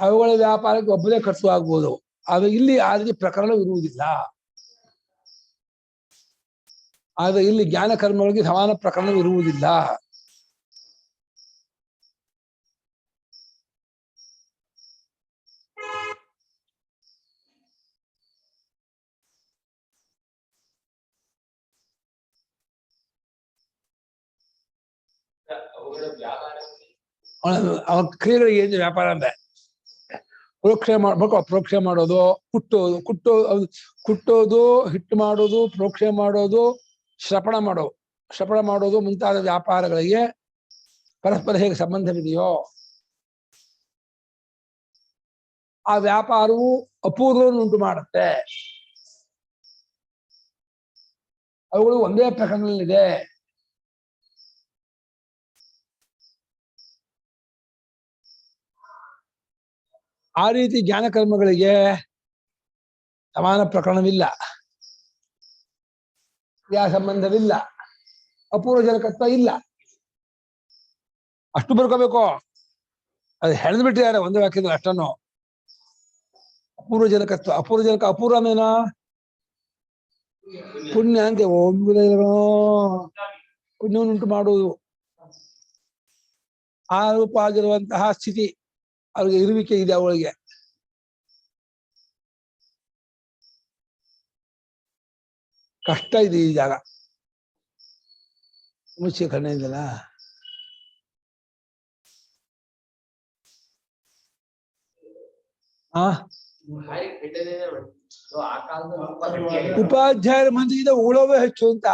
ಅವುಗಳ ವ್ಯಾಪಾರಕ್ಕೆ ಒಬ್ಬನೇ ಖರ್ಚು ಆಗ್ಬೋದು. ಆದ್ರೆ ಇಲ್ಲಿ ಆ ರೀತಿ ಪ್ರಕರಣ ಇರುವುದಿಲ್ಲ. ಆದ್ರೆ ಇಲ್ಲಿ ಜ್ಞಾನ ಕರ್ಮಗಳಿಗೆ ಸಮಾನ ಪ್ರಕರಣ ಇರುವುದಿಲ್ಲ. ಅವನ ಕ್ರಿಯೆಗಳಿಗೆ ಏನು ವ್ಯಾಪಾರ ಅಂದ್ರೆ ಪ್ರೋಕ್ಷಣೆ ಮಾಡ್ಬೇಕು. ಪ್ರೋಕ್ಷಣೆ ಮಾಡೋದು, ಕುಟ್ಟೋದು, ಹಿಟ್ಟು ಮಾಡೋದು, ಪ್ರೋಕ್ಷಣೆ ಮಾಡೋದು, ಶ್ರಪಣ ಮಾಡೋದು ಮುಂತಾದ ವ್ಯಾಪಾರಗಳಿಗೆ ಪರಸ್ಪರ ಹೇಗೆ ಸಂಬಂಧವಿದೆಯೋ ಆ ವ್ಯಾಪಾರವು ಅಪೂರ್ವವನ್ನು ಉಂಟು ಮಾಡುತ್ತೆ. ಅವುಗಳು ಒಂದೇ ಪ್ರಕರಣದಲ್ಲಿದೆ. ಆ ರೀತಿ ಜ್ಞಾನ ಕರ್ಮಗಳಿಗೆ ಸಮಾನ ಪ್ರಕರಣವಿಲ್ಲ, ಕ್ರಿಯಾ ಸಂಬಂಧವಿಲ್ಲ, ಅಪೂರ್ವಜನಕತ್ವ ಇಲ್ಲ. ಅಷ್ಟು ಬರ್ಕೋಬೇಕು. ಅದು ಹೆಣದ್ ಬಿಟ್ಟಿದ್ದಾರೆ ಒಂದೇ ವಾಕ್ಯದಲ್ಲಿ ಅಷ್ಟನ್ನು. ಅಪೂರ್ವಜನಕತ್ವ, ಅಪೂರ್ವಮೇನ ಪುಣ್ಯ ಅಂತೆ. ಪುಣ್ಯವನ್ನುಂಟು ಮಾಡುವುದು ಆ ರೂಪ ಆಗಿರುವಂತಹ ಸ್ಥಿತಿ ಅವ್ರಿಗೆ ಇರುವಿಕೆ ಇದೆ. ಅವಳಿಗೆ ಕಷ್ಟ ಇದೆ ಈ ಜಾಗ. ಮುಚ್ಚಿ ಕಣ್ಣ ಇದೆಯಲ್ಲ. ಉಪಾಧ್ಯಾಯರ ಮಂದಿಗಿಂತ ಉಳೋವೇ ಹೆಚ್ಚು ಅಂತ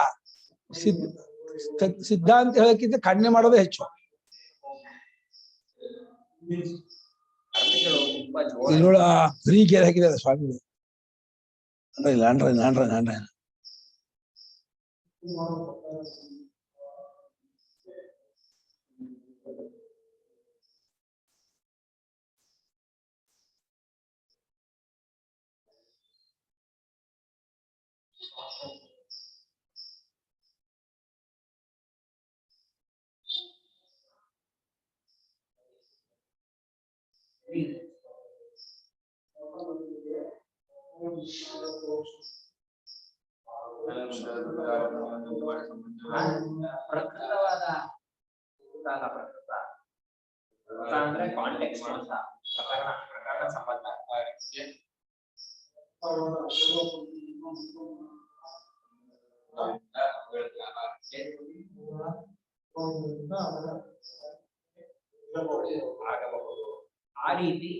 ಸಿದ್ಧಾಂತ ಹೇಳಕ್ಕಿಂತ ಖಂಡನೆ ಮಾಡೋದೇ ಹೆಚ್ಚು. ಇಲ್ಲೋಳ ಫ್ರೀಗೆ ಹಾಕಿದ್ದಾರೆ ಸ್ವಾಮಿಗಳು. ಲಾಂಡ್ರ ಪ್ರಕೃತವಾದ ಪ್ರಕೃತ ಅಂದ್ರೆ ಕಾಂಟೆಕ್ಸ್ಟ್ ಅಂತ ಪ್ರಕರಣ ಸಂಬಂಧ. ಆಗಬಹುದು. ಆ ರೀತಿ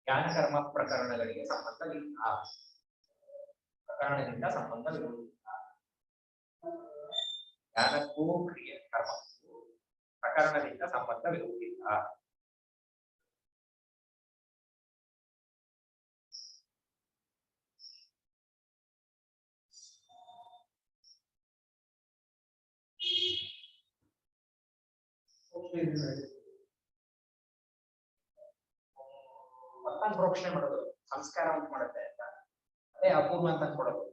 ಜ್ಞಾನ ಕರ್ಮ ಪ್ರಕರಣಗಳಿಗೆ ಸಂಬಂಧವಿಲ್ಲ, ಪ್ರಕರಣದಿಂದ ಸಂಬಂಧವಿರುವುದಿಲ್ಲ. ಜ್ಞಾನಕ್ಕೂ ಕ್ರಿಯೆ ಕರ್ಮಕ್ಕೂ ಪ್ರಕರಣದಿಂದ ಸಂಬಂಧವಿರುವುದಿಲ್ಲ. ಮತ್ತೊಂದು ಪ್ರೋಕ್ಷಣೆ ಮಾಡೋದು ಸಂಸ್ಕಾರ ಅಂತ ಮಾಡುತ್ತೆ ಅಂತ, ಅದೇ ಅಪೂರ್ವ ಅಂತ ಕೊಡೋದು.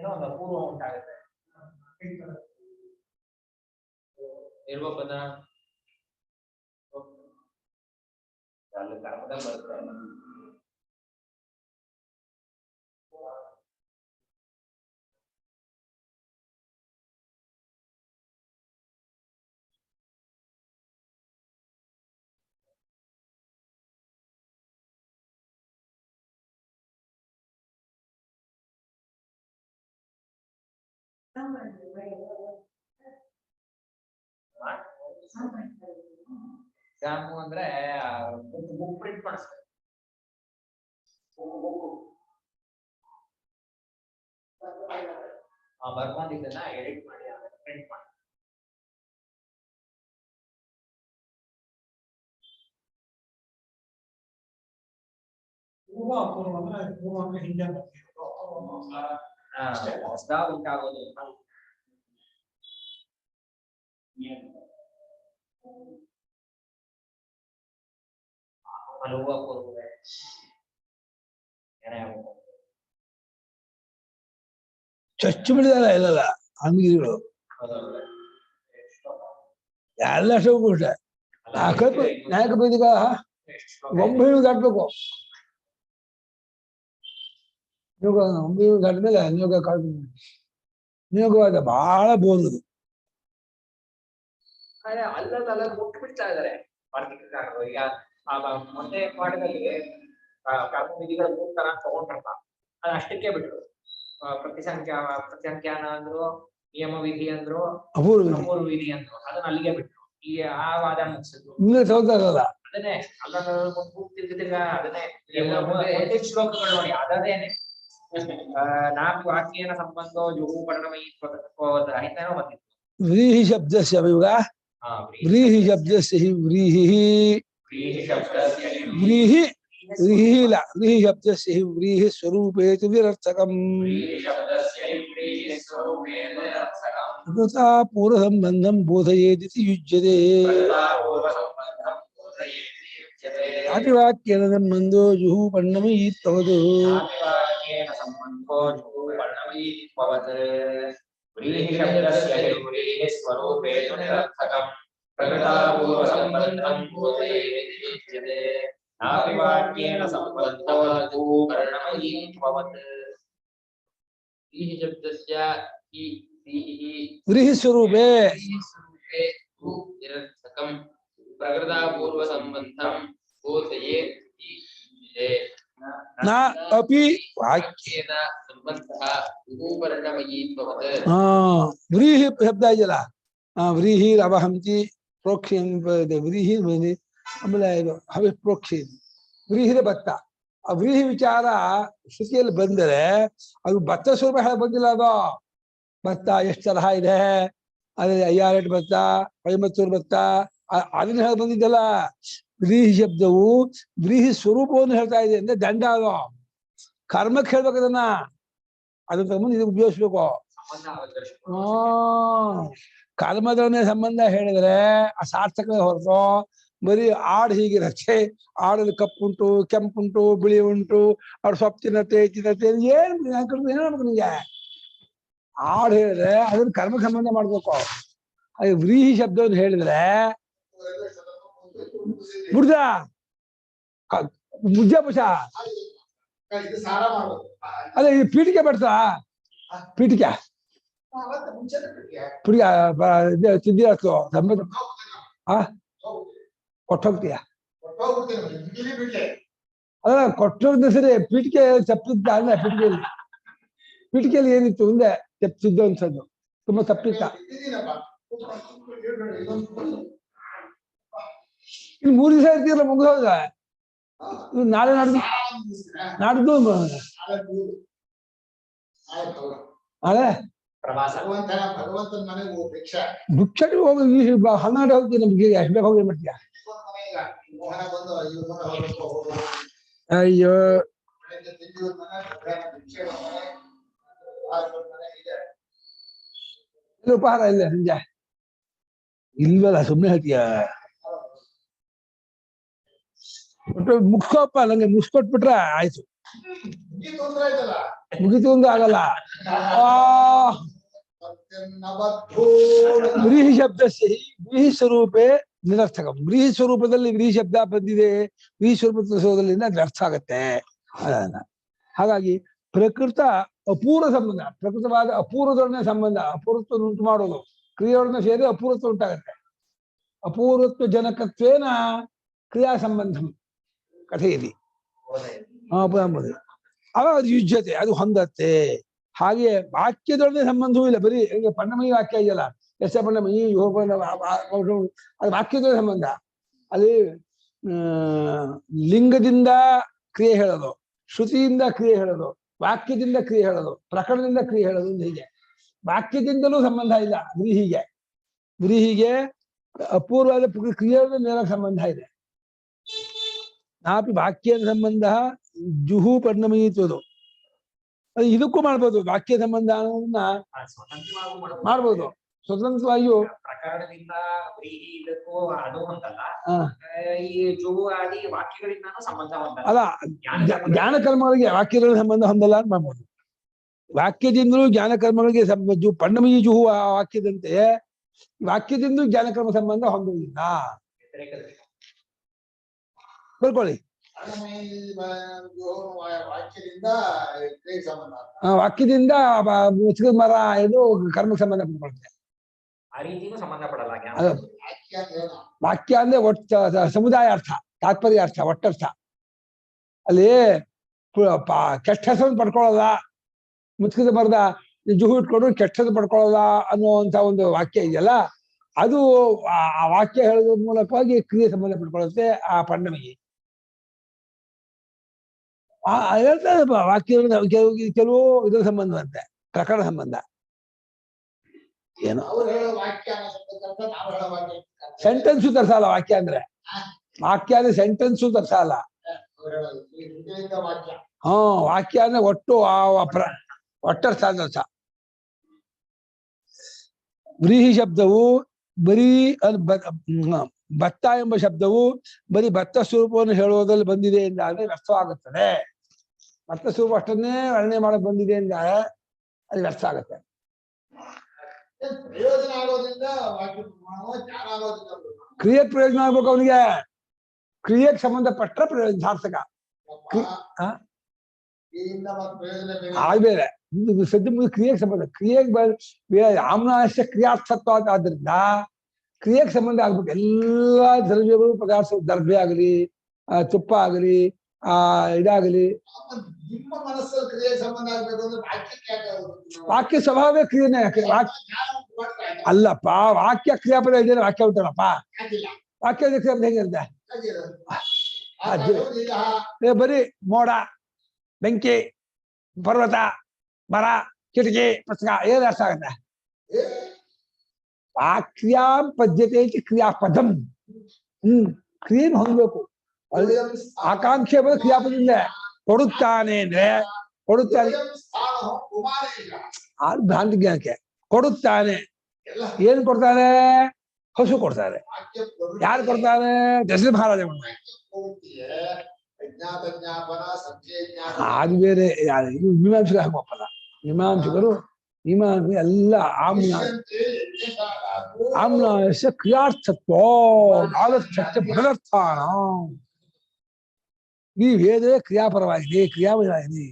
ಏನೋ ಒಂದು ಅಪೂರ್ವ ಉಂಟಾಗುತ್ತೆ. ನಿರ್ವಪದ ಅಲ್ಲಿ ಕರ್ಮದಲ್ಲಿ ಬರುತ್ತೆ. ಜಾಮು ಅಂದ್ರೆ ಬುಕ್ ಪ್ರಿಂಟ್ ಮಾಡಿಸ್ತಾರೆ. ಬರ್ಕೊಂಡಿದ್ದನ್ನ ಎಡಿಟ್ ಮಾಡಿ ಪ್ರಿಂಟ್ ಮಾಡಿ. ಹೊಸದಾಗಿ ಉಂಟಾಗೋದು ಅನುಭವ ಪೂರ್ವವೇ ಚಚ್ಚು ಬಿಡಿದಾರ ಇಲ್ಲಲ್ಲ ಅಂಗಡಿಗಳು ಎಲ್ಲ ಕೂಡ ನಾಯಕ ಬೀದಿಗ ಒಂಬೈನೂರು ದಾಟ್ಬೇಕು. ಒಂಬೈನೂರು ದಾಟ ಮೇಲೆ ನಿಯೋಗವಾದ ಬಹಳ ಬೋರ್ದು. ಅಲ್ಲಲ್ಲ ಮುಟ್ಟು ಬಿಡ್ತಾ ಇದಾರೆ ವಾರ್ಷಿಕಕಾರರು. ಈಗ ಮೊನ್ನೆ ಪಾಠದಲ್ಲಿ ಕರ್ಮ ವಿಧಿಗಳು 3 ತರ ತಗೊಂಡ್ರಪ್ಪ, ಅದ್ ಅಷ್ಟಕ್ಕೆ ಬಿಟ್ರು. ಪ್ರತಿಸಂಖ್ಯಾನ ಅಂದ್ರು, ನಿಯಮ ವಿಧಿ ಅಂದ್ರು, ಅಪೂರ್ವ ವಿಧಿ ಅಂದ್ರು, ಅದನ್ನ ಅಲ್ಲಿಗೆ ಬಿಟ್ರು. ಈ ಆ ವಾದ ಮುಗಿಸಿದ್ರು. ಅದನ್ನೇ ಅಲ್ಲ ಅದನ್ನೇ ಶ್ಲೋಕಗಳು ನೋಡಿ ಅದೇನೆ 4 ವಾಕ್ಯೇನ ಸಂಬಂಧೋ ಜುಹು ಪರಿಣಮಯಿ ರಹಿತನೋ ಬಂದಿತ್ತು. ವ್ರೀಹಿ ಶಬ್ದಸ್ಯ ಇವಾಗ ವ್ರೀಹಿ ಶಬ್ದಸ್ಯ ಹಿ ವ್ರೀಹಿ ವ್ರೀಹಿ ವ್ರೀಹಿ ಇಲ್ಲ ವ್ರೀಹಿ ಶಬ್ದಸ್ಯ ಹಿ ವ್ರೀಹಿ ಸ್ವರೂಪೇತಿ ವಿರರ್ಥಕಂ ತಥಾ ಪೂರ್ವ ಸಂಬಂಧಂ ಬೋಧಯೇದಿತಿ ಯುಜ್ಯತೆ. ಆದಿವಾಕ್ಯೇನ ಸಂಬಂಧೋ ಜುಹು ಪರಿಣಮಯಿ ತವದು ವ್ರೀಹಿ ಸ್ವರೂಪೇ ನಿರರ್ಥಕಂ ಪ್ರಕೃತಾಪೂರ್ವ ಸಂಬಂಧಂ ಬೋಧಯೇತಿ ನ ಅಪಿ ವಾಕ್ಯೇನ ಸಂಬಂಧಃ ಪರಿಣಮಯೀತ್ವವತ್. ವ್ರೀಹಿ ಶಬ್ದ ಇದೆಯಲ್ಲ, ವ್ರೀಹಿ ಅವಹಂತಿ ಪ್ರೋಕ್ಷಿ ವ್ರೀಹಿ ಆಮೇಲೆ ಇದು ಹವಿ ಪ್ರೋಕ್ಷಿ ವ್ರೀಹಿದ ಭತ್ತ. ಆ ವ್ರೀಹಿ ವಿಚಾರ ಶ್ರುತಿಯಲ್ಲಿ ಬಂದರೆ ಅದು ಭತ್ತ ಸ್ವರೂಪ ಹೇಳ ಬಂದಿಲ್ಲ. ಅದು ಭತ್ತ ಎಷ್ಟು ತರಹ ಇದೆ, ಅದೇ 58 ಭತ್ತ 53 ಭತ್ತ ಅದನ್ನ ಹೇಳ ಬಂದಿದ್ದಲ್ಲ. ವ್ರೀಹಿ ಶಬ್ದವು ವ್ರೀಹಿ ಸ್ವರೂಪವನ್ನು ಹೇಳ್ತಾ ಇದೆ ಅಂದ್ರೆ ದಂಡ. ಅದು ಕರ್ಮಕ್ಕೆ ಹೇಳ್ಬೇಕು ಅದನ್ನ, ಅದ್ರ ತಗೊಂಡು ಇದಕ್ಕೆ ಉಪಯೋಗಿಸ್ಬೇಕು. ಕರ್ಮದೊಡನೆ ಸಂಬಂಧ ಹೇಳಿದ್ರೆ ಆ ಸಾರ್ಥಕ ಹೊರತು ಬರೀ ಆಡು ಹೀಗಿರತ್ತೆ, ಆಡಲ್ಲಿ ಕಪ್ಪುಂಟು ಕೆಂಪುಂಟು ಬಿಳಿ ಉಂಟು, ಅವ್ರು ಸೊಪ್ಪು ತಿನ್ನತ್ತೆ ಏನ್ ಮಾಡ್ಬೇಕು ನಿಂಗೆ. ಆಡು ಹೇಳಿದ್ರೆ ಅದನ್ನ ಕರ್ಮ ಸಂಬಂಧ ಮಾಡ್ಬೇಕು. ಅದು ವ್ರೀಹಿ ಶಬ್ದವನ್ನು ಹೇಳಿದ್ರೆ ಬುಡ್ದ ಮುಜ್ಜ ಪುಷ ಅದೇ ಈ ಪೀಠಿಕೆ ಬರ್ತಾ ಪೀಠಿಕೆ ತಿದ್ದಿರತ್ತು ಕೊಟ್ಟೋಗ್ತೀಯ ಅದ ಕೊಟ್ಟೋಗ್ದ ಸರಿ. ಪೀಠಿಕೆ ತಪ್ಪಿದ್ದ ಅಲ್ಲ, ಪೀಠಿಕೆಯಲ್ಲಿ ಏನಿತ್ತು ಮುಂದೆ ತಪ್ಪಿದ್ದು ಅನ್ಸದ್ದು ತುಂಬಾ ತಪ್ಪಿತ್ತ. ಇಲ್ಲಿ 3 ದಿವಸ ಇರ್ತೀರಲ್ಲ ಮುಗಿದೋದ. ನಾಳೆ ನಾಡ್ದು ನಾಳೆ ಭಿಕ್ಷಕ್ಕೆ ಹೋಗಿ 12 ಹೋಗ್ತೀನಿ. ನಮ್ಗೆ ಎಷ್ಟು ಬೇಕು ಹೋಗಿ ಮಾಡ್ತೀಯ. ಅಯ್ಯೋ ಉಪಹಾರ ಇಲ್ಲ ಸಂಜೆ ಇಲ್ವಲ್ಲ, ಸುಮ್ಮನೆ ಹೇಳ್ತೀಯ. ಮುಗಿಸ್ಕೋಪ್ಪ, ನಂಗೆ ಮುಗಿಸ್ಕೊಟ್ಬಿಟ್ರೆ ಆಯ್ತು. ಮುಗಿತು ಒಂದು ಆಗಲ್ಲ. ವ್ರೀಹಿ ಶಬ್ದ ವ್ರೀಹಿ ಸ್ವರೂಪೇ ನಿರರ್ಥಕ. ವ್ರೀಹಿ ಸ್ವರೂಪದಲ್ಲಿ ವ್ರೀಹಿ ಶಬ್ದ ಬಂದಿದೆ, ವ್ರೀಹಿ ಸ್ವರೂಪದಲ್ಲಿ ಅರ್ಥ ಆಗತ್ತೆ. ಹಾಗಾಗಿ ಪ್ರಕೃತ ಅಪೂರ್ವ ಸಂಬಂಧ, ಪ್ರಕೃತವಾದ ಅಪೂರ್ವದೊಡನೆ ಸಂಬಂಧ, ಅಪೂರ್ವತ್ವ ಉಂಟು ಮಾಡೋದು, ಕ್ರಿಯೆಯೊಡನೆ ಸೇರಿ ಅಪೂರ್ವತ್ವ ಉಂಟಾಗತ್ತೆ. ಅಪೂರ್ವತ್ವ ಜನಕತ್ವೇನ ಕ್ರಿಯಾ ಸಂಬಂಧಂ ಕಥೆಯಿದೆ. ಅವಾಗ ಅದು ಯುಜ್ಯತೆ, ಅದು ಹೊಂದತ್ತೆ. ಹಾಗೆ ವಾಕ್ಯದೊಡನೆ ಸಂಬಂಧವೂ ಇಲ್ಲ. ಬರೀ ಈಗ ಪಂಡಮಯಿ ವಾಕ್ಯ ಇದೆಯಲ್ಲ, ಎಸ್ ಪಂಡಮಯಿ ಅದು ವಾಕ್ಯದೊಡನೆ ಸಂಬಂಧ. ಅಲ್ಲಿ ಲಿಂಗದಿಂದ ಕ್ರಿಯೆ ಹೇಳೋದು, ಶ್ರುತಿಯಿಂದ ಕ್ರಿಯೆ ಹೇಳೋದು, ವಾಕ್ಯದಿಂದ ಕ್ರಿಯೆ ಹೇಳೋದು, ಪ್ರಕರಣದಿಂದ ಕ್ರಿಯೆ ಹೇಳೋದು. ಹೀಗೆ ವಾಕ್ಯದಿಂದಲೂ ಸಂಬಂಧ ಇಲ್ಲ ವ್ರೀಹಿಗೆ. ವ್ರೀಹಿಗೆ ಅಪೂರ್ವವಾದ ಕ್ರಿಯೆಯ ನೇರ ಸಂಬಂಧ ಇದೆ. ನಾಪಿ ವಾಕ್ಯ ಸಂಬಂಧ ಜುಹು ಪರ್ಣಮಯಿತ್ವದು. ಅದು ಇದಕ್ಕೂ ಮಾಡ್ಬೋದು. ವಾಕ್ಯ ಸಂಬಂಧ ಅನ್ನೋದನ್ನ ಮಾಡ್ಬೋದು ಸ್ವತಂತ್ರವಾಗಿಯೂ. ಪ್ರಕರಣದಿಂದ ವ್ರೀಹಿ ಇದಕ್ಕೂ ಅದು ಅಂತಲ್ಲ, ಈ ಜುಹು ಆದಿ ವಾಕ್ಯಗಳಿಂದ ಸಂಬಂಧ ಹೊಂದಲ್ಲ. ಅಲ್ಲ, ಜ್ಞಾನ ಕರ್ಮಗಳಿಗೆ ವಾಕ್ಯಗಳ ಸಂಬಂಧ ಹೊಂದಲ್ಲ ಅಂತ ಮಾಡ್ಬೋದು. ವಾಕ್ಯದಿಂದಲೂ ಜ್ಞಾನ ಕರ್ಮಗಳಿಗೆ ಪಂಡಮಯಿ ಜುಹು ಆ ವಾಕ್ಯದಂತೆ ವಾಕ್ಯದಿಂದ ಜ್ಞಾನಕರ್ಮ ಸಂಬಂಧ ಹೊಂದುವುದಿಲ್ಲ. ಬರ್ಕೊಳ್ಳಿ. ವಾಕ್ಯದಿಂದ ಮುಚ್ಚಿದ ಮರ ಇದು ಕರ್ಮಕ್ಕೆ ಸಂಬಂಧ ಪಡ್ಕೊಳುತ್ತೆ. ಆ ರೀತಿನೂ ಸಂಬಂಧ ಪಡಲ್ಲ. ವಾಕ್ಯ ಅಂದ್ರೆ ಒಟ್ಟ ಸಮುದಾಯ ಅರ್ಥ, ತಾತ್ಪರ್ಯ ಅರ್ಥ, ಒಟ್ಟರ್ಥ. ಅಲ್ಲಿ ಕೆಟ್ಟ ಹೆಸರನ್ನು ಪಡ್ಕೊಳ್ಳಲ್ಲ. ಮುಚ್ಚಿದ ಮರದ ಜುಹು ಇಟ್ಕೊಂಡು ಕೆಟ್ಟದ್ದು ಪಡ್ಕೊಳ್ಳಲ್ಲ ಅನ್ನುವಂತ ಒಂದು ವಾಕ್ಯ ಇದೆಯಲ್ಲ, ಅದು ಆ ವಾಕ್ಯ ಹೇಳೋದ್ರ ಮೂಲಕವಾಗಿ ಕ್ರಿಯೆ ಸಂಬಂಧ ಪಡ್ಕೊಳ್ಳುತ್ತೆ. ಆ ಪಂಡಮಿಗೆ ಹೇಳ್ತಾರೆ ವಾಕ್ಯ ಕೆಲವು ಇದರ ಸಂಬಂಧ ಅಂತೆ, ಪ್ರಕರಣ ಸಂಬಂಧ. ಏನು ಸೆಂಟೆನ್ಸು ತರ್ಸಲ್ಲ ವಾಕ್ಯ ಅಂದ್ರೆ. ವಾಕ್ಯ ಅಂದ್ರೆ ಸೆಂಟೆನ್ಸು ತರ್ಸಲ್ಲ. ವಾಕ್ಯ ಅಂದ್ರೆ ಒಟ್ಟು ಒಟ್ಟರ್ಥ ಅರ್ಥ. ವ್ರೀಹಿ ಶಬ್ದವು ಬರೀ ಭತ್ತ ಎಂಬ ಶಬ್ದವು ಬರೀ ಭತ್ತ ಸ್ವರೂಪವನ್ನು ಹೇಳುವುದರಲ್ಲಿ ಬಂದಿದೆ ಎಂದಾದ್ರೆ ವ್ಯರ್ಥವಾಗುತ್ತದೆ. ಭತ್ತ ಸ್ವರೂಪ ಅಷ್ಟನ್ನೇ ವರ್ಣನೆ ಮಾಡಕ್ ಬಂದಿದೆ ಎಂದಾಗ ಅದು ವ್ಯರ್ಥ ಆಗುತ್ತೆ. ಕ್ರಿಯೆ ಪ್ರಯೋಜನ ಆಗ್ಬೇಕು ಅವನಿಗೆ. ಕ್ರಿಯೆಗೆ ಸಂಬಂಧಪಟ್ಟ ಪ್ರಯೋಜನ ಸಾರ್ಥಕ. ಆಗ ಬೇರೆ ಸದ್ಯ ಮುಂದೆ ಕ್ರಿಯೆಗೆ ಸಂಬಂಧ. ಕ್ರಿಯೆಗೆ ಆಮ್ನಾಶ ಕ್ರಿಯಾರ್ಥತ್ವ ಆದ್ರಿಂದ ಕ್ರಿಯೆಗೆ ಸಂಬಂಧ ಆಗ್ಬೇಕು. ಎಲ್ಲಾ ದ್ರವ್ಯಗಳು ಪದಾರ್ಥ, ದರ್ಭೆ ಆಗಲಿ, ತುಪ್ಪ ಆಗಲಿ, ಇದಾಗಲಿ, ವಾಕ್ಯ ಸ್ವಭಾವವೇ ಕ್ರಿಯೆನೇ. ಅಲ್ಲಪ್ಪ, ವಾಕ್ಯ ಕ್ರಿಯಾಪದ ಇದೇನೆ ವಾಕ್ಯ ಉಂಟಲ್ಲಪ್ಪ. ವಾಕ್ಯ ಕ್ರಿಯಾಪದ ಹೇಗಿರುತ್ತೆ? ಬರೀ ಮೋಡ, ಬೆಂಕಿ, ಪರ್ವತ, ಮರ, ಕಿಟಕಿ, ಪುಸ್ತಕ ಏನು ಅರ್ಥ ಆಗತ್ತೆ? ವಾಕ್ಯಾಂ ಪದ್ಯತೆ ಕ್ರಿಯಾಪದಂ. ಕ್ರಿಯೆನ ಹೊಂದಬೇಕು. ಆಕಾಂಕ್ಷೆ ಬಂದ ಕ್ರಿಯಾಪದಿಂದ ಕೊಡುತ್ತಾನೆ ಅಂದ್ರೆ ಕೊಡುತ್ತಾನೆ. ಅದು ಭ್ರಾಂತಿ ಜ್ಞಾನಕ್ಕೆ. ಕೊಡುತ್ತಾನೆ, ಏನ್ ಕೊಡ್ತಾನೆ? ಹಸು ಕೊಡ್ತಾರೆ. ಯಾರು ಕೊಡ್ತಾನೆ? ದಶರಥ ಮಹಾರಾಜ. ಅದು ಬೇರೆ. ಮೀಮಾಂಸಕರು ಹಾಕೋಪ್ಪಲ್ಲ. ಮೀಮಾಂಸಕರು ಎಲ್ಲ ಆಮ್ನಾಶ ಕ್ರಿಯಾರ್ಥತ್ವ ಆಲಕ್ಷ್ಯ ಪದಾರ್ಥಾನ. ಈ ವೇದ ಕ್ರಿಯಾಪರವಾಗಿದೆ, ಕ್ರಿಯಾಪರವಾಗಿದೆ.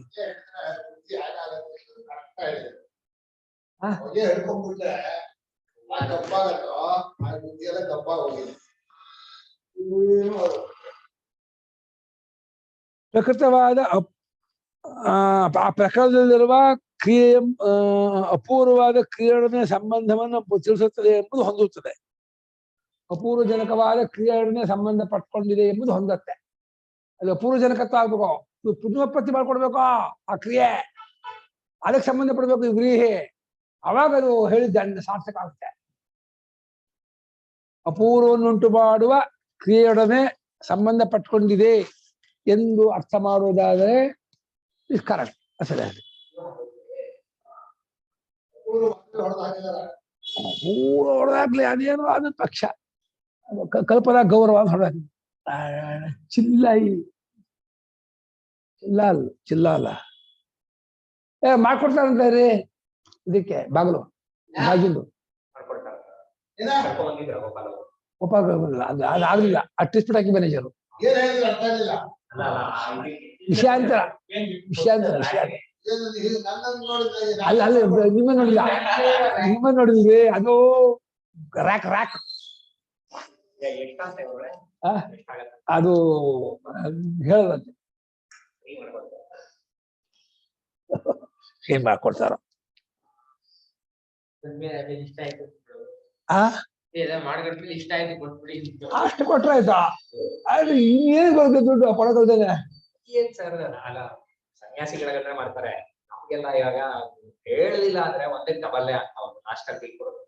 ಪ್ರಕೃತವಾದ ಆ ಪ್ರಕರಣದಲ್ಲಿರುವ ಕ್ರಿಯೆಯ ಅಪೂರ್ವವಾದ ಕ್ರಿಯೆಯೊಡನೆ ಸಂಬಂಧವನ್ನು ತಿಳಿಸುತ್ತದೆ ಎಂಬುದು ಹೊಂದುತ್ತದೆ. ಅಪೂರ್ವಜನಕವಾದ ಕ್ರಿಯೆಯೊಡನೆ ಸಂಬಂಧ ಪಟ್ಕೊಂಡಿದೆ ಎಂಬುದು ಹೊಂದತ್ತೆ. ಅದು ಅಪೂರ್ವಜನಕತ್ವ ಆಗ್ಬೇಕು. ಪುನರುತ್ಪತ್ತಿ ಮಾಡ್ಕೊಡ್ಬೇಕು ಆ ಕ್ರಿಯೆ. ಅದಕ್ಕೆ ಸಂಬಂಧ ಪಡ್ಬೇಕು ಈ ವ್ರೀಹಿ. ಅವಾಗ ಅದು ಹೇಳಿದ್ದ ಸಾರ್ಥಕ ಆಗುತ್ತೆ. ಅಪೂರ್ವವನ್ನುಂಟು ಮಾಡುವ ಕ್ರಿಯೆಯೊಡನೆ ಸಂಬಂಧ ಪಟ್ಕೊಂಡಿದೆ ಎಂದು ಅರ್ಥ ಮಾಡುವುದಾದರೆ ಇಸ್ ಕರೆಕ್ಟ್. ಸರಿ, ಹೊಡೆದಾಗ್ಲಿ ಅದೇನೋ ಅದ ಪಕ್ಷ ಕಲ್ಪನಾ ಗೌರವ ಹೊಡೆದಾಗ್ಲಿ. ಚಿಲ್ಲಾಯಿ ಚಿಲ್ಲಾಲ್ ಚಿಲ್ಲಾಲ ಮಾಡ್ಕೊಡ್ತಾರಂತಾರೆ ಇದಕ್ಕೆ ಬಾಗಿಲು ಬಾಗಿಲು ಮಾಡ್ಕೊಡ್ತಾರೆ. ಏನ ಕರ್ಕೊಂಡ್ ಬಂದಿದ್ರ ಗೋಪಾಲ ಅವ್ರು. ಒಪ್ಪ ಅದಾಗ್ಲಿಲ್ಲ ಅಟ್ಟಿಸ್ಬಿಟ್ಟು ಹಾಕಿ ಮ್ಯಾನೇಜರು ಏನ್ ಹೇಳಿದ್ರು ಅರ್ಥ ಆಗಿಲ್ಲ. ಅಲ್ಲ ಇದಕ್ಕೆ- ವಿಷಯಾಂತರ ಏನ್ ವಿಷಯಾಂತರ ವಿಷಯ ಏನು ನೀವು ನನ್ನನ್ನು ನೋಡಿದ್ರೆ ಏನು? ಅಲ್ಲ ನಿಮ್ಮ ನೋಡಿಲ್ಲ ನಿಮ್ಮ ನೋಡಿದ್ವಿ ಅದು ರ್ಯಾಕ್ ಎಷ್ಟಾಗ್ತದೆ ಅವ್ರೆ? ಆ? ಎಷ್ಟಾಗತ್ತೆ? ಅದು ಹೇಳದಂತೆ ನೀವ್ ಮಾಡ್ಕೊಡ್ತೀರಾ? ಏನ್ ಮಾಡ್ಕೊಡ್ತಾರ ಇಷ್ಟ ಆಯ್ತು ಆ ಮಾಡ್ಕೊಡ್ತೀನಿ ಇಷ್ಟ ಆಯ್ತು ಕೊಟ್ಬಿಡಿ ಅಷ್ಟು ಕೊಟ್ರೆ ಆಯ್ತಾ ಆದ್ರೆ ಇನ್ನೇನ್ ಬರುತ್ತೆ ದುಡ್ಡು ಕೊಡಕೊಳ್ತೇನೆ ಏನ್ ಸರ್ ಅಲ್ಲ ಸನ್ಯಾಸಿಗಳಾಗಂದ್ರೆ ಮಾಡ್ತಾರೆ. ನಮ್ಗೆಲ್ಲ ಇವಾಗ ಹೇಳಲಿಲ್ಲ ಅಂದ್ರೆ ಒಂದೇ ಡಬಲ್ಲೇ ಆಗ್ತಾವ ನಾಷ್ಟಕ್ಕೆ ಬಿಲ್ ಕೊಡೋದು.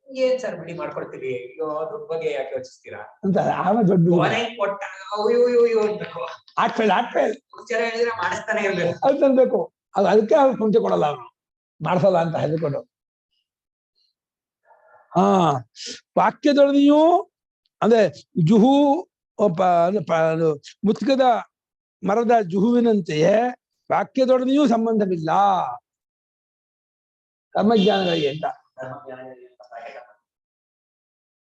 ಏನ್ ಸರ್ ಬಿಡಿ ಮಾಡ್ಕೊಡ್ತೀವಿ ಈಗ ದುಡ್ಡು ಬಗ್ಗೆ ಯಾಕೆ ಯೋಚಿಸ್ತೀರಾ? ಅಂತ ಆಮೇಲೆ ದೊಡ್ಡ ಕೊನೆ ಕೊಟ್ಟಾಗ ಅಯ್ಯೋ ಅನ್ಬೇಕು. ಆಟ್ಫೇಲ್ ಹುಚ್ಚರ ಹೇಳಿದ್ರೆ ಮಾಡಿಸ್ತಾನೆ ಇರ್ಬೇಕು. ಅಂತ ಅನ್ಬೇಕು ಅದಕ್ಕೆ ಅವ್ರು ಮುಂಚೆ ಕೊಡಲ್ಲ ಅವನು ಮಾಡ್ಸಲ್ಲ ಅಂತ ಹೇಳ್ಕೊಂಡು ವಾಕ್ಯದೊಡನೆಯೂ ಅಂದ್ರೆ ಜುಹು ಮುತ್ಕದ ಮರದ ಜುಹುವಿನಂತೆಯೇ ವಾಕ್ಯದೊಡನೆಯೂ ಸಂಬಂಧವಿಲ್ಲ ಕರ್ಮಜ್ಞಾನಗಳಿಗೆ ಅಂತ.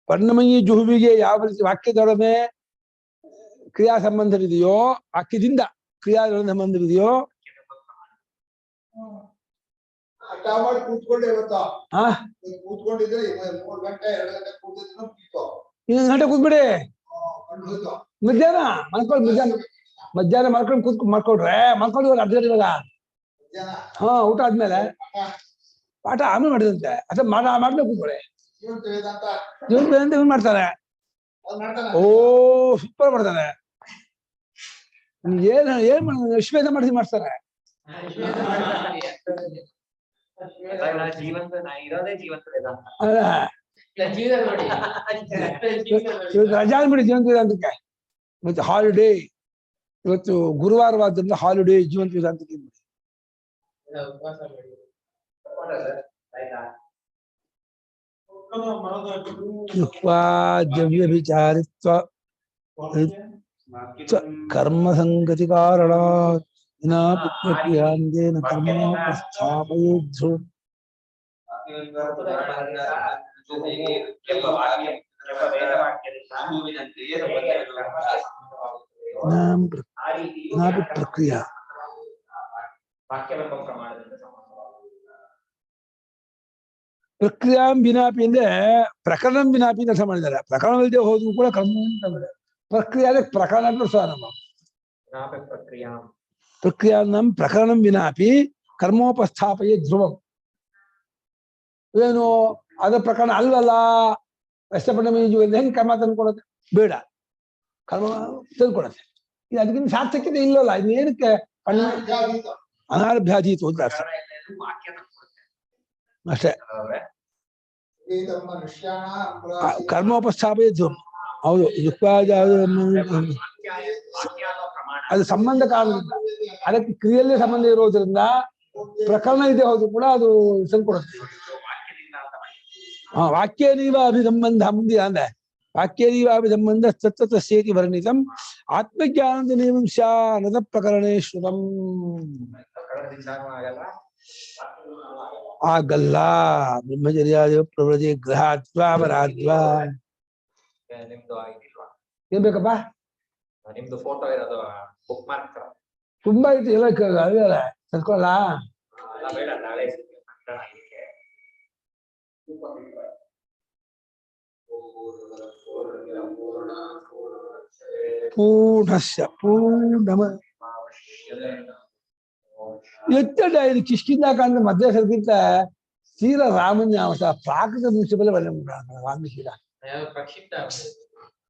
ವರ್ಣಮಯಿ ಜುಹುವಿಗೆ ಯಾವ ರೀತಿ ವಾಕ್ಯದೊಡನೆ ಕ್ರಿಯಾ ಸಂಬಂಧವಿದೆಯೋ ವಾಕ್ಯದಿಂದ ಕ್ರಿಯಾದೊಡನೆ ಸಂಬಂಧವಿದೆಯೋ ಹಠ ಮಾಡಿ ಕೂತ್ಕೊಂಡೆ ಇವತ್ತ ಆ ಕೂತ್ಕೊಂಡಿದ್ರೆ 3 ಗಂಟೆ 2 ಗಂಟೆ ಕೂತಿದ್ರು ಮುಗೀತು. ಇನ್ನೊಂದು ಗಂಟೆ ಕೂತ್ಬಿಡಿ ಕಣ್ಣು ಹೋಯ್ತು. ಮಧ್ಯಾಹ್ನ ಮಧ್ಯಾಹ್ನ ಮಾಡ್ಕೊಂಡು ಮಾಡ್ಕೊಡ್ರೆ ಮಾಡ್ಕೊಂಡು ಅರ್ಧ ಗಂಟೆ ಇವಾಗ ಮಧ್ಯಾಹ್ನ ಊಟ ಆದ್ಮೇಲೆ ಪಾಠ ಆಮೇಲೆ ಮಾಡಿದಂತೆ ಅಥವಾ ಮಾಡ್ಬೇಕು ಕೂತ್ಕೊಳ್ಳಿ ಜೀವಂತ ವೇದಾಂತ ಇವನ್ ಮಾಡ್ತಾರೆ ಅವ್ನು ಮಾಡ್ತಾನೆ. ಓ ಸೂಪರ್ ಮಾಡ್ತಾನೆ ಏನ್ ವಿಶ್ವೇದ ಮಾಡ್ತಾರೆ ಜೀವಂತ ನಾ ಇರೋದೇ ಜೀವಂತ ವೇದಾಂತ. ಜೀವನ ನೋಡಿ ಇವತ್ತು ರಜಾ ಬಿಡಿ ಜೀವಂತ ವೇದಾಂತಕ್ಕೆ ಮತ್ತೆ ಹಾಲಿಡೇ ಇವತ್ತು ಗುರುವಾರವಾದ್ರಿಂದ ಹಾಲಿಡೇ ಜೀವಂತ ವೇದಾಂತಕ್ಕೆ ಉಪವಾಸ ಮಾಡಿ ದಿವ್ಯ ವಿಚಾರಿತ್ವ ಕರ್ಮ ಸಂಗತಿ ಕಾರಣ ಕರ್ಮ ಸ್ಥಾಪಯೇಧು ಪ್ರಕ್ರಿಯಾ ವಾಕ್ಯವೆಂಬ ಪ್ರಮಾಣದಿಂದ ಪ್ರಕ್ರಿಯಾ ವಿನಾಪಿ ಅಂದ್ರೆ ಪ್ರಕರಣ ವಿನಾಪಿ ಅಂತ ಅರ್ಥ ಮಾಡಿದ್ದಾರೆ. ಪ್ರಕರಣವಿಲ್ಲದೆ ಹೋದ್ರು ಕೂಡ ಕರ್ಮ ಅಂತ ಪ್ರಕ್ರಿಯೆ ಪ್ರಕರಣ ನಮ್ಮ ಪ್ರಕ್ರಿಯಾ ನಮ್ ಪ್ರಕರಣ ವಿನಾಪಿ ಕರ್ಮೋಪಸ್ಥಾಪಯೇ ಧ್ರುವಂ. ಏನು ಅದ ಪ್ರಕರಣ ಅಲ್ವಲ್ಲ ಕಷ್ಟಪಟ್ಟ ಹೆಂಗ್ ಕರ್ಮ ತಂದ್ಕೊಡತ್ತೆ ಬೇಡ ಕರ್ಮ ತಂದ್ಕೊಡತ್ತೆ ಇದು ಅದಕ್ಕಿಂತ ಸಾರ್ಥಕ್ಯತೆ ಇಲ್ಲಲ್ಲ ಇನ್ನೇನಕ್ಕೆ ಅನಾರಭ್ಯಾಧೀತು ಅಂತ ಅರ್ಥ ಅಷ್ಟೇ. ಕರ್ಮೋಪಸ್ಥಾಪನೆ ಹೌದು ಅದು ಸಂಬಂಧ ಕಾರಣದಿಂದ ಅದಕ್ಕೆ ಕ್ರಿಯೆಯಲ್ಲೇ ಸಂಬಂಧ ಇರೋದ್ರಿಂದ ಪ್ರಕರಣ ಇದೆ ಹೌದು ಕೂಡ ಅದು ತಂದ್ಕೊಡುತ್ತೆ. ವಾಕ್ಯನೀವ ಅಭಿಸಂಬಂಧ ಮುಂದೆ ಅಂದ್ರೆ ವಾಕ್ಯನೀವ ಅಭಿಸಂಬಂಧ ತತ್ವತಸ್ಯೇತಿ ವರ್ಣಿತಂ ಆತ್ಮಜ್ಞಾನದ ನಿಯಮಂಶ ನದ ಪ್ರಕರಣೇ ಶ್ರುತಂ. ಆಗಲ್ಲ ಬ್ರಹ್ಮಚರ್ಯಾದಿ ಪ್ರವೃತ್ತಿ ಗೃಹಾತ್ವಾ ವರಾತ್ವಾ. ನಿಮ್ದು ಆಗಿಲ್ವಾ? ಏನ್ ಬೇಕಪ್ಪ? ನಿಮ್ದು ಫೋಟೋ ಇರೋದು ಬುಕ್ ಮಾರ್ಕ್ ತುಂಬಾ ಐತಿ ಎಲ್ಲ ತರ್ಕೊಳ್ಳ ಬೇಡ ನಾಳೆ ಪೂರ್ಣಸ್ಯ ಪೂರ್ಣಮ ಎತ್ತಡ ಇದು ಕಿಷ್ಕಿಂದಾಕಾಂತ ಮಧ್ಯ ಸರ್ಕಿಂತ ತೀರ ರಾಮನ್ಯಾವಸ ಪ್ರಾಕೃತ ದೃಶ್ಯ ಬಲೆ ಬಲ್ಲ ರಾಮಶೀಲ ಪ್ರಕ್ಷಿಪ್ತ